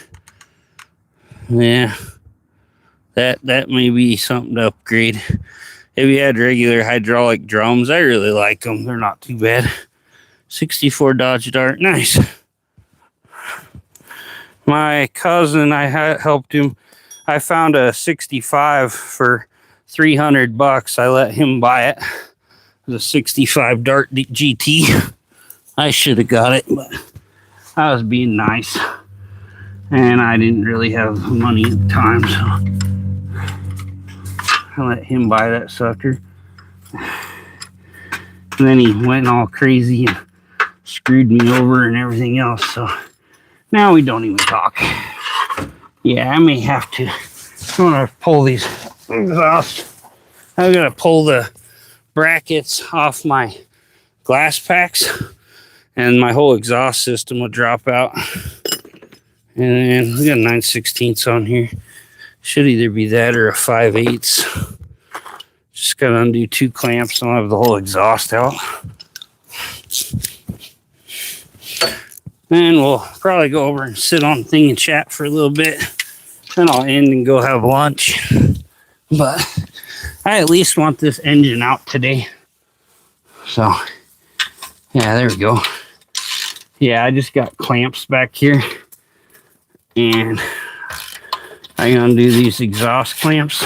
Yeah, that may be something to upgrade. If you had regular hydraulic drums, I really like them. They're not too bad. 64 Dodge Dart, nice. My cousin, I helped him. I found a 65 for $300. I let him buy it. It was a 65 Dart GT. I should have got it, but I was being nice. And I didn't really have money at the time, so I let him buy that sucker. And then he went all crazy and screwed me over and everything else, so now we don't even talk. Yeah, I may have to. I'm gonna pull these exhausts. I'm gonna pull the brackets off my glass packs, and my whole exhaust system will drop out. And then we got a 9/16 on here. Should either be that or a 5/8. Just gotta undo 2 clamps and I'll have the whole exhaust out. And we'll probably go over and sit on the thing and chat for a little bit. Then I'll end and go have lunch. But I at least want this engine out today. So, yeah, there we go. Yeah, I just got clamps back here. And I'm going to do these exhaust clamps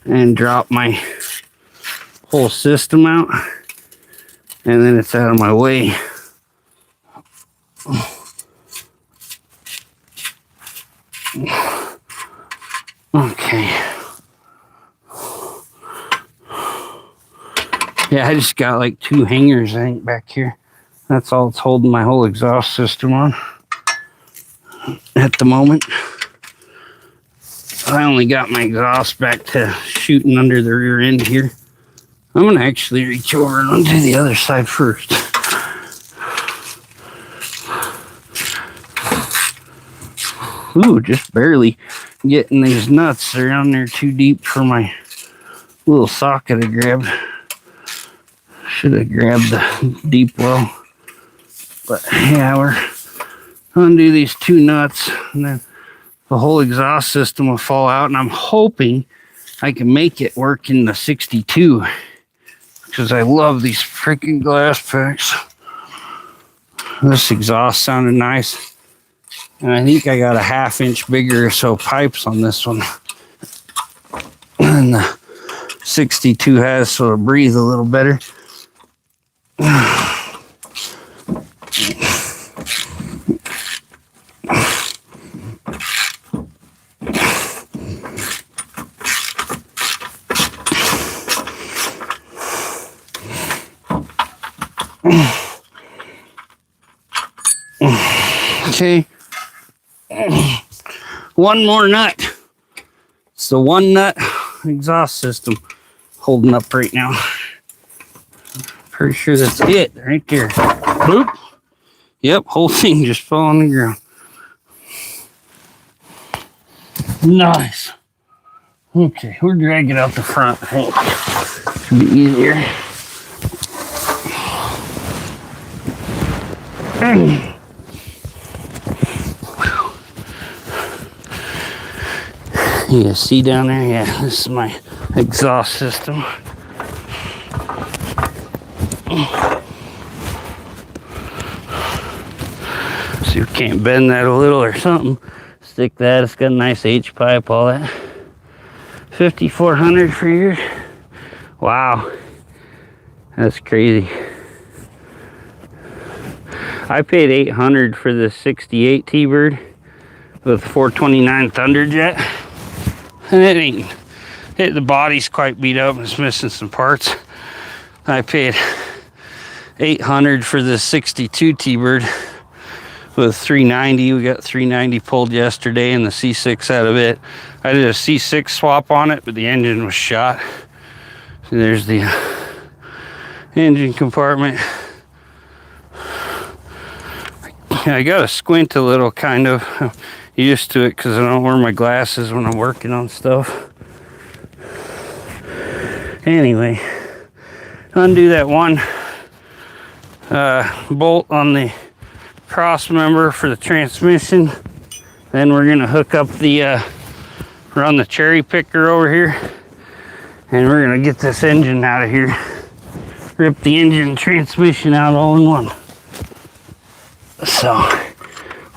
and drop my whole system out. And then it's out of my way. Okay. Yeah, I just got like 2 hangers, I think, back here. That's all it's holding my whole exhaust system on at the moment. I only got my exhaust back to shooting under the rear end here. I'm going to actually reach over and undo the other side first. Ooh, just barely getting these nuts. They're on there too deep for my little socket I grabbed. Should have grabbed the deep well. But yeah, we're undo these 2 nuts, and then the whole exhaust system will fall out, and I'm hoping I can make it work in the 62 because I love these freaking glass packs. This exhaust sounded nice, and I think I got a 1/2 inch bigger or so pipes on this one than the 62 has, so it'll breathe a little better. Okay, 1 more nut. It's the 1 nut exhaust system. holding up right now. Pretty sure that's it right there. Boop. Yep, whole thing just fell on the ground. Nice. Okay, we'll drag it out the front. I think should be easier. Yeah, see down there? Yeah, this is my exhaust system. See if we can't bend that a little or something. Stick that. It's got a nice H pipe, all that. 5,400 for yours. Wow, that's crazy. I paid 800 for the 68 T-Bird with 429 Thunderjet, and it ain't. The body's quite beat up. It's missing some parts. I paid 800 for the 62 T-Bird with 390. We got 390 pulled yesterday and the C6 out of it. I did a C6 swap on it, but the engine was shot. So there's the engine compartment. I gotta squint a little, kind of. I'm used to it because I don't wear my glasses when I'm working on stuff. Anyway, undo that one bolt on the Crossmember for the transmission. Then we're gonna hook up the run the cherry picker over here, and we're gonna get this engine out of here. Rip the engine and transmission out all in one. So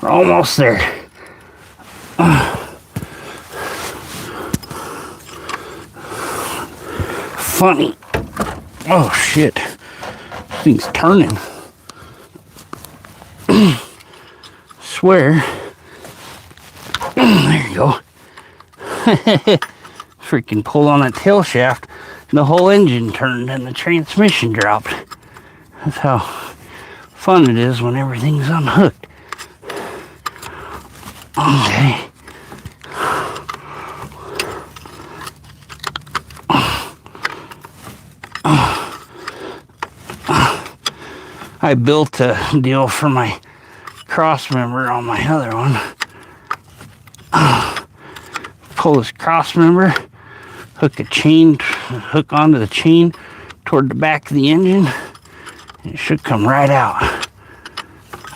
we're almost there. Funny. Oh shit. This thing's turning. Swear. There you go. Freaking pulled on that tail shaft, and the whole engine turned and the transmission dropped. That's how fun it is when everything's unhooked. Okay. I built a deal for my Crossmember on my other one. Pull this Crossmember, hook onto the chain toward the back of the engine. It should come right out.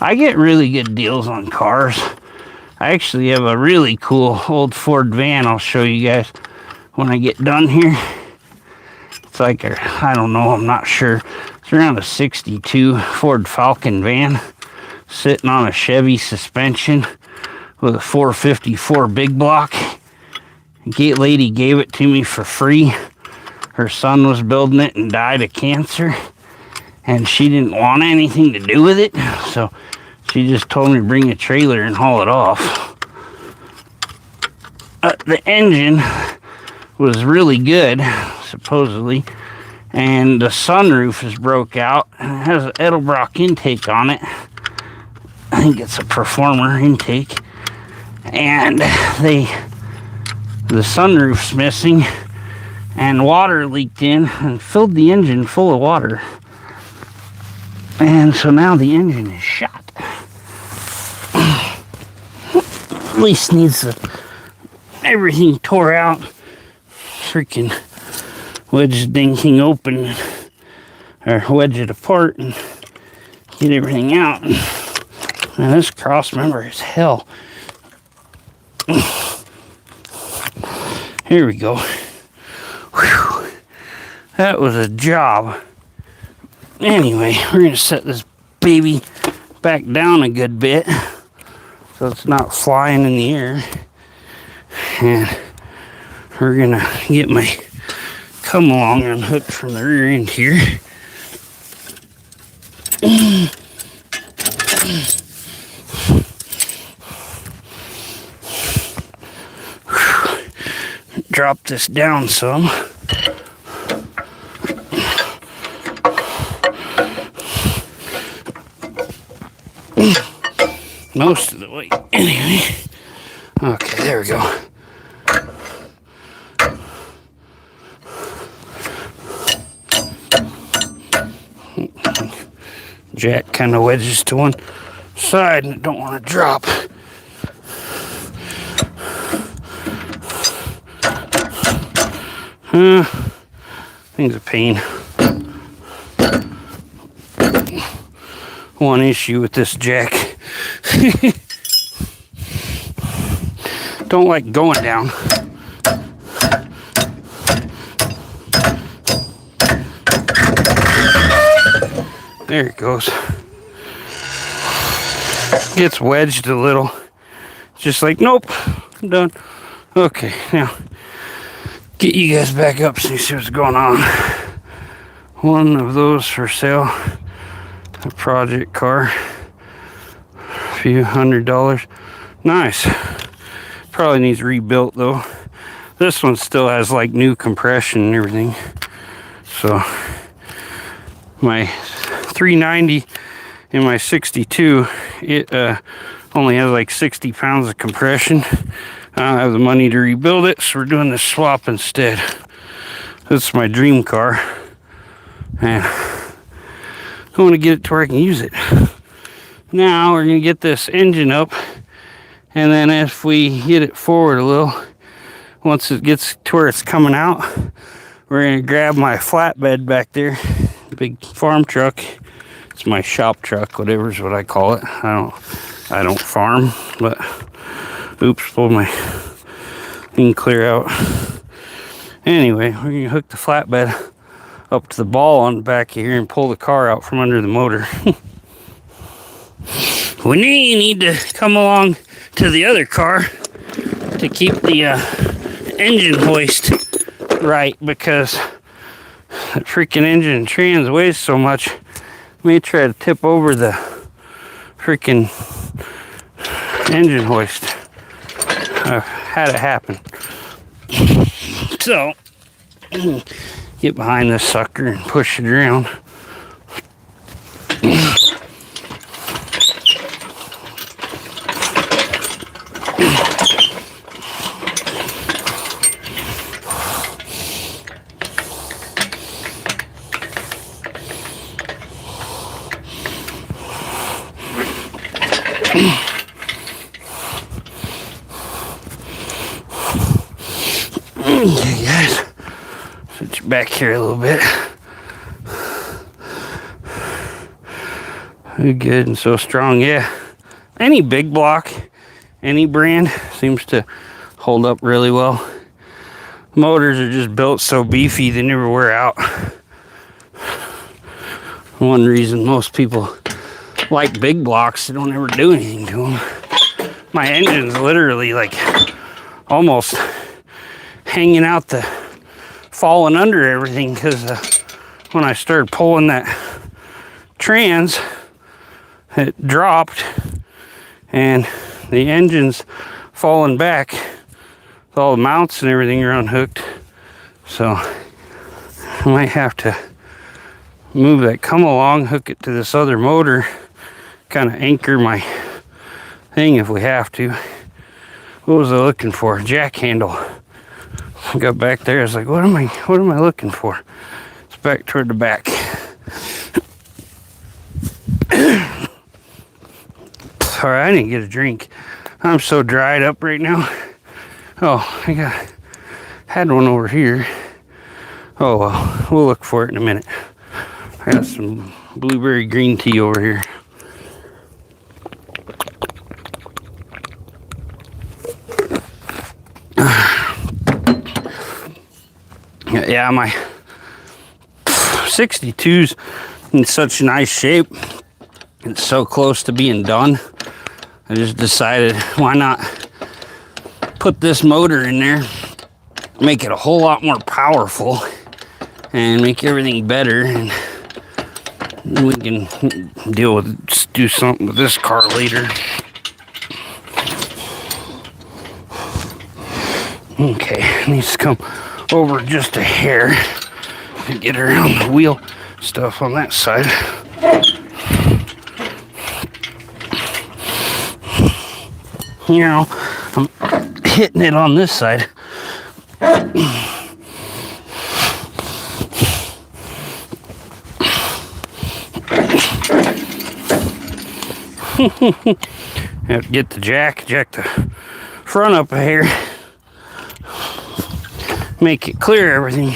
I get really good deals on cars. I actually have a really cool old Ford van I'll show you guys when I get done here. It's like I don't know, I'm not sure. It's around a 62 Ford Falcon van sitting on a Chevy suspension with a 454 big block. Gate lady gave it to me for free. Her son was building it and died of cancer, and she didn't want anything to do with it, so she just told me to bring a trailer and haul it off. The engine was really good, supposedly, and the sunroof is broke out, and it has an Edelbrock intake on it. I think it's a Performer intake, and the sunroof's missing, and water leaked in and filled the engine full of water. And so now the engine is shot. At least needs everything tore out. Freaking wedge the thing open, or wedge it apart and get everything out. Man, this Crossmember is hell. Here we go. Whew. That was a job. Anyway, we're going to set this baby back down a good bit so it's not flying in the air. And we're going to get my come along unhooked from the rear end here. Drop this down some. Most of the way, anyway. Okay, there we go. jack kind of wedges to one side and I don't want to drop. Thing's a pain. One issue with this jack. Don't like going down. There it goes. Gets wedged a little. Just like, nope, I'm done. Okay, now get you guys back up so you see what's going on. One of those for sale. A project car. A few $100s. Nice. Probably needs rebuilt though. This one still has like new compression and everything. So my 390 and my 62, it only has like 60 pounds of compression. I don't have the money to rebuild it, so we're doing this swap instead. This is my dream car, and I want to get it to where I can use it. Now we're going to get this engine up, and then if we get it forward a little, once it gets to where it's coming out, we're going to grab my flatbed back there, big farm truck. It's my shop truck, whatever is what I call it. I don't farm, but oops, pulled my thing clear out. Anyway, we're going to hook the flatbed up to the ball on the back here and pull the car out from under the motor. We need to come along to the other car to keep the engine hoist right, because the freaking engine trans weighs so much. May try to tip over the freaking engine hoist. I've had it happen. So, get behind this sucker and push it around. Okay, guys, switch you back here a little bit. Good and so strong, yeah. Any big block, any brand seems to hold up really well. Motors are just built so beefy they never wear out. One reason most people like big blocks, they don't ever do anything to them. My engine's literally like almost hanging out the falling under everything, because when I started pulling that trans, it dropped and the engine's falling back with all the mounts and everything are unhooked. So I might have to move that come along, hook it to this other motor, kind of anchor my thing if we have to. What was I looking for? Jack handle. I got back there, I was like, what am I looking for? It's back toward the back. Alright, I didn't get a drink. I'm so dried up right now. Oh, had one over here. Oh well, we'll look for it in a minute. I got some blueberry green tea over here. Yeah, my 62's in such nice shape. It's so close to being done. I just decided, why not put this motor in there, make it a whole lot more powerful, and make everything better, and we can do something with this car later. Okay, needs to come over just a hair to get around the wheel stuff on that side. You know, I'm hitting it on this side. Have to get the jack the front up a hair. Make it clear everything.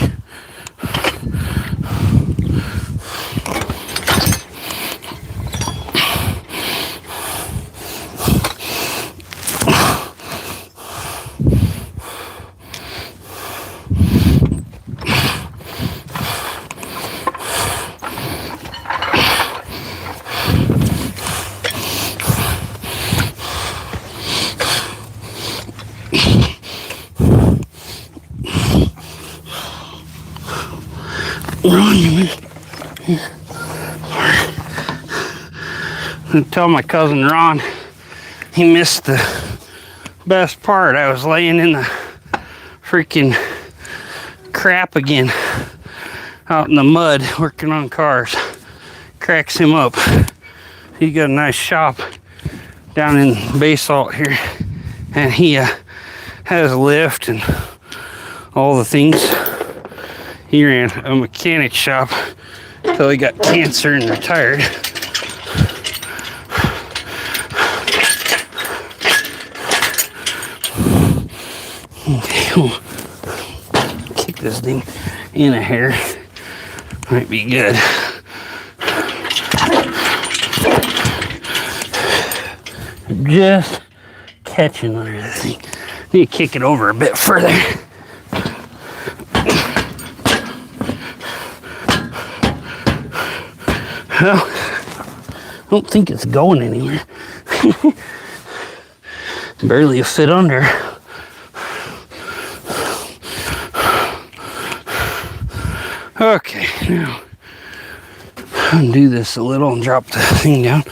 I tell my cousin Ron he missed the best part. I was laying in the freaking crap again out in the mud working on cars. Cracks him up. He got a nice shop down in Basalt here, and he has a lift and all the things. He ran a mechanic shop until he got cancer and retired. Okay, we'll kick this thing in a hair. Might be good. Just catching under this thing. Need to kick it over a bit further. Well, I don't think it's going anywhere. Barely a fit under. Okay, now undo this a little and drop the thing down.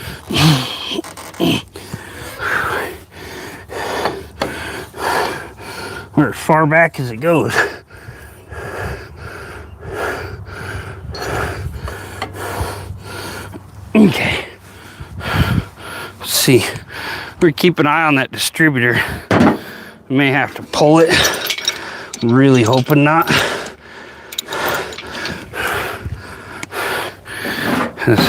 We're as far back as it goes. Okay. Let's see. We're keep an eye on that distributor. We may have to pull it. I'm really hoping not. This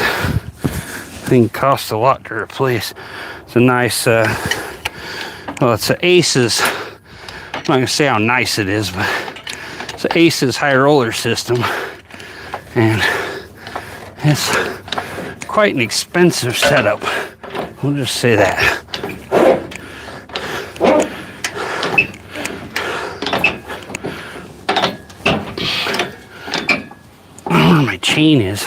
thing costs a lot to replace. It's a nice, well, it's an Aces. I'm not gonna say how nice it is, but it's an Aces high roller system, and it's quite an expensive setup. We'll just say that. I don't know where my chain is.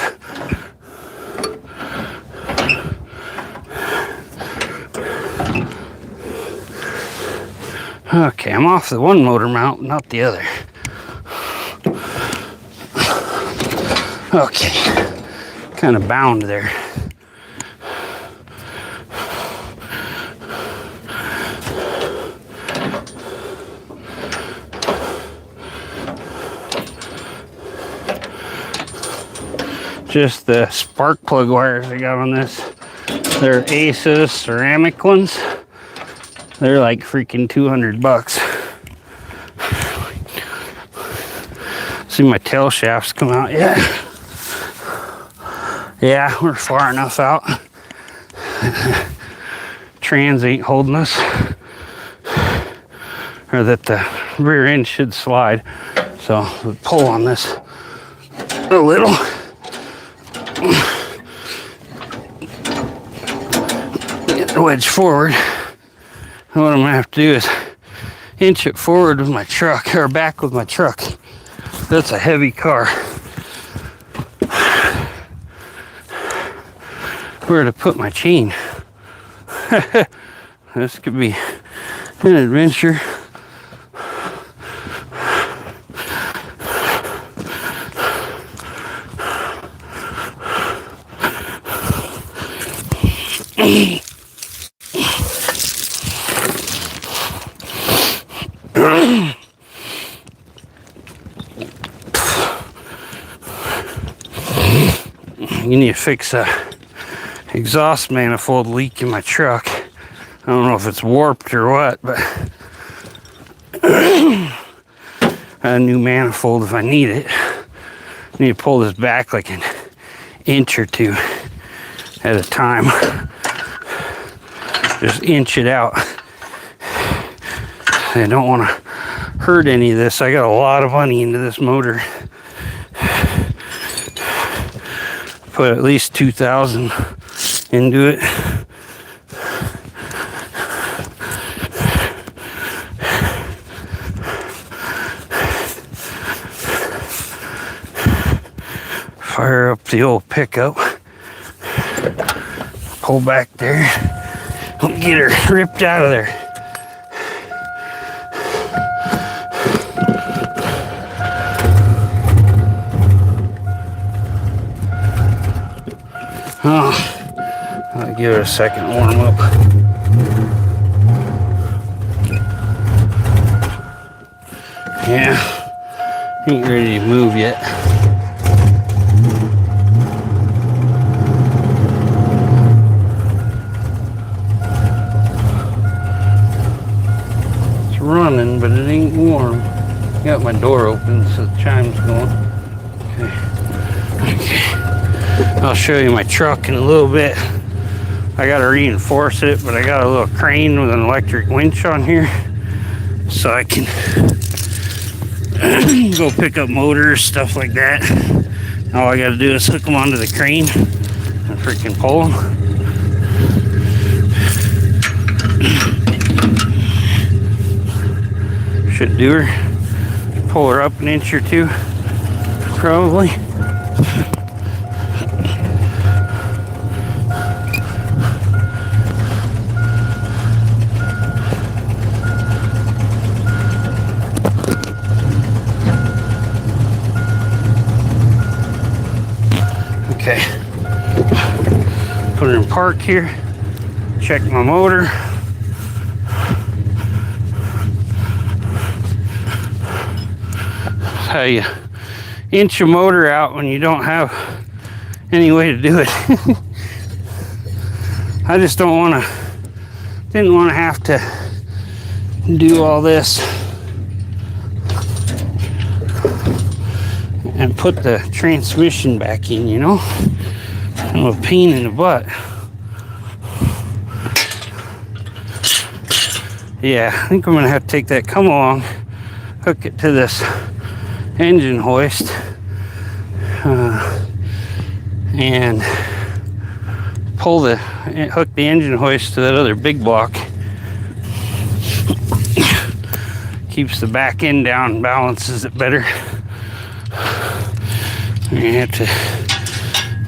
Okay, I'm off the one motor mount, not the other. Okay, kind of bound there. Just the spark plug wires I got on this. They're Aces ceramic ones. They're like freaking $200. See my tail shafts come out yet? Yeah, we're far enough out. Trans ain't holding us. Or that the rear end should slide. So we'll pull on this a little. Get the wedge forward. And what I'm gonna have to do is inch it forward with my truck, or back with my truck. That's a heavy car. Where to put my chain? This could be an adventure. You need to fix a exhaust manifold leak in my truck. I don't know if it's warped or what, but a new manifold if I need it. I need to pull this back like an inch or two at a time. just inch it out. I don't want to hurt any of this. I got a lot of money into this motor. Put at least 2,000 into it. Fire up the old pickup. Pull back there. Get her ripped out of there. Oh, I'll give it a second warm up. Yeah, ain't ready to move yet. It's running, but it ain't warm. Got my door open, so the chime's going. Okay. I'll show you my truck in a little bit. I gotta reinforce it, but I got a little crane with an electric winch on here, so I can go pick up motors, stuff like that. All I gotta do is hook them onto the crane and freaking pull them. Should do her. Pull her up an inch or two, probably. Okay, put it in park here, check my motor. How you inch a motor out when you don't have any way to do it. I just didn't want to have to do all this and put the transmission back in, you know? I'm a pain in the butt. Yeah, I think I'm gonna have to take that come along, hook it to this engine hoist, and hook the engine hoist to that other big block. Keeps the back end down, balances it better.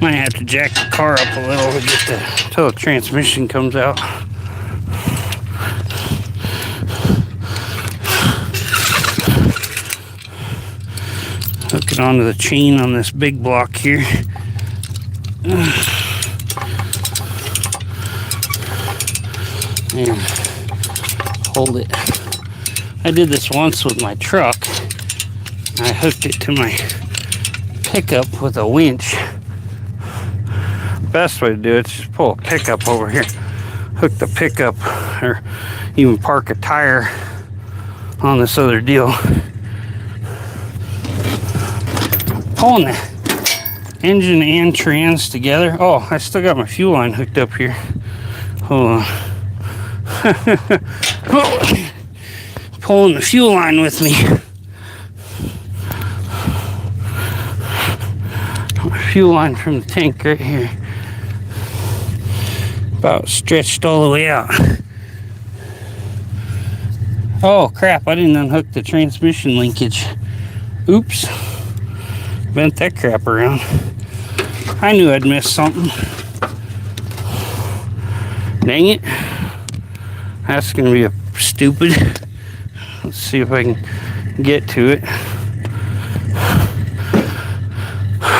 Might have to jack the car up a little to get till the transmission comes out. Hook it onto the chain on this big block here. And hold it. I did this once with my truck. I hooked it to my pickup with a winch. Best way to do it is just pull a pickup over here, hook the pickup, or even park a tire on this other deal. Pulling the engine and trans together. Oh, I still got my fuel line hooked up here. Hold on. Pulling the fuel line with me. Fuel line from the tank right here, about stretched all the way out. Oh crap, I didn't unhook the transmission linkage. Oops, bent that crap around. I knew I'd missed something. Dang it, that's gonna be stupid. Let's see if I can get to it,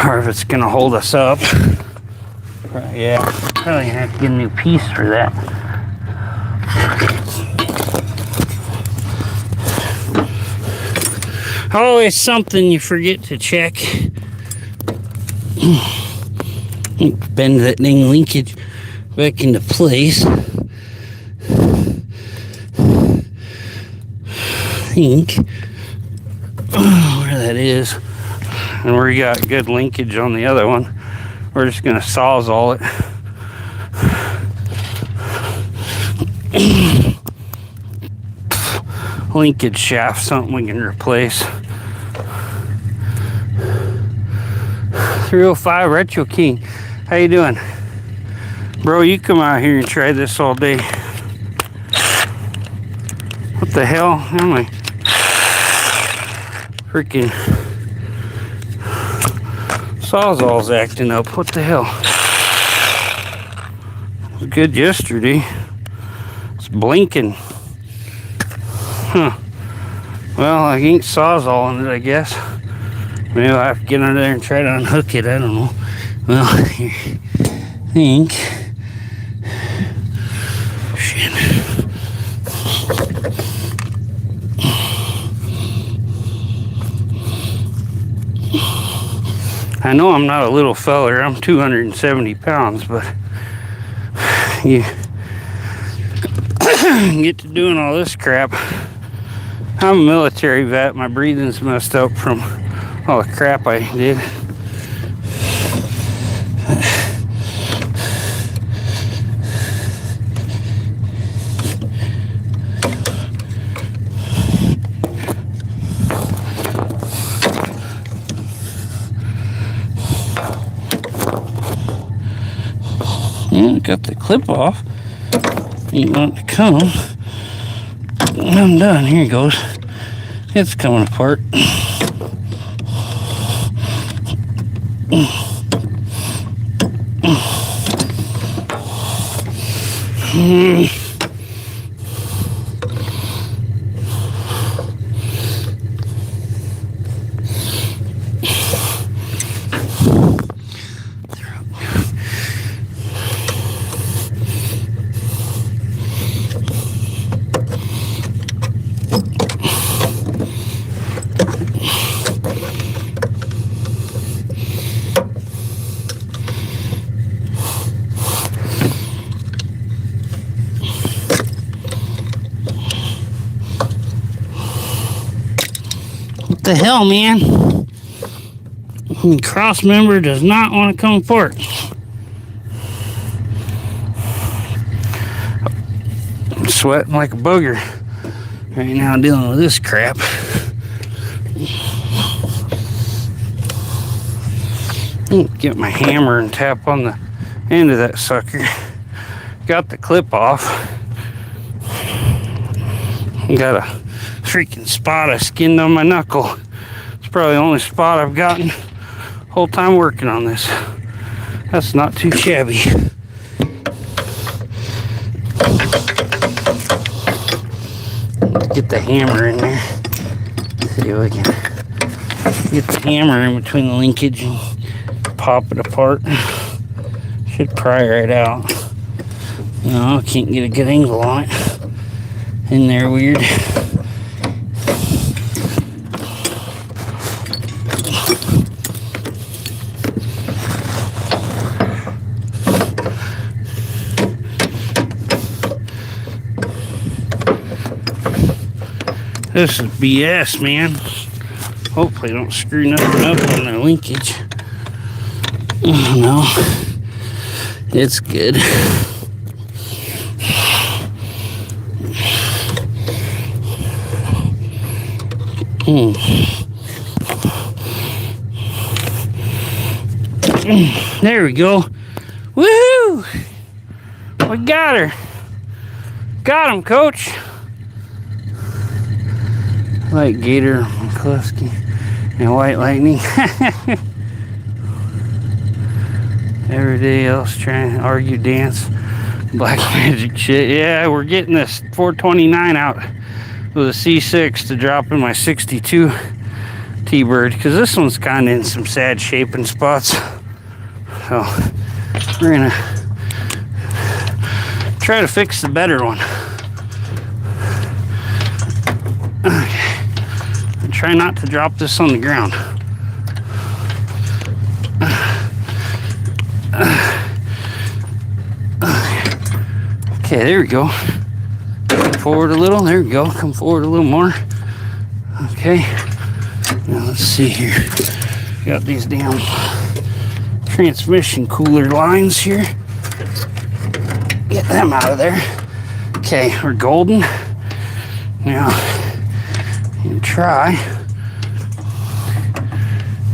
or if it's gonna hold us up. Yeah, probably gonna have to get a new piece for that. Always something you forget to check. Bend that dang linkage back into place. I think where that is. And we got good linkage on the other one. We're just gonna sawzall it. linkage shaft, something we can replace. 305 Retro King, how you doing? Bro, you come out here and try this all day. What the hell? Am I freaking Sawzall's acting up? What the hell? It was good yesterday. It's blinking. Huh. Well, I ain't Sawzall in it, I guess. Maybe I'll have to get under there and try to unhook it. I don't know. Well, I think. Shit. I know I'm not a little feller. I'm 270 pounds, but you get to doing all this crap. I'm a military vet. My breathing's messed up from all the crap I did. Yeah, got the clip off. You want it to come. I'm done. Here it goes. It's coming apart. What the hell, man? Crossmember does not want to come apart. I'm sweating like a booger right now dealing with this crap. Get my hammer and tap on the end of that sucker. Got the clip off. Got a freaking spot I skinned on my knuckle. It's probably the only spot I've gotten the whole time working on this. That's not too shabby. Get the hammer in there. See if we can get the hammer in between the linkage and pop it apart. Should pry right out. No, I can't get a good angle on it. In there weird. This is BS, man. Hopefully I don't screw nothing up on the linkage. No, it's good. There we go. Woohoo! We got her. Got him, coach. Light Gator, McCluskey, and White Lightning. Everybody else trying to argue, dance, black magic shit. Yeah, we're getting this 429 out with a C6 to drop in my 62 T-Bird, because this one's kind of in some sad shaping spots. So we're gonna try to fix the better one. Okay. Try not to drop this on the ground. Okay, there we go. Come forward a little. There we go. Come forward a little more. Okay. Now let's see here. Got these damn transmission cooler lines here. Get them out of there. Okay, we're golden. Now and try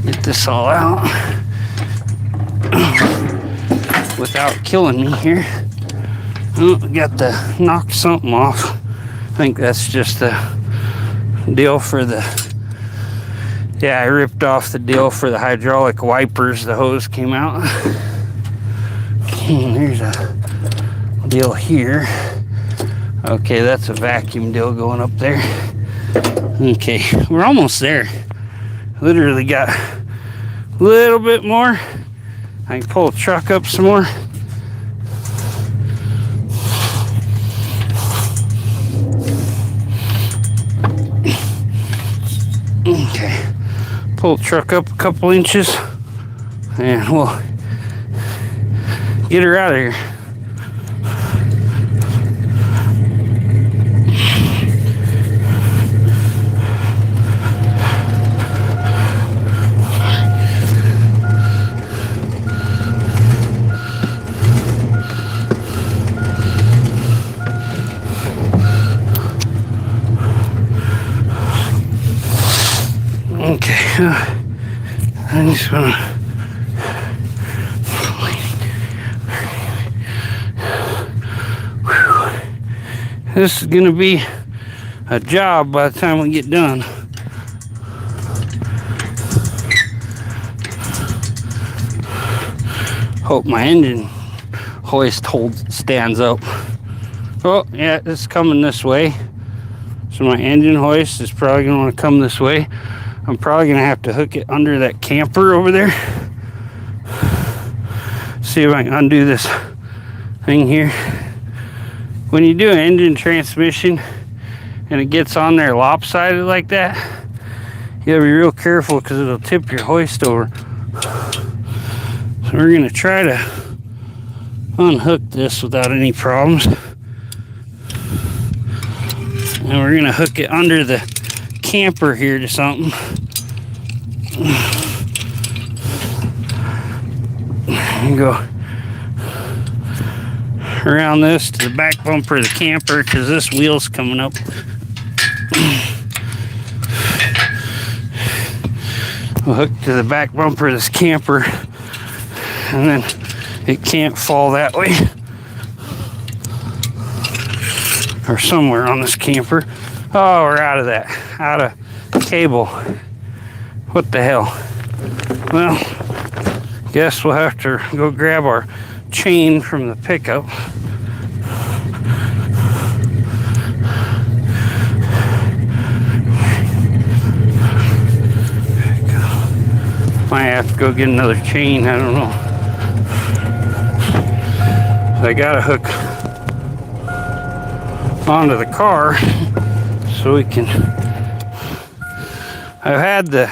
get this all out without killing me here. Oh, got to knock something off. I think that's just the deal for the, yeah, I ripped off the deal for the hydraulic wipers. The hose came out. And there's a deal here. Okay, that's a vacuum deal going up there. Okay, we're almost there. Literally got a little bit more. I can pull the truck up some more. Okay, pull the truck up a couple inches and we'll get her out of here. Okay, I'm just gonna this is gonna be a job by the time we get done. Hope my engine hoist stands up. Oh yeah, it's coming this way. So my engine hoist is probably gonna want to come this way. I'm probably gonna have to hook it under that camper over there. See if I can undo this thing here. When you do an engine transmission and it gets on there lopsided like that, you gotta be real careful because it'll tip your hoist over. So we're gonna try to unhook this without any problems. And we're gonna hook it under the camper here to something. And go around this to the back bumper of the camper because this wheel's coming up. We'll hook to the back bumper of this camper and then it can't fall that way or somewhere on this camper. Oh, we're out of that. Out of cable. What the hell? Well, guess we'll have to go grab our chain from the pickup. Might have to go get another chain. I don't know. I gotta hook onto the car so we can. I've had the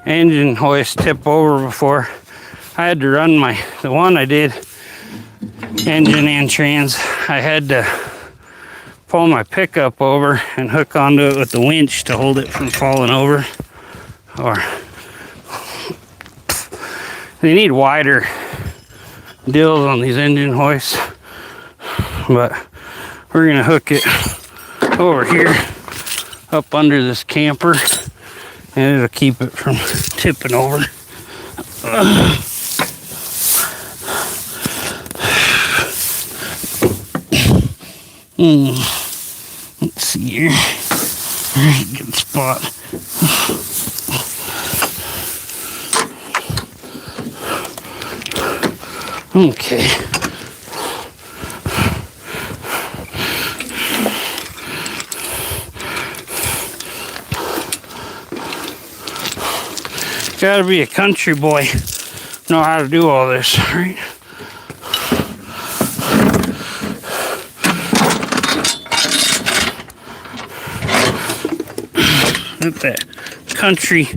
engine hoist tip over before. I had to run the one I did, engine and trans, I had to pull my pickup over and hook onto it with the winch to hold it from falling over. Or they need wider deals on these engine hoists, but we're gonna hook it over here up under this camper and it'll keep it from tipping over. Let's see here. Alright, good spot. Okay. Gotta be a country boy, know how to do all this, right? With that country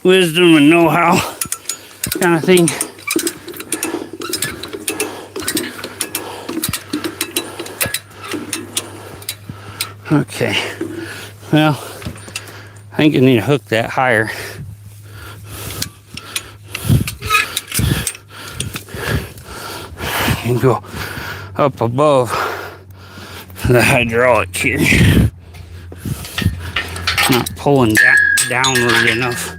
wisdom and know-how kind of thing. Okay, well, I think I need to hook that higher. And go up above the hydraulic here. not pulling downward enough.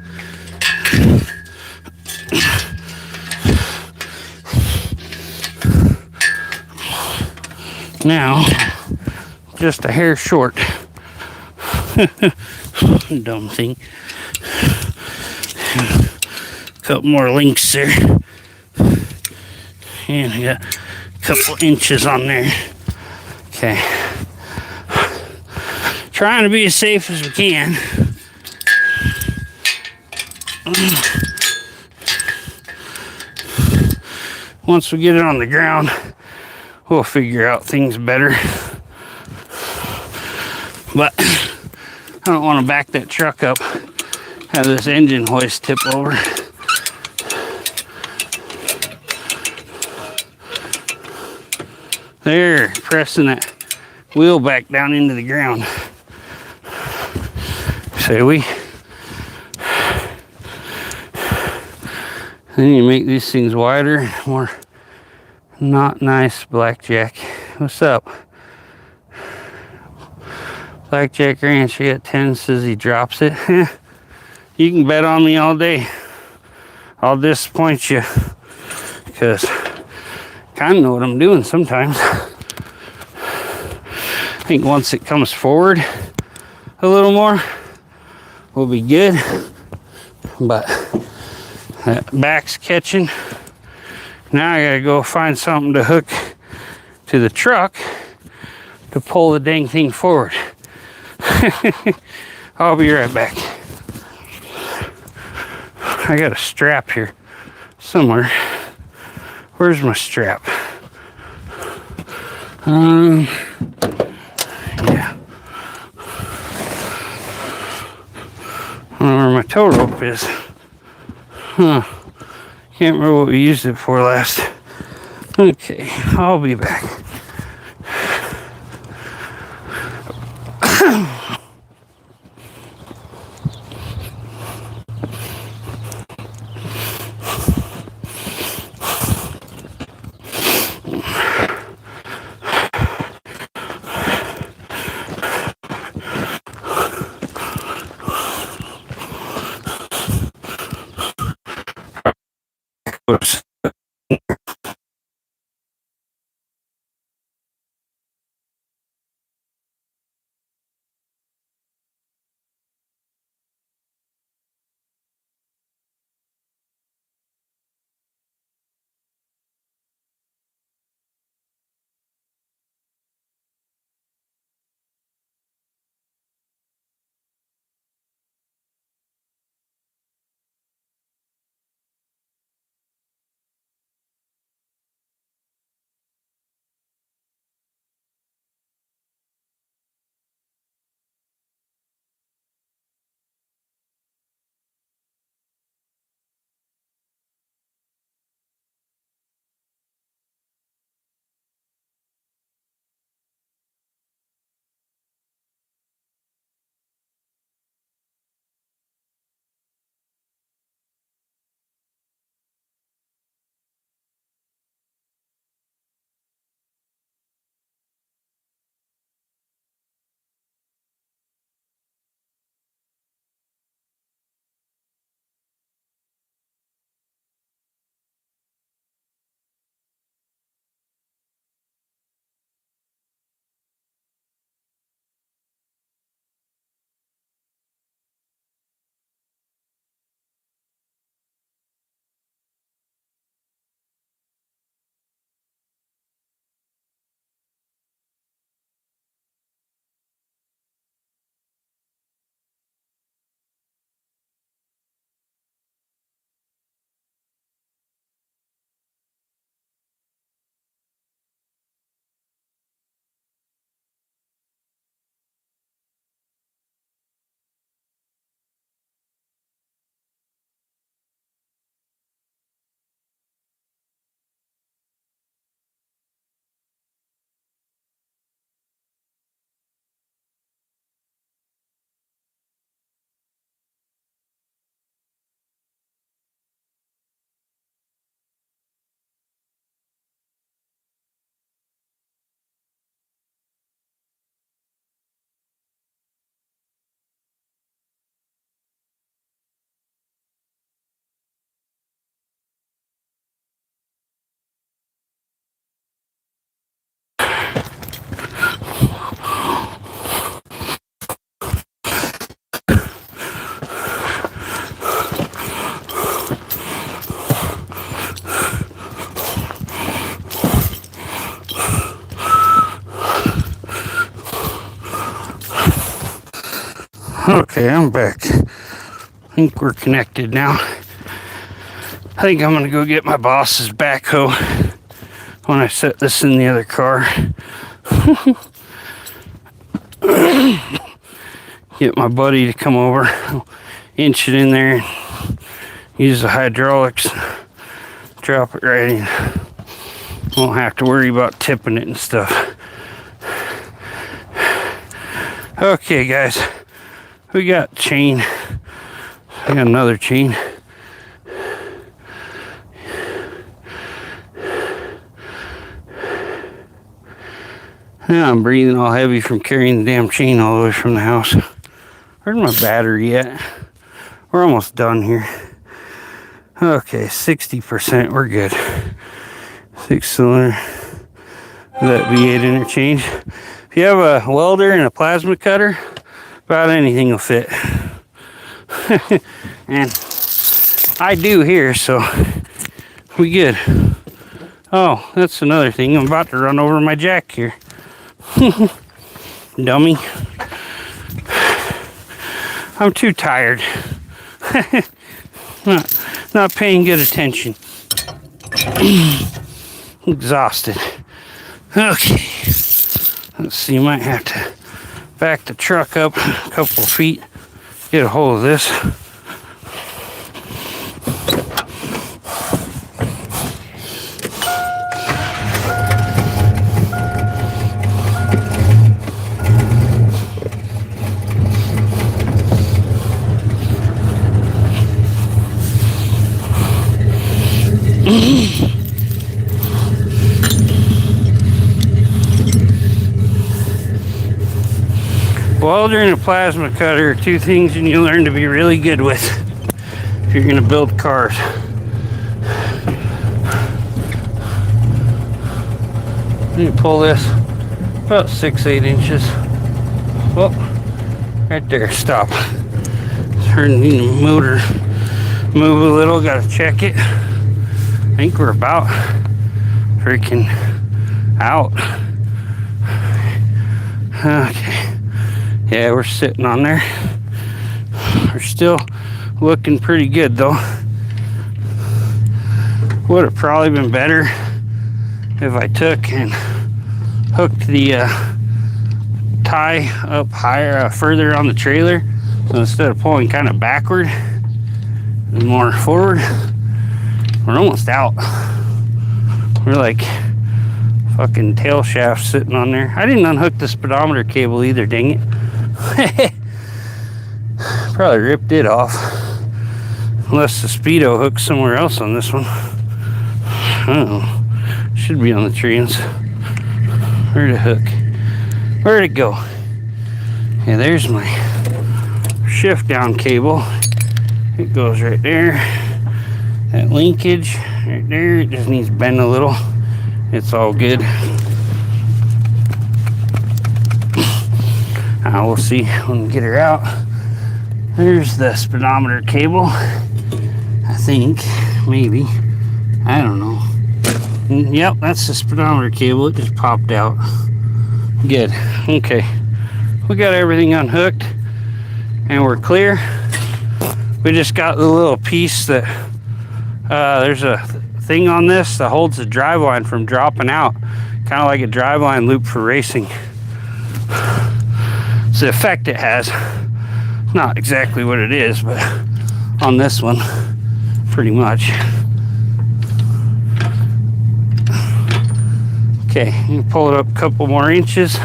Now, just a hair short. Dumb thing. Couple more links there. And I got a couple inches on there. Okay. Trying to be as safe as we can. Once we get it on the ground, we'll figure out things better. But I don't want to back that truck up, have this engine hoist tip over. There, pressing that wheel back down into the ground. Say we. Then you make these things wider, more not nice. Blackjack. What's up? Blackjack Ranch, he got 10, says he drops it. You can bet on me all day. I'll disappoint you. Because I kind of know what I'm doing sometimes. I think once it comes forward a little more, we'll be good. But that back's catching. Now I gotta go find something to hook to the truck to pull the dang thing forward. I'll be right back. I got a strap here somewhere. Where's my strap? Yeah. I don't know where my tow rope is. Huh. Can't remember what we used it for last. Okay, I'll be back. Oops. Okay, I'm back. I think we're connected now. I think I'm gonna go get my boss's backhoe when I set this in the other car. Get my buddy to come over, inch it in there, use the hydraulics, drop it right in. Won't have to worry about tipping it and stuff. Okay, guys, we got chain. I got another chain. Now I'm breathing all heavy from carrying the damn chain all the way from the house. Where's my battery at? We're almost done here. Okay, 60%, we're good. 6-cylinder. That V8 interchange. If you have a welder and a plasma cutter, about anything will fit. And I do here, so we good. Oh, that's another thing. I'm about to run over my jack here. Dummy. I'm too tired. Not paying good attention. Exhausted. Okay. Let's see, might have to back the truck up a couple of feet, get a hold of this. Welder and a plasma cutter are two things you need to learn to be really good with if you're going to build cars. You pull this about 6-8 inches. Well, right there, stop. Turn the motor, move a little, gotta check it. I think we're about freaking out. Okay. Yeah, we're sitting on there. We're still looking pretty good though. Would have probably been better if I took and hooked the tie up higher, further on the trailer. So instead of pulling kind of backward and more forward, we're almost out. We're like fucking tail shaft sitting on there. I didn't unhook the speedometer cable either, dang it. Probably ripped it off. Unless the speedo hooked somewhere else on this one. I don't know. Should be on the trans. Where'd it hook? Where'd it go? Yeah, there's my shift down cable. It goes right there. That linkage right there, it just needs to bend a little. It's all good. We'll see when we get her out. There's the speedometer cable. I think, maybe. I don't know. Yep, that's the speedometer cable. It just popped out. Good. Okay. We got everything unhooked and we're clear. We just got the little piece that there's a thing on this that holds the driveline from dropping out. Kind of like a driveline loop for racing. It's the effect it has. Not exactly what it is, but on this one, pretty much. Okay, you pull it up a couple more inches.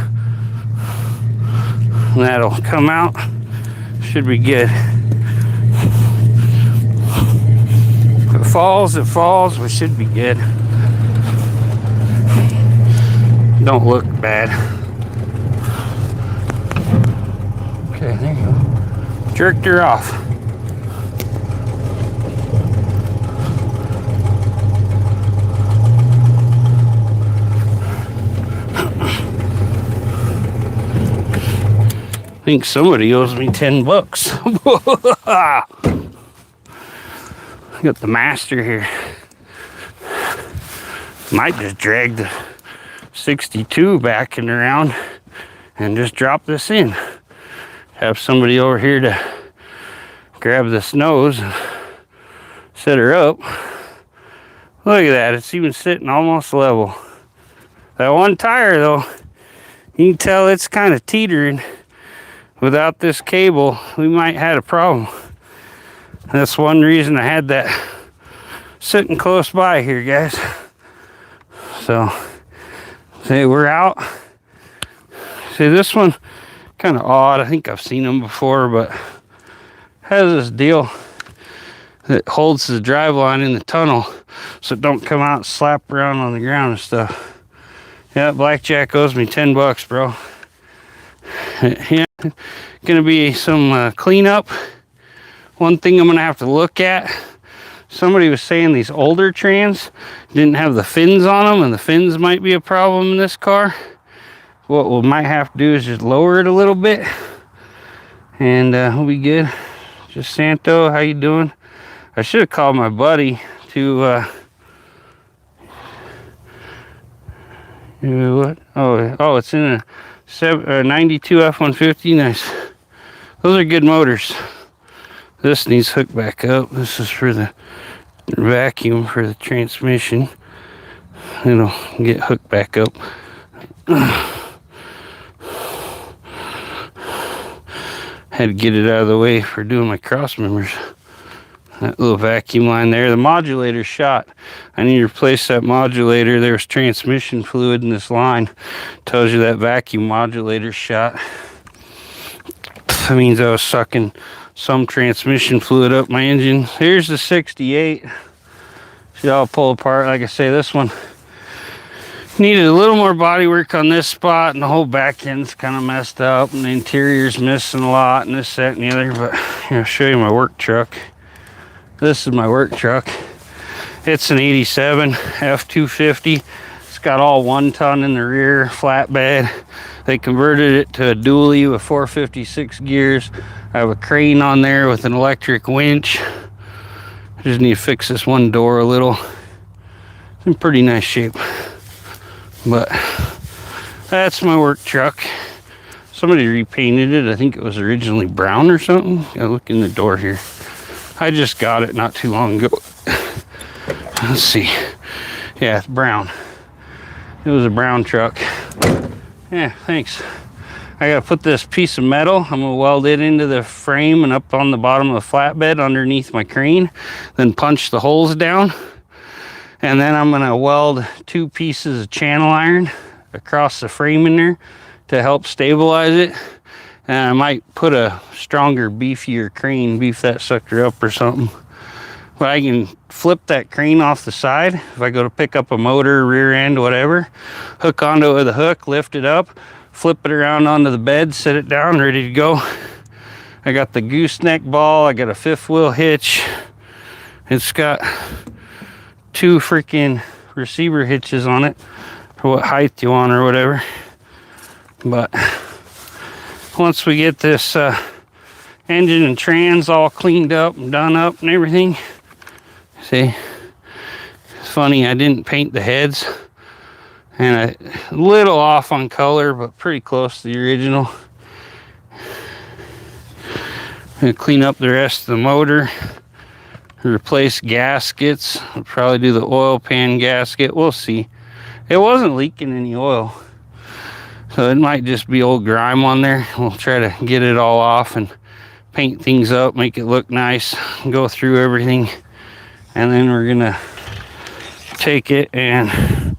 And that'll come out. Should be good. If it falls, we should be good. Don't look bad. Okay, there you go. Jerked her off. I think somebody owes me $10. Got the master here. Might just drag the 62 back and around and just drop this in. have somebody over here to grab this nose and set her up. Look at that, it's even sitting almost level. That one tire though, you can tell it's kind of teetering. Without this cable, we might have a problem. That's one reason I had that sitting close by here, guys. So, see, we're out. See, this one, kind of odd. I think I've seen them before, but has this deal that holds the drive line in the tunnel so it don't come out and slap around on the ground and stuff. Yeah, Blackjack owes me 10 bucks, bro. Yeah, gonna be some cleanup. One thing I'm gonna have to look at, somebody was saying these older trans didn't have the fins on them, and the fins might be a problem in this car. What we might have to do is just lower it a little bit, and we'll be good. Just Santo, how you doing? I should have called my buddy to what? Oh, it's in a 92 F-150. Nice. Those are good motors. This needs hooked back up. This is for the vacuum for the transmission. It'll get hooked back up. Had to get it out of the way for doing my cross members. That little vacuum line there. The modulator shot. I need to replace that modulator. There's transmission fluid in this line. Tells you that vacuum modulator shot. That means I was sucking some transmission fluid up my engine. Here's the 68. See, I'll pull apart. Like I say, this one needed a little more body work on this spot, and the whole back end's kind of messed up, and the interior's missing a lot, and this, that, and the other. But here, I'll show you my work truck. This is my work truck. It's an 87 F-250. It's got all 1 ton in the rear, flatbed. They converted it to a dually with 456 gears. I have a crane on there with an electric winch. I just need to fix this one door a little. It's in pretty nice shape. But that's my work truck. Somebody repainted it. I think it was originally brown or something. Gotta look in the door here. I just got it not too long ago. Let's see. Yeah, it's brown. It was a brown truck. Yeah, thanks. I gotta put this piece of metal. I'm gonna weld it into the frame and up on the bottom of the flatbed underneath my crane. Then punch the holes down. And then I'm gonna weld 2 pieces of channel iron across the frame in there to help stabilize it. And I might put a stronger, beefier crane, beef that sucker up or something. But I can flip that crane off the side. If I go to pick up a motor, rear end, whatever, hook onto it with a hook, lift it up, flip it around onto the bed, set it down, ready to go. I got the gooseneck ball. I got a 5th wheel hitch. It's got 2 freaking receiver hitches on it for what height you want or whatever. But once we get this engine and trans all cleaned up and done up and everything, see, it's funny, I didn't paint the heads, and a little off on color, but pretty close to the original. I'm gonna clean up the rest of the motor, replace gaskets. I'll probably do the oil pan gasket. We'll see. It wasn't leaking any oil, so it might just be old grime on there. We'll try to get it all off and paint things up, make it look nice, go through everything, and then we're gonna take it and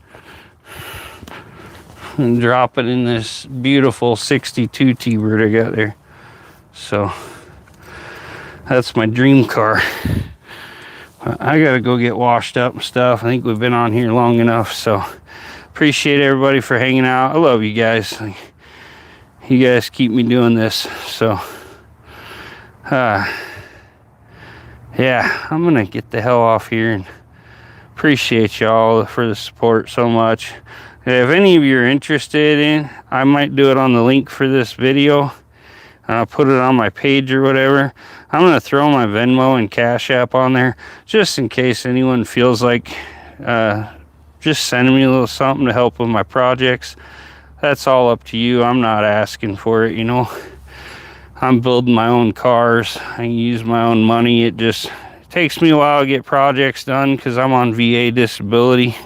drop it in this beautiful 62 T-Bird I got there. So that's my dream car. I gotta go get washed up and stuff. I think we've been on here long enough, so appreciate everybody for hanging out. I love you guys. You guys keep me doing this. So yeah, I'm gonna get the hell off here, and appreciate y'all for the support so much. If any of you are interested in, I might do it on the link for this video. I'll put it on my page or whatever. I'm gonna throw my Venmo and Cash App on there just in case anyone feels like just sending me a little something to help with my projects. That's all up to you. I'm not asking for it, you know. I'm building my own cars. I can use my own money. It just takes me a while to get projects done because I'm on VA disability,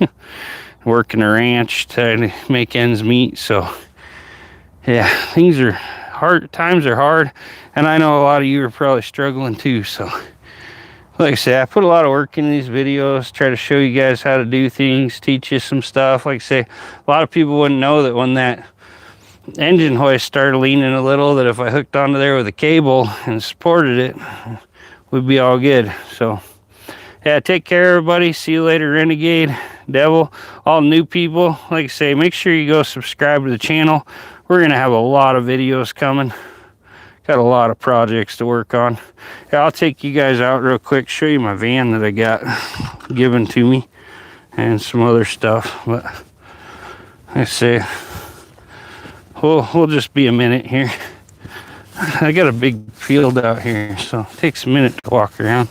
working a ranch to make ends meet. So yeah, things are hard. Times are hard, and I know a lot of you are probably struggling too. So like I said, I put a lot of work in these videos, try to show you guys how to do things, teach you some stuff. Like I say, a lot of people wouldn't know that when that engine hoist started leaning a little, that if I hooked onto there with a cable and supported it, we'd be all good. So yeah, take care everybody. See you later, Renegade, Devil, all new people. Like I say, make sure you go subscribe to the channel. We're gonna have a lot of videos coming. Got a lot of projects to work on. Yeah, I'll take you guys out real quick, show you my van that I got given to me and some other stuff. But like I say, we'll just be a minute here. I got a big field out here, so it takes a minute to walk around.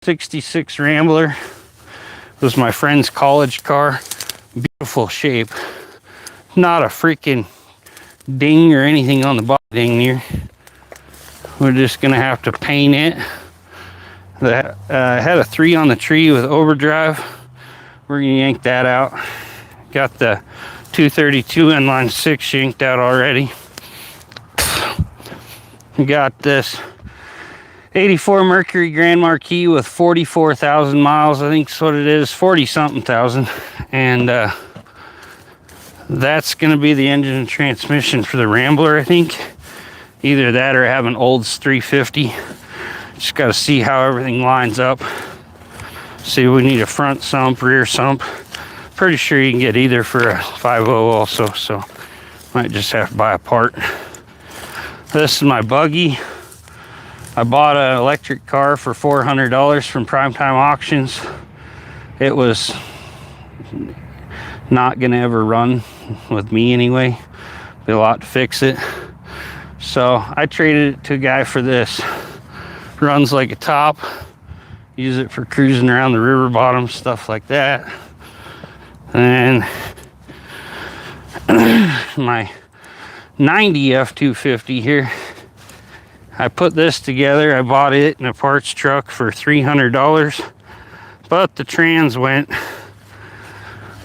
66 Rambler was my friend's college car. Beautiful shape. Not a freaking ding or anything on the body ding near. We're just gonna have to paint it. That had a 3 on the tree with overdrive. We're gonna yank that out. Got the 232 inline 6 yanked out already. We got this 84 Mercury Grand Marquis with 44,000 miles. I think that's what it is, 40 something thousand. And that's going to be the engine and transmission for the Rambler, I think. Either that or have an Olds 350. Just got to see how everything lines up. See, we need a front sump, rear sump. Pretty sure you can get either for a 5.0 also, so might just have to buy a part. This is my buggy. I bought an electric car for $400 from Primetime Auctions. It was not gonna ever run with me anyway. Be a lot to fix it. So I traded it to a guy for this. Runs like a top. Use it for cruising around the river bottom, stuff like that. And my 90 F250 here. I put this together. I bought it in a parts truck for $300, but the trans went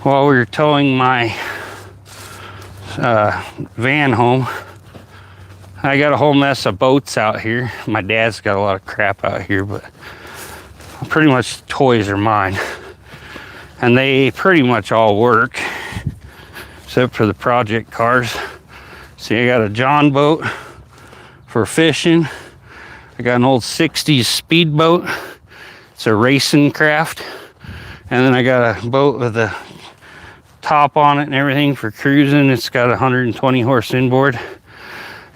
while we were towing my van home. I got a whole mess of boats out here. My dad's got a lot of crap out here, but pretty much toys are mine. And they pretty much all work, except for the project cars. See, I got a John boat for fishing. I got an old 60s speedboat. It's a racing craft. And then I got a boat with a top on it and everything for cruising. It's got 120 horse inboard.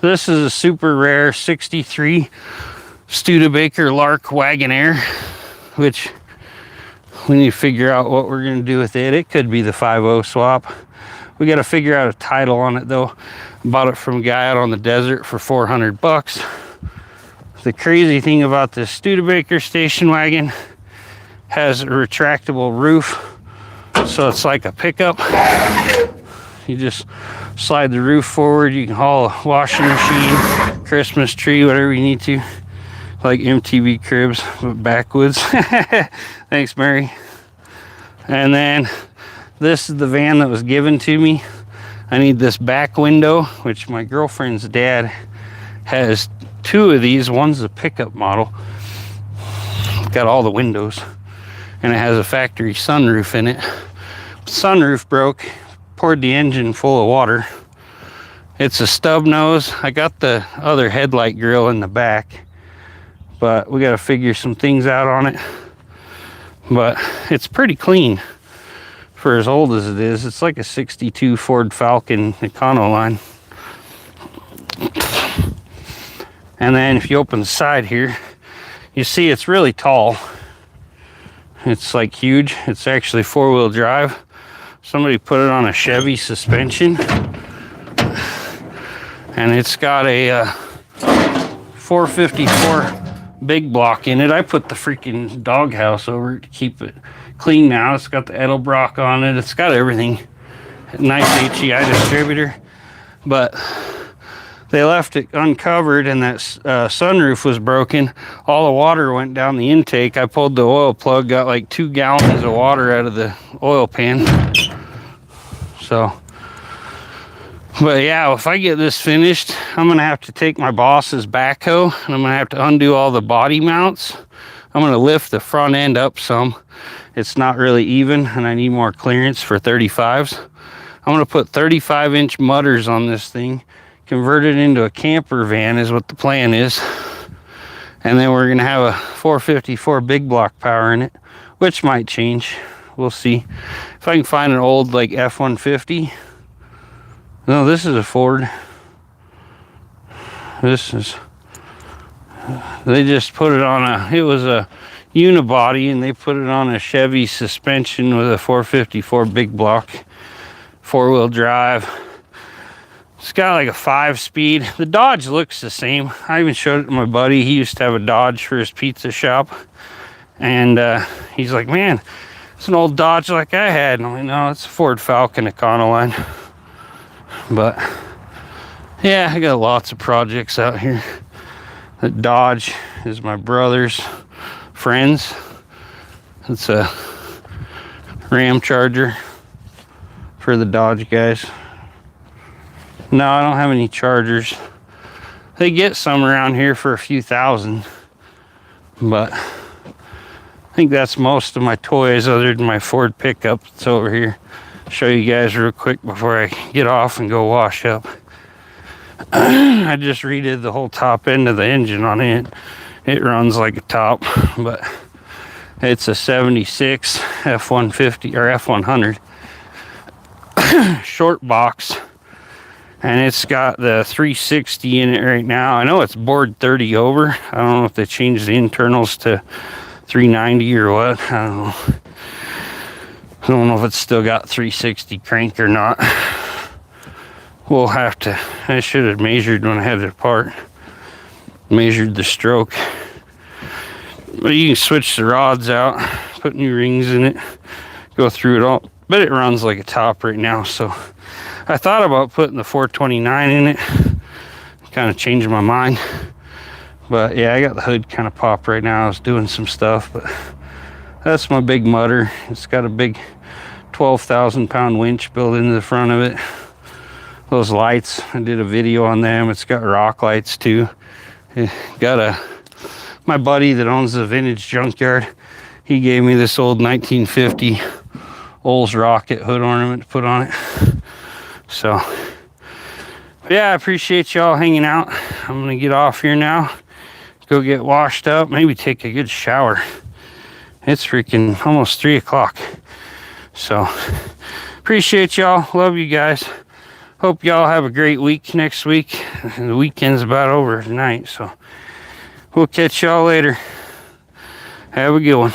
This is a super rare 63 Studebaker Lark Wagonaire, which we need to figure out what we're going to do with it. It could be the 5.0 swap. We got to figure out a title on it though. Bought it from a guy out on the desert for $400. The crazy thing about this Studebaker station wagon has a retractable roof, so it's like a pickup. You just slide the roof forward. You can haul a washing machine, Christmas tree, whatever you need to, like MTV Cribs but backwoods. Thanks, Mary. And then this is the van that was given to me. I need this back window, which my girlfriend's dad has 2 of these. One's a pickup model. It's got all the windows. And it has a factory sunroof in it. Sunroof broke. Poured the engine full of water. It's a stub nose. I got the other headlight grill in the back. But we got to figure some things out on it. But it's pretty clean. For as old as it is, it's like a 62 Ford Falcon Econoline. And then if you open the side here, you see it's really tall. It's like huge. It's actually 4-wheel drive. Somebody put it on a Chevy suspension. And it's got a 454 big block in it. I put the freaking doghouse over it to keep it clean now. It's got the Edelbrock on it. It's got everything. Nice HEI distributor. But they left it uncovered and that sunroof was broken. All the water went down the intake. I pulled the oil plug, got like 2 gallons of water out of the oil pan. So, but yeah, if I get this finished, I'm gonna have to take my boss's backhoe and I'm gonna have to undo all the body mounts. I'm gonna lift the front end up some. It's not really even and I need more clearance for 35s. I'm gonna put 35-inch mudders on this thing, convert it into a camper van is what the plan is. And then we're gonna have a 454 big block power in it, which might change. We'll see. If I can find an old like F-150. No, this is a Ford. This is, they just put it on it was a unibody and they put it on a Chevy suspension with a 454 big block, 4-wheel drive. It's got like a 5-speed. The Dodge looks the same. I even showed it to my buddy. He used to have a Dodge for his pizza shop. And he's like, man, it's an old Dodge like I had. And I'm like, no, it's a Ford Falcon Econoline. But yeah, I got lots of projects out here. The Dodge is my brother's friend's. It's a Ram Charger for the Dodge guys. No, I don't have any Chargers. They get some around here for a few thousand. But I think that's most of my toys other than my Ford pickup that's over here. Show you guys real quick before I get off and go wash up. I just redid the whole top end of the engine on it. It runs like a top, but it's a 76 F-150 or F-100 short box. And it's got the 360 in it right now. I know it's board 30 over. I don't know if they changed the internals to 390 or what. I don't know if it's still got 360 crank or not. We'll have to, I should have measured when I had it apart. Measured the stroke. But you can switch the rods out, put new rings in it, go through it all. But it runs like a top right now, so I thought about putting the 429 in it. Kind of changed my mind. But yeah, I got the hood kind of popped right now. I was doing some stuff, but that's my big mudder. It's got a big 12,000 pound winch built into the front of it. Those lights, I did a video on them. It's got rock lights too. It got my buddy that owns the vintage junkyard, he gave me this old 1950 Olds Rocket hood ornament to put on it. So yeah, I appreciate y'all hanging out. I'm gonna get off here now, go get washed up, maybe take a good shower. It's freaking almost 3 o'clock. So appreciate y'all, love you guys. Hope y'all have a great week next week. The weekend's about over tonight, so we'll catch y'all later. Have a good one.